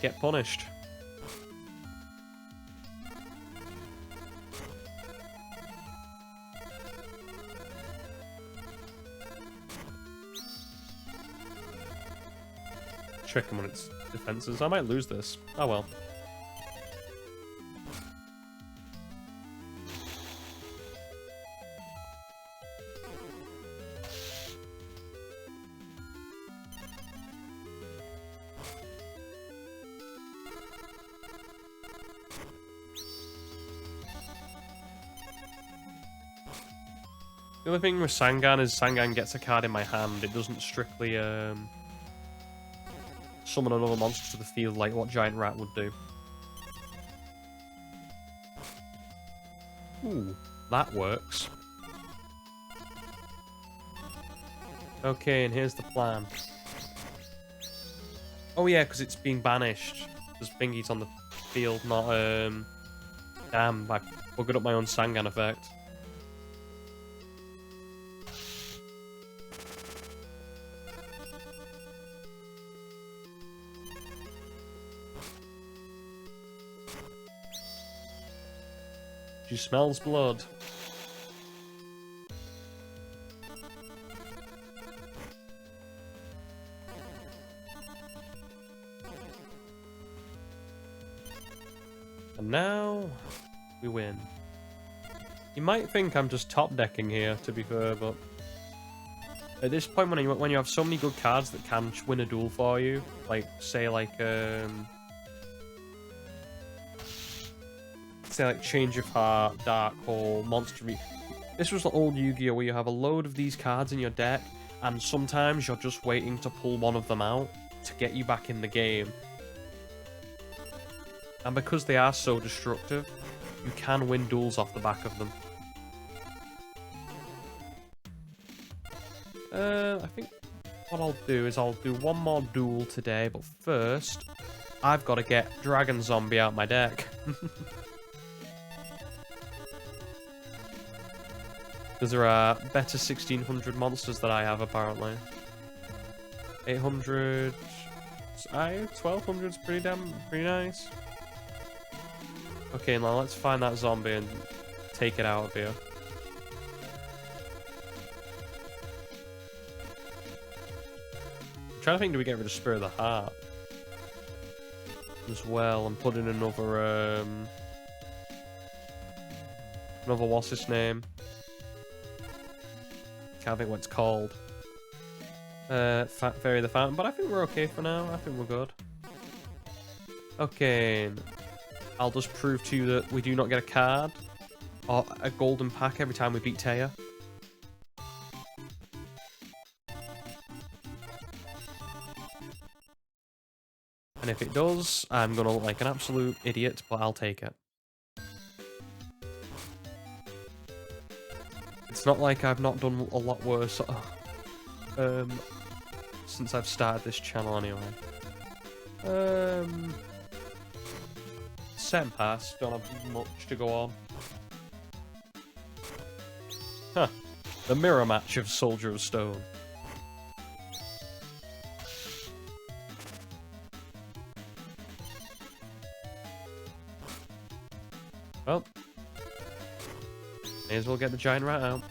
Get punished. Trick him on its defenses. I might lose this. Oh well. The only thing with Sangan is Sangan gets a card in my hand. It doesn't strictly summon another monster to the field like what Giant Rat would do. Ooh, that works. Okay, and here's the plan. Oh yeah, because it's being banished. Because Bingy's on the field, not damn, I buggered up my own Sangan effect. She smells blood. And now we win. You might think I'm just top decking here, to be fair, but at this point when you have so many good cards that can win a duel for you, like say like Change of Heart, Dark Hole, Monster Reap. This was the old Yu-Gi-Oh! Where you have a load of these cards in your deck, and sometimes you're just waiting to pull one of them out to get you back in the game. And because they are so destructive, you can win duels off the back of them. I think what I'll do is I'll do one more duel today, but first, I've got to get Dragon Zombie out my deck. Because there are better 1600 monsters that I have, apparently. 800... 1200 is pretty nice. Okay, now let's find that zombie and take it out of here. I'm trying to think, do we get rid of Spirit of the Heart? As well, and put in another, what's his name? Can't think what it's called. Fairy the Fountain, but I think we're okay for now. I think we're good. Okay. I'll just prove to you that we do not get a card or a golden pack every time we beat Taya. And if it does, I'm gonna look like an absolute idiot, but I'll take it. It's not like I've not done a lot worse since I've started this channel anyway. Set and pass. Don't have much to go on. Huh. The mirror match of Soldier of Stone. Well, may as well get the giant rat out.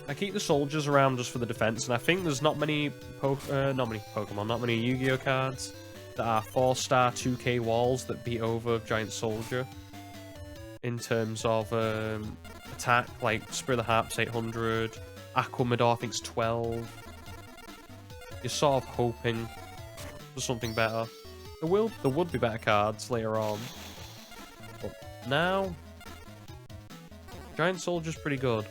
I keep the soldiers around just for the defense, and I think there's not many Pokemon, not many Yu-Gi-Oh cards that are 4-star 2K walls that beat over Giant Soldier in terms of attack, like Spirit of the Harp's 800, Aquamador I think's 12. You're sort of hoping for something better. There would be better cards later on, but now Giant Soldier's pretty good.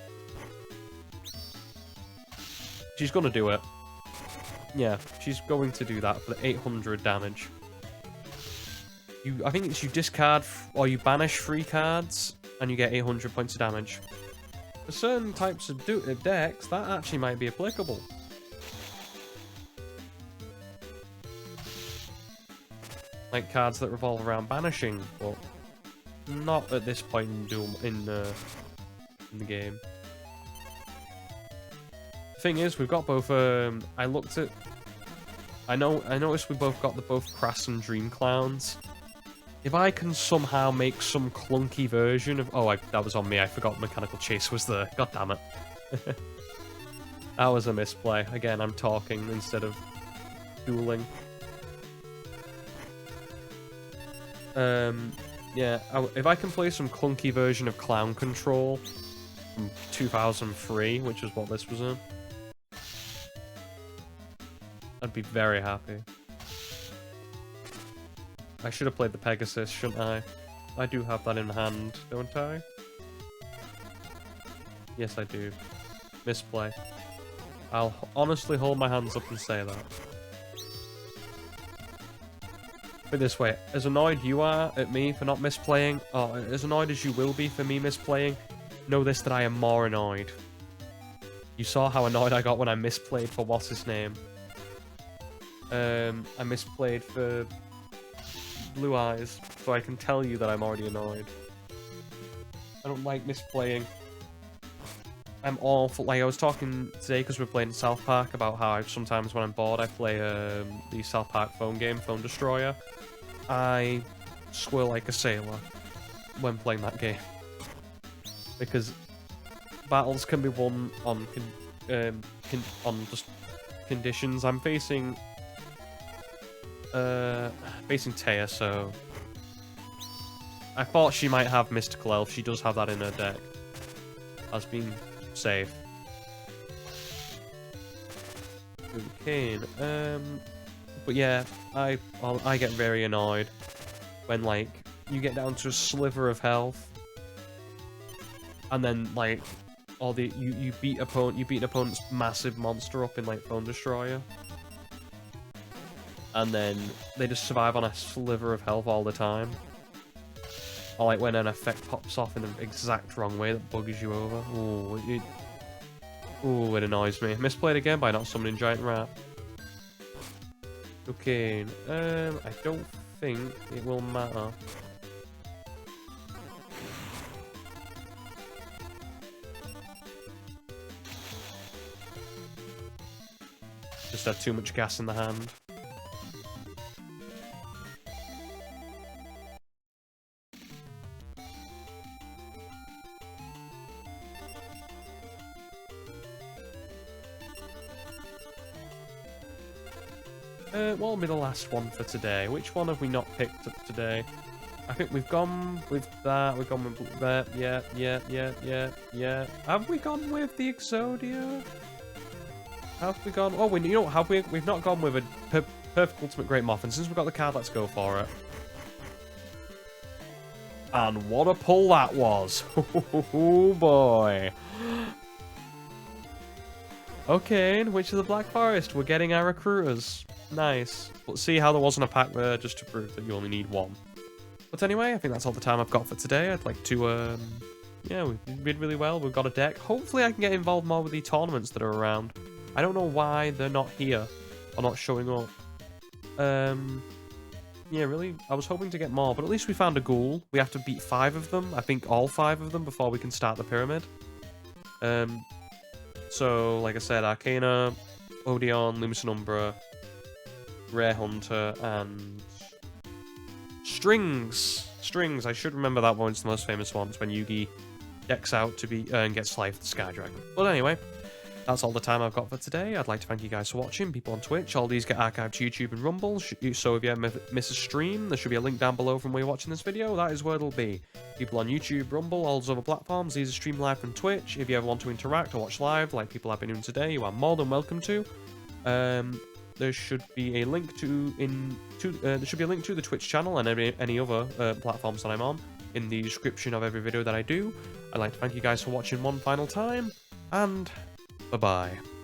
She's gonna do it. Yeah, she's going to do that for the 800 damage. I think it's you discard or you banish 3 cards and you get 800 points of damage. For certain types of decks, that actually might be applicable. Like cards that revolve around banishing, but not at this point in the game. The thing is, we've got both. I noticed we both got both Crass and Dream Clowns. If I can somehow make some clunky version of, that was on me. I forgot Mechanical Chase was there. God damn it. That was a misplay. Again, I'm talking instead of dueling. Yeah. If I can play some clunky version of Clown Control from 2003, which is what this was in, I'd be very happy. I should have played the Pegasus, shouldn't I? I do have that in hand, don't I? Yes, I do. Misplay. I'll honestly hold my hands up and say that. Put it this way, as annoyed you are at me for not misplaying, or as annoyed as you will be for me misplaying, know this, that I am more annoyed. You saw how annoyed I got when I misplayed for what's his name. I misplayed for Blue Eyes, so I can tell you that I'm already annoyed. I don't like misplaying. I'm awful. Like, I was talking today because we're playing South Park about how sometimes when I'm bored I play the South Park phone game, Phone Destroyer. I swear like a sailor when playing that game. Because battles can be won on just conditions. I'm facing Taya, so I thought she might have Mystical Elf. She does have that in her deck. As being safe. Okay. But yeah, I get very annoyed when like you get down to a sliver of health, and then like you beat an opponent's massive monster up in like Phone Destroyer, and then they just survive on a sliver of health all the time. Or like when an effect pops off in the exact wrong way that bugs you over. Ooh, it annoys me. Misplayed again by not summoning Giant Rat. Okay, I don't think it will matter. Just had too much gas in the hand. What will be the last one for today? Which one have we not picked up today? I think we've gone with that. We've gone with that. Yeah. Have we gone with the Exodia? Have we gone? Oh, you know what? Have we? We've not gone with a Perfect Ultimate Great Moth, and since we've got the card, let's go for it. And what a pull that was! Oh boy! Okay, which of the Black Forest? We're getting our recruiters. Nice. Let's see how there wasn't a pack there just to prove that you only need one. But anyway, I think that's all the time I've got for today. I'd like to yeah, we did really well. We've got a deck. Hopefully I can get involved more with the tournaments that are around. I don't know why they're not here or not showing up. Yeah, really, I was hoping to get more, but at least we found a ghoul. We have to beat 5 of them. I think all 5 of them before we can start the pyramid. So, like I said, Arcana, Odeon, Lumis Umbra, Rare Hunter, and Strings. Strings, I should remember that one. It's the most famous one. It's when Yugi decks out to be and gets Slife the Sky Dragon. But anyway, that's all the time I've got for today. I'd like to thank you guys for watching. People on Twitch, all these get archived to YouTube and Rumble. So if you ever miss a stream, there should be a link down below from where you're watching this video. That is where it'll be. People on YouTube, Rumble, all those other platforms, these are streamed live from Twitch. If you ever want to interact or watch live, like people have been doing today, you are more than welcome to. There should be a link to the Twitch channel and any other platforms that I'm on in the description of every video that I do. I'd like to thank you guys for watching one final time, and bye-bye.